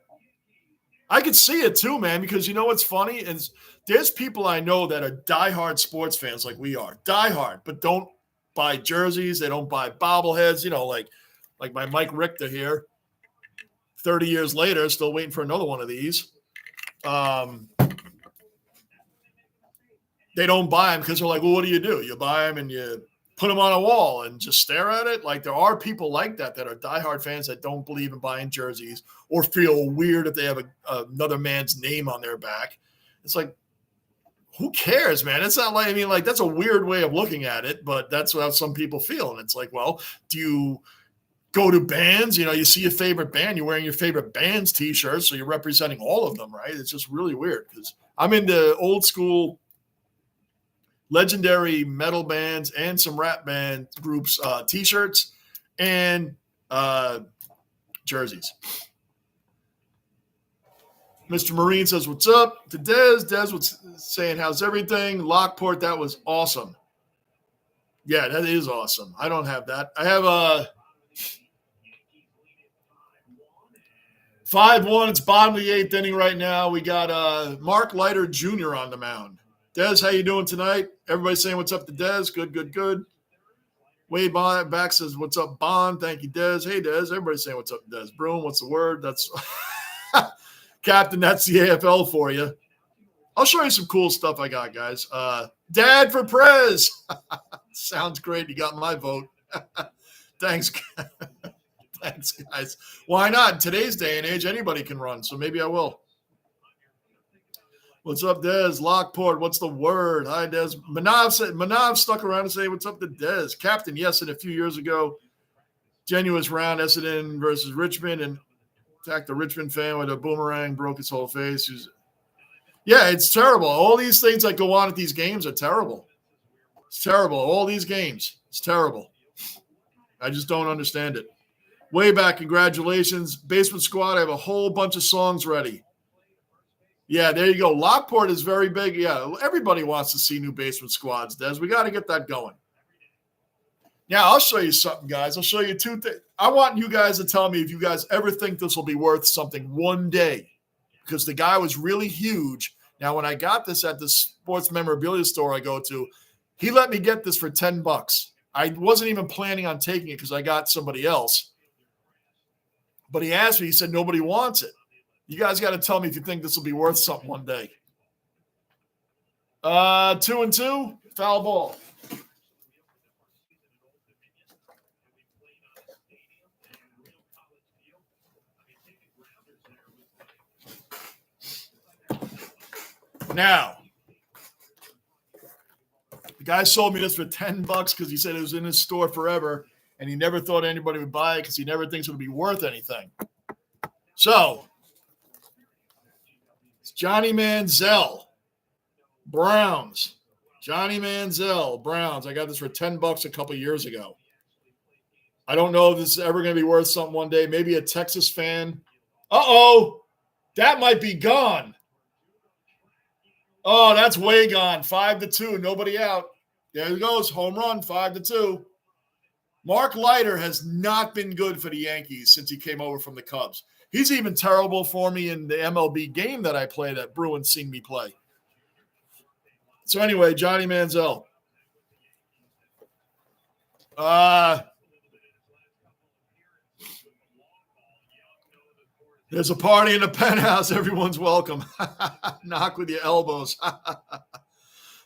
I could see it too, man, because you know what's funny is there's people I know that are diehard sports fans like we are, diehard, but don't buy jerseys. They don't buy bobbleheads, like my Mike Richter here, 30 years later, still waiting for another one of these. They don't buy them because they're like, well, what do? You buy them and you put them on a wall and just stare at it. Like there are people like that are diehard fans that don't believe in buying jerseys or feel weird if they have another man's name on their back. It's like, who cares, man? It's not like, that's a weird way of looking at it, but that's how some people feel. And it's like, well, do you go to bands? You see your favorite band, you're wearing your favorite band's t-shirt, so you're representing all of them, right? It's just really weird because I'm into old school legendary metal bands and some rap band groups, t-shirts and jerseys. Mr. Marine says, what's up? To Dez. Dez was saying, how's everything? Lockport, that was awesome. Yeah, that is awesome. I don't have that. I have 5-1. It's bottom of the 8th inning right now. We got Mark Leiter Jr. on the mound. Dez, how you doing tonight? Everybody saying what's up to Dez. Good, good, good. Wade back says, what's up, Bond? Thank you, Dez. Hey, Dez. Everybody saying what's up to Dez. Broom, what's the word? That's Captain, that's the AFL for you. I'll show you some cool stuff I got, guys. Dad for Prez. Sounds great. You got my vote. Thanks. Thanks, guys. Why not? In today's day and age, anybody can run, so maybe I will. What's up, Dez? Lockport, what's the word? Hi, Dez. Manav stuck around and say, what's up to Dez? Captain, yes, and a few years ago, genuine round, Essendon versus Richmond, and attacked a Richmond fan with a boomerang, broke his whole face. Yeah, it's terrible. All these things that go on at these games are terrible. It's terrible. All these games. It's terrible. I just don't understand it. Way back, congratulations. Basement Squad, I have a whole bunch of songs ready. Yeah, there you go. Lockport is very big. Yeah, everybody wants to see new Basement Squads, Des. We got to get that going. Now, I'll show you something, guys. I'll show you two things. I want you guys to tell me if you guys ever think this will be worth something one day, because the guy was really huge. Now, when I got this at the sports memorabilia store I go to, he let me get this for $10. I wasn't even planning on taking it because I got somebody else. But he asked me, he said, nobody wants it. You guys got to tell me if you think this will be worth something one day. 2-2, foul ball. Now, the guy sold me this for $10 because he said it was in his store forever, and he never thought anybody would buy it because he never thinks it would be worth anything. So, it's Johnny Manziel, Browns. Johnny Manziel, Browns. I got this for $10 a couple years ago. I don't know if this is ever going to be worth something one day. Maybe a Texas fan. Uh-oh, that might be gone. Oh, that's way gone. 5-2, nobody out. There he goes, home run, 5-2. Mark Leiter has not been good for the Yankees since he came over from the Cubs. He's even terrible for me in the MLB game that I play that Bruins seen me play. So anyway, Johnny Manziel. There's a party in the penthouse. Everyone's welcome. Knock with your elbows.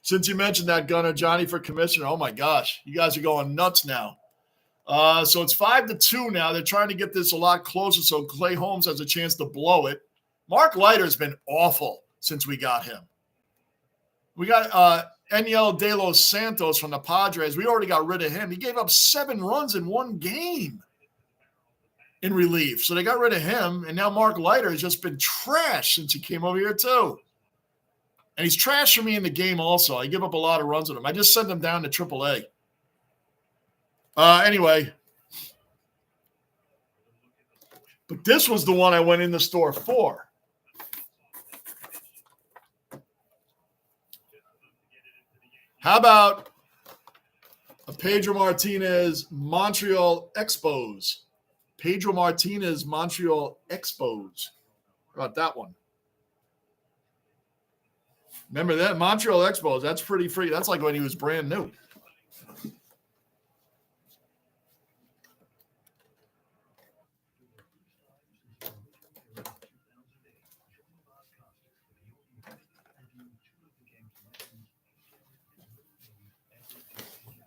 Since you mentioned that, Gunner, Johnny for commissioner. Oh, my gosh. You guys are going nuts now. So it's 5-2 now. They're trying to get this a lot closer so Clay Holmes has a chance to blow it. Mark Leiter has been awful since we got him. We got Eniel De Los Santos from the Padres. We already got rid of him. He gave up 7 runs in one game in relief. So they got rid of him, and now Mark Leiter has just been trash since he came over here too. And he's trash for me in the game also. I give up a lot of runs with him. I just sent him down to AAA. Anyway. But this was the one I went in the store for. How about a Pedro Martinez Montreal Expos? Pedro Martinez Montreal Expos. How about that one? Remember that? Montreal Expos. That's pretty free. That's like when he was brand new.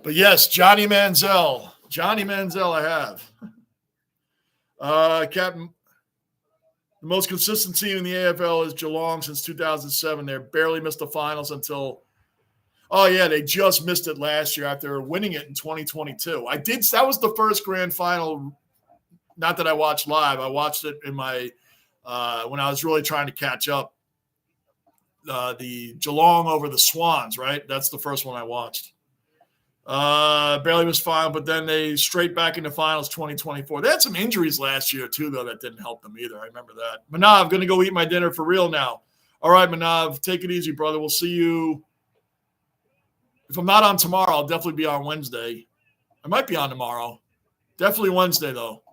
But yes, Johnny Manziel. Johnny Manziel I have. Captain, the most consistent team in the AFL is Geelong since 2007. They barely missed the finals until, they just missed it last year after winning it in 2022. That was the first grand final, not that I watched live. I watched it in my, when I was really trying to catch up. The Geelong over the Swans, right? That's the first one I watched. Barely missed final, but then they straight back into finals 2024. They had some injuries last year too, though, that didn't help them either. I remember that. Manav, going to go eat my dinner for real now. All right, Manav, take it easy, brother. We'll see you. If I'm not on tomorrow, I'll definitely be on Wednesday. I might be on tomorrow. Definitely Wednesday, though.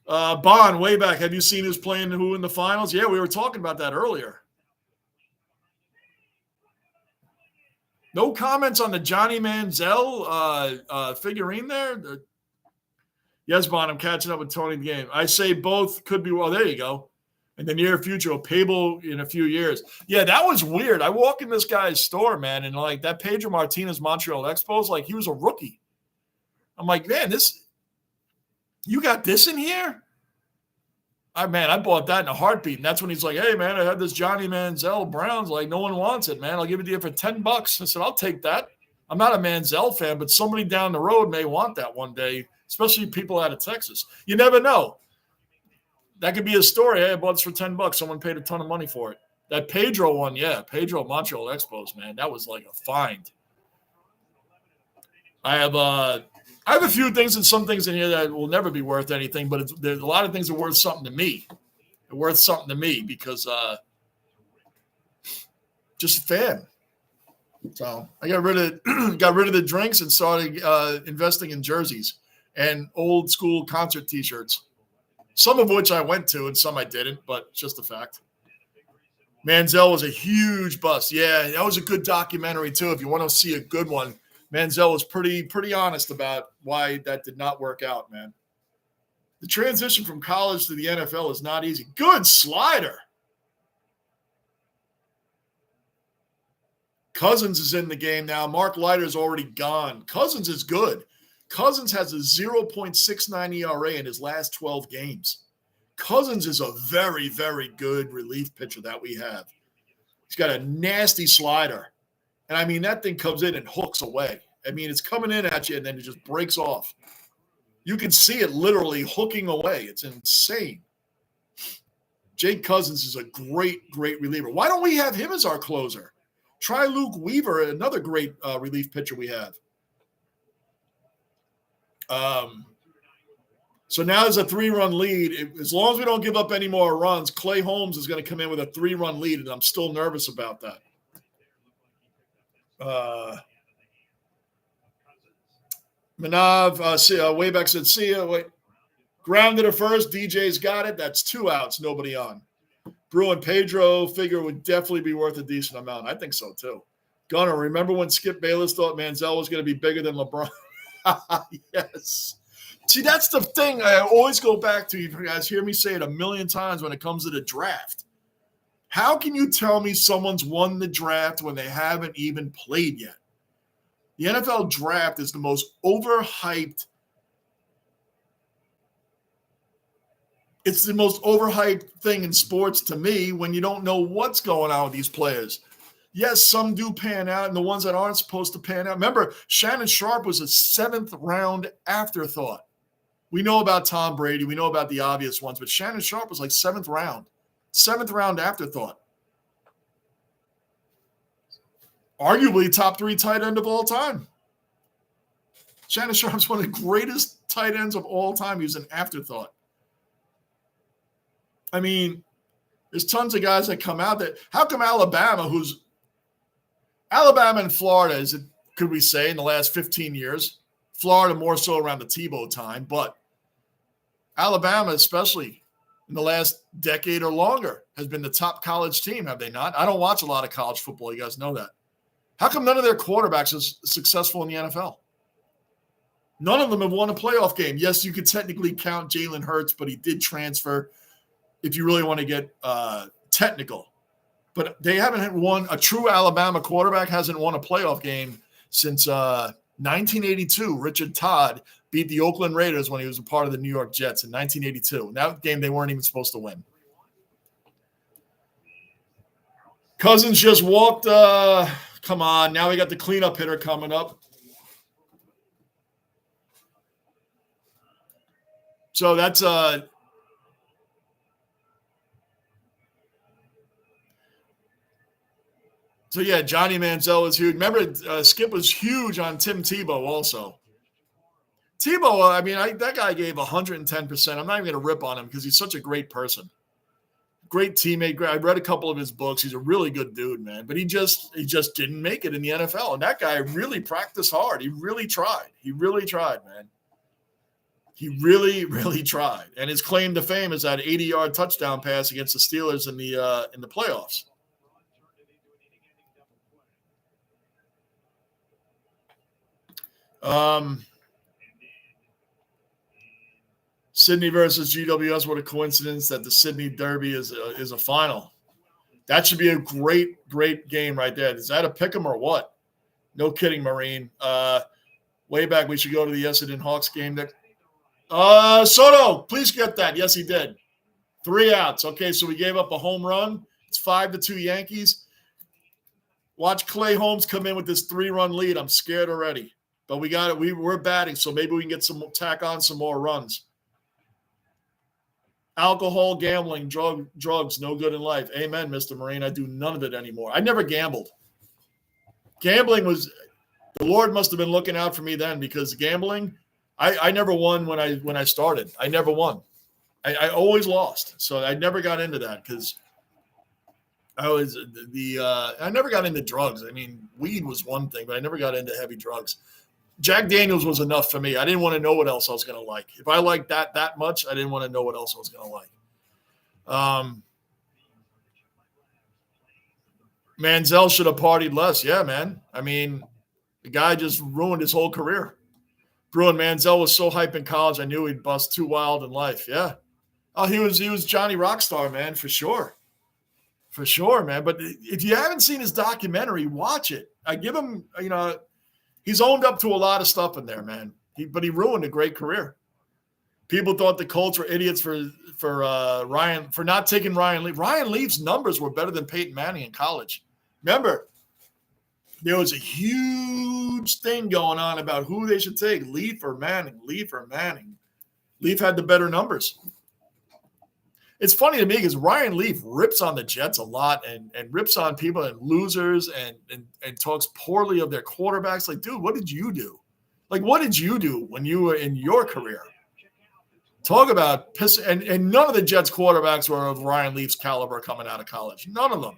Bond, way back. Have you seen who's playing who in the finals? Yeah, we were talking about that earlier. No comments on the Johnny Manziel figurine there? Yes, Bond, I'm catching up with Tony in the game. I say both could be, well, there you go. In the near future, a payable in a few years. Yeah, that was weird. I walk in this guy's store, man, and like that Pedro Martinez Montreal Expos, like he was a rookie. I'm like, man, you got this in here? I bought that in a heartbeat. And that's when he's like, hey, man, I had this Johnny Manziel Browns. Like, no one wants it, man. I'll give it to you for $10. I said, I'll take that. I'm not a Manziel fan, but somebody down the road may want that one day, especially people out of Texas. You never know. That could be a story. Hey, I bought this for $10. Someone paid a ton of money for it. That Pedro one, yeah, Pedro Montreal Expos, man, that was like a find. I have a few things and some things in here that will never be worth anything, but there's a lot of things that are worth something to me. They're worth something to me because just a fan. So I got rid of the drinks and started investing in jerseys and old school concert T-shirts. Some of which I went to and some I didn't, but it's just a fact. Manziel was a huge bust. Yeah, that was a good documentary too. If you want to see a good one, Manziel was pretty honest about why that did not work out, man. The transition from college to the NFL is not easy. Good slider. Cousins is in the game now. Mark Leiter's already gone. Cousins is good. Cousins has a 0.69 ERA in his last 12 games. Cousins is a very, very good relief pitcher that we have. He's got a nasty slider. And, I mean, that thing comes in and hooks away. I mean, it's coming in at you, and then it just breaks off. You can see it literally hooking away. It's insane. Jake Cousins is a great, great reliever. Why don't we have him as our closer? Try Luke Weaver, another great relief pitcher we have. So now there's a 3-run lead. As long as we don't give up any more runs, Clay Holmes is going to come in with a 3-run lead, and I'm still nervous about that. Manav, way back said, see ya. Wait. Grounded at first. DJ's got it. That's 2 outs. Nobody on. Bruin Pedro figure would definitely be worth a decent amount. I think so, too. Gunnar, remember when Skip Bayless thought Manziel was going to be bigger than LeBron? Yes. See, that's the thing I always go back to. You guys hear me say it a million times when it comes to the draft. How can you tell me someone's won the draft when they haven't even played yet? The NFL draft is the most overhyped. It's the most overhyped thing in sports to me when you don't know what's going on with these players. Yes, some do pan out, and the ones that aren't supposed to pan out. Remember, Shannon Sharp was a 7th-round afterthought. We know about Tom Brady. We know about the obvious ones, but Shannon Sharp was like 7th round. 7th-round afterthought. Arguably top 3 tight end of all time. Shannon Sharp's one of the greatest tight ends of all time. He was an afterthought. I mean, there's tons of guys that come out that – how come Alabama and Florida, could we say, in the last 15 years? Florida more so around the Tebow time, but Alabama, especially in the last decade or longer, has been the top college team, have they not? I don't watch a lot of college football. You guys know that. How come none of their quarterbacks is successful in the NFL? None of them have won a playoff game. Yes, you could technically count Jalen Hurts, but he did transfer if you really want to get technical. But they haven't won – a true Alabama quarterback hasn't won a playoff game since 1982. Richard Todd beat the Oakland Raiders when he was a part of the New York Jets in 1982. In that game, they weren't even supposed to win. Cousins just walked come on. Now we got the cleanup hitter coming up. So that's so yeah, Johnny Manziel is huge. Remember, Skip was huge on Tim Tebow also. Tebow, I mean, that guy gave 110%. I'm not even going to rip on him because he's such a great person. Great teammate. I read a couple of his books. He's a really good dude, man. But he just didn't make it in the NFL. And that guy really practiced hard. He really tried. He really tried, man. He really, really tried. And his claim to fame is that 80-yard touchdown pass against the Steelers in the playoffs. Sydney versus GWS. What a coincidence that the Sydney Derby is a final. That should be a great, great game right there. Is that a pick 'em or what? No kidding, Marine. Way back, we should go to the Essendon Hawks game. Soto, please get that. Yes, he did. 3 outs. Okay, so we gave up a home run. It's 5-2 Yankees. Watch Clay Holmes come in with this 3-run lead. I'm scared already. But we got it. We're batting, so maybe we can get tack on some more runs. Alcohol, gambling, drugs, no good in life. Amen, Mr. Marine. I do none of it anymore. I never gambled. Gambling was – the Lord must have been looking out for me then, because gambling, I never won when I started. I never won. I always lost. So I never got into that because I never got into drugs. I mean, weed was one thing, but I never got into heavy drugs. Jack Daniels was enough for me. I didn't want to know what else I was going to like. If I liked that much, I didn't want to know what else I was going to like. Manziel should have partied less. Yeah, man. I mean, the guy just ruined his whole career. Bruin Manziel was so hype in college, I knew he'd bust too wild in life. Yeah. Oh, he was Johnny Rockstar, man, for sure. For sure, man. But if you haven't seen his documentary, watch it. I give him, he's owned up to a lot of stuff in there, man. But he ruined a great career. People thought the Colts were idiots for not taking Ryan Leaf. Ryan Leaf's numbers were better than Peyton Manning in college. Remember, there was a huge thing going on about who they should take, Leaf or Manning. Leaf had the better numbers. It's funny to me because Ryan Leaf rips on the Jets a lot and rips on people and losers and talks poorly of their quarterbacks. Like, dude, what did you do? Like, what did you do when you were in your career? Talk about piss. And none of the Jets quarterbacks were of Ryan Leaf's caliber coming out of college. None of them.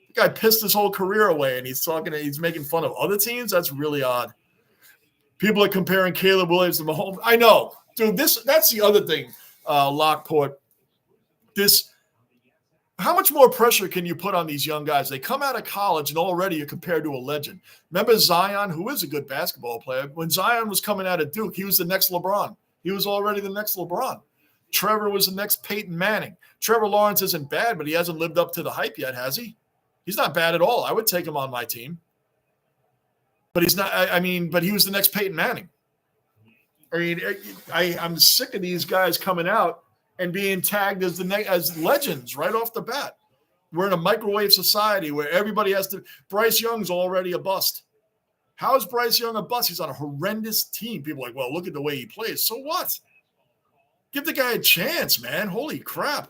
The guy pissed his whole career away, and he's making fun of other teams. That's really odd. People are comparing Caleb Williams to Mahomes. I know, dude. That's the other thing, Lockport. How much more pressure can you put on these young guys? They come out of college and already you're compared to a legend. Remember Zion, who is a good basketball player? When Zion was coming out of Duke, he was the next LeBron. He was already the next LeBron. Trevor was the next Peyton Manning. Trevor Lawrence isn't bad, but he hasn't lived up to the hype yet, has he? He's not bad at all. I would take him on my team. But he's not. But he was the next Peyton Manning. I'm sick of these guys coming out and being tagged as legends right off the bat. We're in a microwave society where everybody has to. Bryce Young's already a bust. How is Bryce Young a bust? He's on a horrendous team. People are like, well, look at the way he plays. So what? Give the guy a chance, man. Holy crap.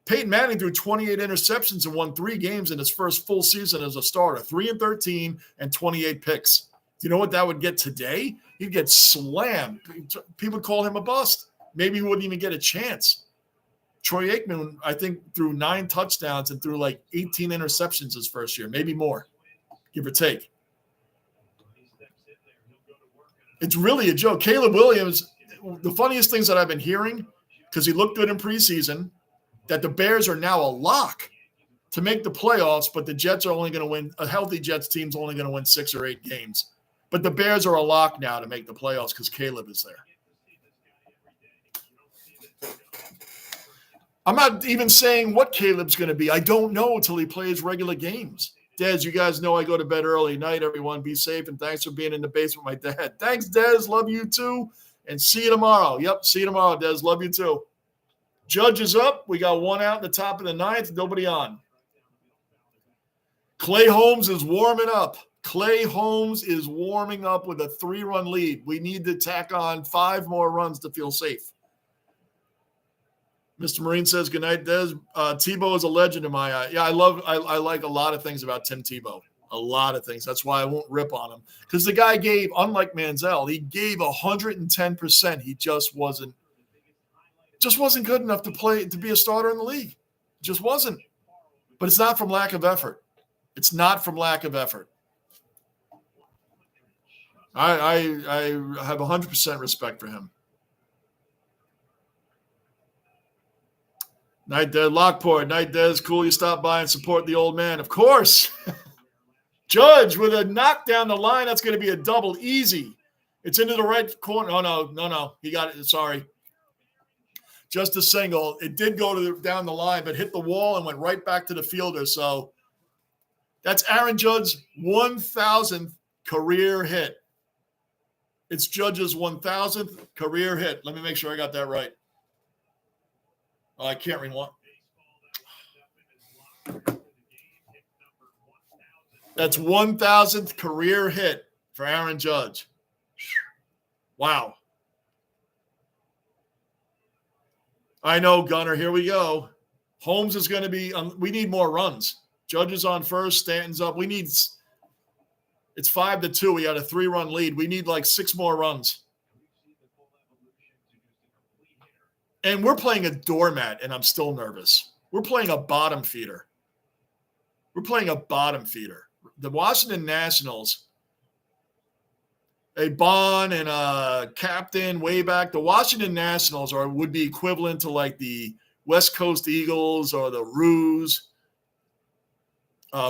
Peyton Manning threw 28 interceptions and won 3 games in his first full season as a starter, 3-13 and 28 picks. Do you know what that would get today? He'd get slammed. People call him a bust. Maybe he wouldn't even get a chance. Troy Aikman, I think, threw 9 touchdowns and threw like 18 interceptions his first year, maybe more, give or take. It's really a joke. Caleb Williams, the funniest things that I've been hearing, because he looked good in preseason, that the Bears are now a lock to make the playoffs, but the Jets are only going to win. A healthy Jets team's only going to win 6 or 8 games. But the Bears are a lock now to make the playoffs because Caleb is there. I'm not even saying what Caleb's going to be. I don't know until he plays regular games. Dez, you guys know I go to bed early. Night, everyone. Be safe, and thanks for being in the basement with my dad. Thanks, Dez. Love you too. And see you tomorrow. Yep, see you tomorrow, Dez. Love you too. Judge is up. We got 1 out in the top of the 9th. Nobody on. Clay Holmes is warming up. Clay Holmes is warming up with a 3-run lead. We need to tack on 5 more runs to feel safe. Mr. Marine says, good night, Des. Tebow is a legend in my eye. Yeah, I like a lot of things about Tim Tebow. A lot of things. That's why I won't rip on him. Because the guy gave, unlike Manziel, he gave 110%. He just wasn't good enough to be a starter in the league. Just wasn't. But it's not from lack of effort. It's not from lack of effort. I have 100% respect for him. Night Dead Lockport. Night Dead, cool you stop by and support the old man. Of course. Judge with a knock down the line. That's going to be a double. Easy. It's into the right corner. Oh, no. He got it. Sorry. Just a single. It did go down the line, but hit the wall and went right back to the fielder. So that's Aaron Judge's 1,000th career hit. It's Judge's 1,000th career hit. Let me make sure I got that right. Oh, I can't rewind. That's 1,000th career hit for Aaron Judge. Wow. I know, Gunner. Here we go. Holmes is going to be we need more runs. Judge is on first. Stanton's up. It's 5-2. We got a 3-run lead. We need like 6 more runs. And we're playing a doormat, and I'm still nervous. We're playing a bottom feeder. The Washington Nationals, a Bond and a captain way back. The Washington Nationals would be equivalent to like the West Coast Eagles or the Roos,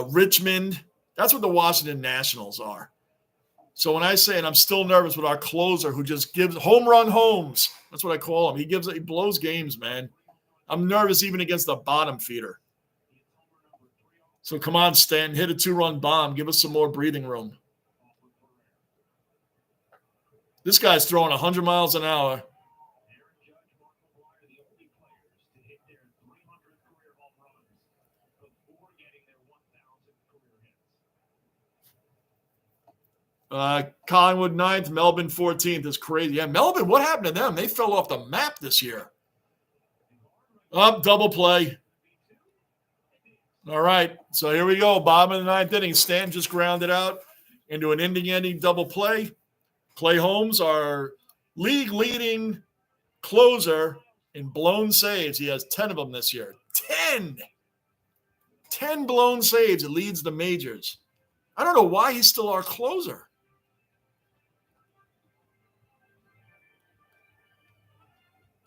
Richmond. That's what the Washington Nationals are. So when I say, and I'm still nervous with our closer who just gives home run homes. That's what I call him. He blows games, man. I'm nervous even against the bottom feeder. So come on, Stanton, hit a 2-run bomb. Give us some more breathing room. This guy's throwing 100 miles an hour. Collingwood 9th, Melbourne 14th is crazy. Yeah, Melbourne, what happened to them? They fell off the map this year. Double play. All right, so here we go. Bottom of the 9th inning. Stanton just grounded out into an ending double play. Clay Holmes, our league-leading closer in blown saves. He has 10 of them this year. 10! 10 blown saves. It leads the majors. I don't know why he's still our closer.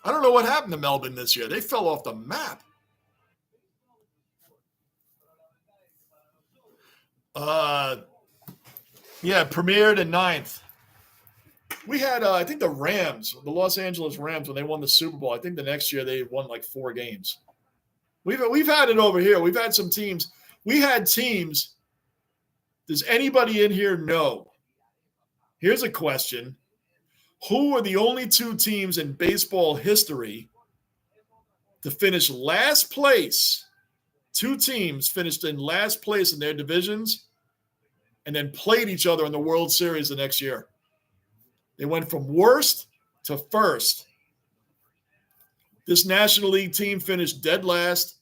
I don't know what happened to Melbourne this year. They fell off the map. Premiered in 9th. We had, I think the Rams, the Los Angeles Rams, when they won the Super Bowl, I think the next year they won like 4 games. We've had it over here. We've had some teams. We had teams. Does anybody in here know? Here's a question. Who are the only 2 teams in baseball history to finish last place? 2 teams finished in last place in their divisions and then played each other in the World Series the next year. They went from worst to first. This National League team finished dead last,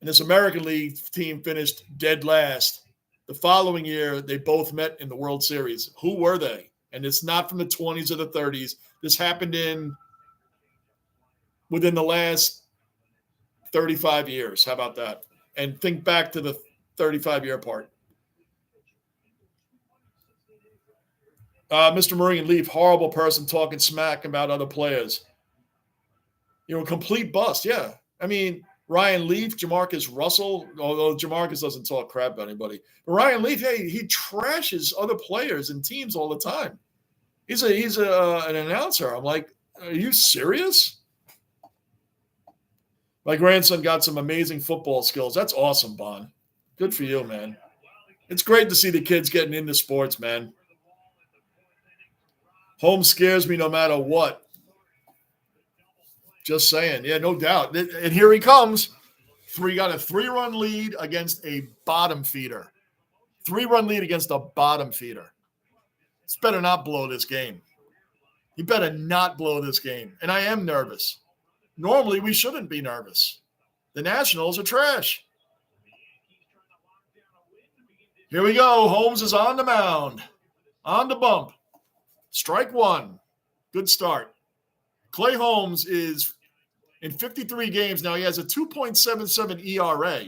and this American League team finished dead last. The following year, they both met in the World Series. Who were they? And it's not from the 20s or the 30s. This happened within the last 35 years. How about that? And think back to the 35-year part. Mr. Marine Leaf, horrible person talking smack about other players. Complete bust. Yeah. I mean, Ryan Leaf, Jamarcus Russell, although Jamarcus doesn't talk crap about anybody. But Ryan Leaf, hey, he trashes other players and teams all the time. He's an announcer. I'm like, are you serious? My grandson got some amazing football skills. That's awesome, Bon. Good for you, man. It's great to see the kids getting into sports, man. Home scares me no matter what. Just saying. Yeah, no doubt. And here he comes. Got a 3-run lead against a bottom feeder. 3-run lead against a bottom feeder. It's better not blow this game. He better not blow this game. And I am nervous. Normally, we shouldn't be nervous. The Nationals are trash. Here we go. Holmes is on the mound. On the bump. Strike 1. Good start. Clay Holmes is in 53 games. Now he has a 2.77 ERA,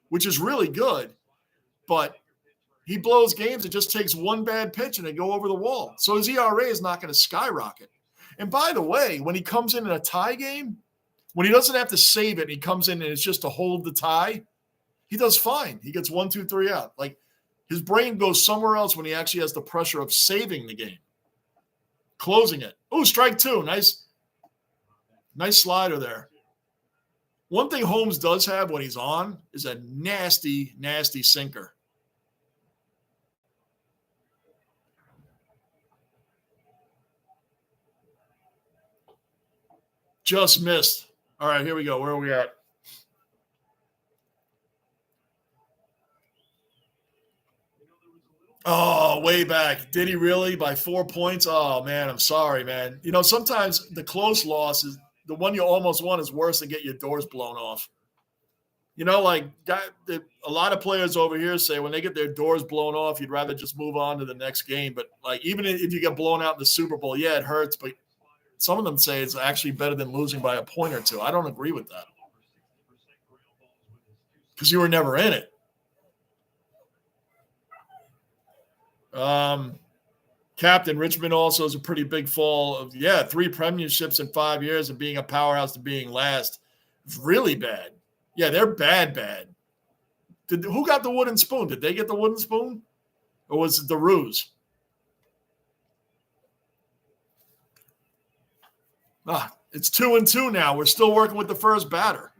which is really good. But he blows games. It just takes one bad pitch and they go over the wall. So his ERA is not going to skyrocket. And by the way, when he comes in a tie game, when he doesn't have to save it, and he comes in and it's just to hold the tie, he does fine. He gets 1, 2, 3 out. Like his brain goes somewhere else when he actually has the pressure of saving the game, closing it. Oh, strike 2. Nice slider there. One thing Holmes does have when he's on is a nasty, nasty sinker. Just missed. All right, here we go. Where are we at? Oh, way back. Did he really? By 4 points? Oh, man, I'm sorry, man. You know, sometimes the close loss is the one you almost won is worse than get your doors blown off. You know, like a lot of players over here say when they get their doors blown off, you'd rather just move on to the next game. But, like, even if you get blown out in the Super Bowl, yeah, it hurts, but some of them say it's actually better than losing by a point or two. I don't agree with that because you were never in it. Captain Richmond also is a pretty big fall of 3 premierships in 5 years and being a powerhouse to being last. It's really bad. Yeah, they're bad. Who got the wooden spoon? Did they get the wooden spoon? Or was it the Ruse? It's 2-2 now. We're still working with the first batter.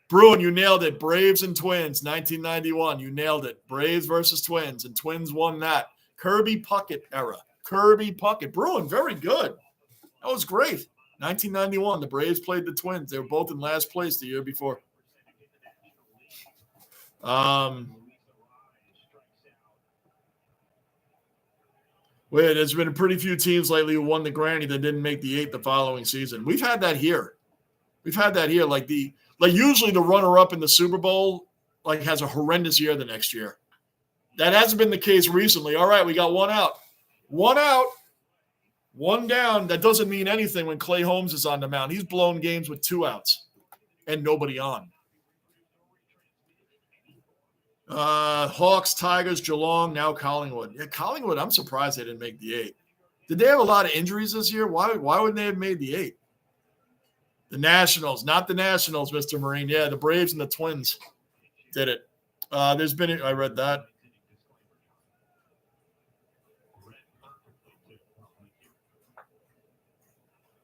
Bruin, you nailed it. Braves and Twins, 1991. You nailed it. Braves versus Twins, and Twins won that. Kirby Puckett era. Kirby Puckett. Bruin, very good. That was great. 1991, the Braves played the Twins. They were both in last place the year before. There's been pretty few teams lately who won the Granny that didn't make the 8 the following season. We've had that here. Like usually the runner-up in the Super Bowl like has a horrendous year the next year. That hasn't been the case recently. All right, we got one out. One out. One down. That doesn't mean anything when Clay Holmes is on the mound. He's blown games with 2 outs and nobody on. Hawks, Tigers, Geelong, now Collingwood. Yeah, Collingwood, I'm surprised they didn't make the 8. Did they have a lot of injuries this year? Why wouldn't they have made the 8? The Nationals, not the Nationals, Mr. Marine. Yeah, the Braves and the Twins did it. I read that.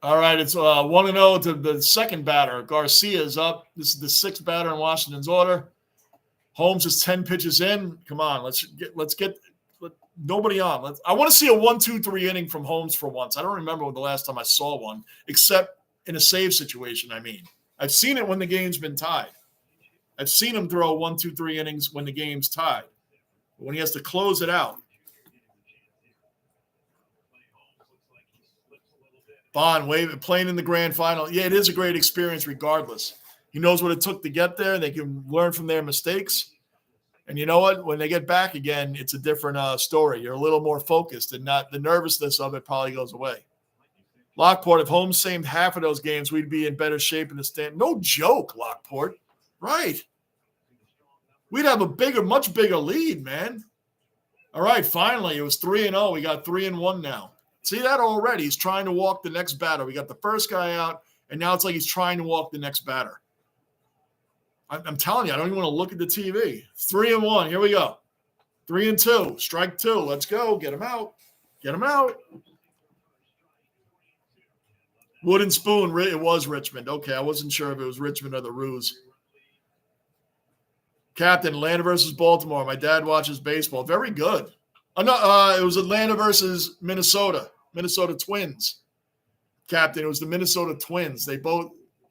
All right, it's 1-0 to the second batter. Garcia is up. This is the 6th batter in Washington's order. Holmes is 10 pitches in. Come on, let's get nobody on. I want to see a 1, 2, 3 inning from Holmes for once. I don't remember the last time I saw one, except in a save situation. I mean, I've seen it when the game's been tied. I've seen him throw 1, 2, 3 innings when the game's tied. But when he has to close it out. Bond playing in the grand final. Yeah, it is a great experience regardless. He knows what it took to get there. They can learn from their mistakes. And you know what? When they get back again, it's a different story. You're a little more focused and not the nervousness of it probably goes away. Lockport, if Holmes saved half of those games, we'd be in better shape in the stand. No joke, Lockport. Right. We'd have a much bigger lead, man. All right, finally, it was 3-0. We got 3-1 now. See that already? He's trying to walk the next batter. We got the first guy out, and now it's like he's trying to walk the next batter. I'm telling you, I don't even want to look at the TV. 3-1. Here we go. 3-2. Strike 2. Let's go. Get him out. Get him out. Wooden spoon. It was Richmond. Okay, I wasn't sure if it was Richmond or the Ruse. Captain, Atlanta versus Baltimore. My dad watches baseball. Very good. It was Atlanta versus Minnesota. Minnesota Twins. Captain, it was the Minnesota Twins.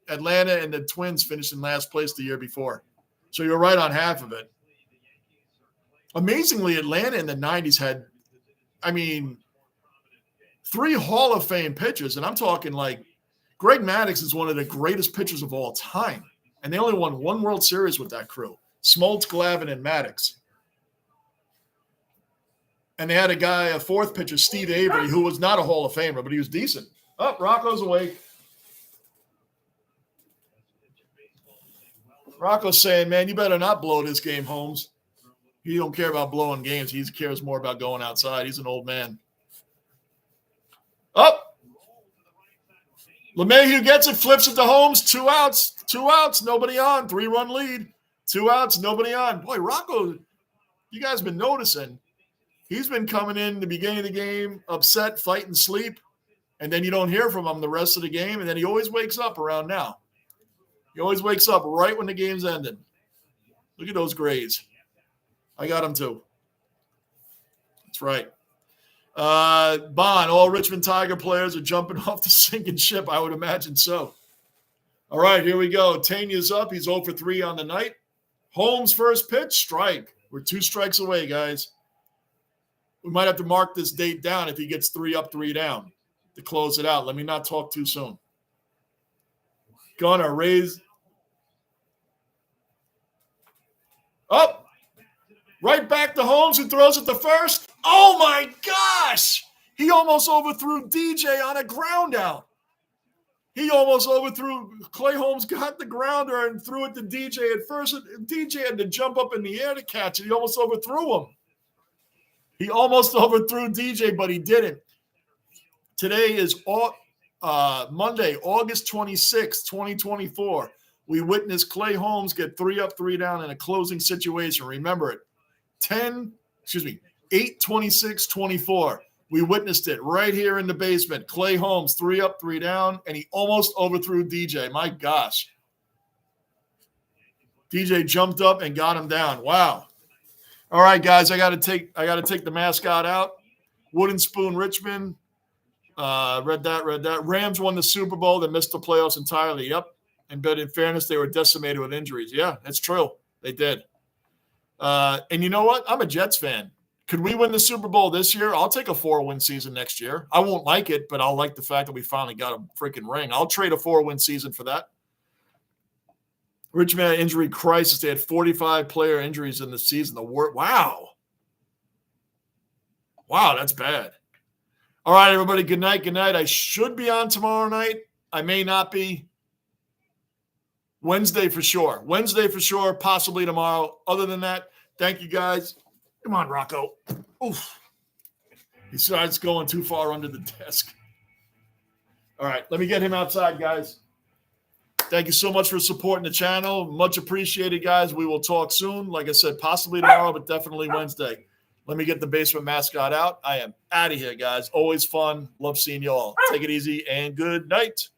Atlanta and the Twins finished in last place the year before. So you're right on half of it. Amazingly, Atlanta in the 90s had, 3 Hall of Fame pitchers. And I'm talking like Greg Maddux is one of the greatest pitchers of all time. And they only won 1 World Series with that crew. Smoltz, Glavine, and Maddux. And they had a 4th pitcher, Steve Avery, who was not a Hall of Famer, but he was decent. Oh, Rocco's awake. Rocco's saying, man, you better not blow this game, Holmes. He don't care about blowing games. He cares more about going outside. He's an old man. Up. LeMahieu gets it, flips it to Holmes. 2 outs. 2 outs. Nobody on. 3-run lead. 2 outs. Nobody on. Boy, Rocco, you guys been noticing. He's been coming in the beginning of the game, upset, fighting sleep, and then you don't hear from him the rest of the game, and then he always wakes up around now. He always wakes up right when the game's ending. Look at those grades. I got him too. That's right. Bond, all Richmond Tiger players are jumping off the sinking ship. I would imagine so. All right, here we go. Tanya's up. He's 0 for 3 on the night. Holmes' first pitch, strike. We're 2 strikes away, guys. We might have to mark this date down if he gets 3 up, 3 down to close it out. Let me not talk too soon. Gonna raise. Up. Right back to Holmes, who throws it to first. Oh, my gosh. He almost overthrew DJ on a ground out. He almost overthrew. Clay Holmes got the grounder and threw it to DJ at first. DJ had to jump up in the air to catch it. He almost overthrew him. He almost overthrew DJ, but he didn't. Today is Monday, August 26, 2024. We witnessed Clay Holmes get 3 up, 3 down in a closing situation. Remember it. 8-26-24. We witnessed it right here in the basement. Clay Holmes, 3 up, 3 down, and he almost overthrew DJ. My gosh. DJ jumped up and got him down. Wow. All right, guys, I gotta take the mascot out. Wooden Spoon Richmond. Read that. Rams won the Super Bowl. They missed the playoffs entirely. Yep. But in fairness, they were decimated with injuries. Yeah, that's true. They did. And you know what? I'm a Jets fan. Could we win the Super Bowl this year? I'll take a 4-win season next year. I won't like it, but I'll like the fact that we finally got a freaking ring. I'll trade a 4-win season for that. Richmond had injury crisis. They had 45 player injuries in the season. Wow. Wow, that's bad. All right, everybody, good night. Good night. I should be on tomorrow night. I may not be. Wednesday for sure. Possibly tomorrow. Other than that, thank you, guys. Come on, Rocco. Oof. He starts going too far under the desk. All right, let me get him outside, guys. Thank you so much for supporting the channel. Much appreciated, guys. We will talk soon. Like I said, possibly tomorrow, but definitely Wednesday. Let me get the basement mascot out. I am out of here, guys. Always fun. Love seeing you all. Take it easy and good night.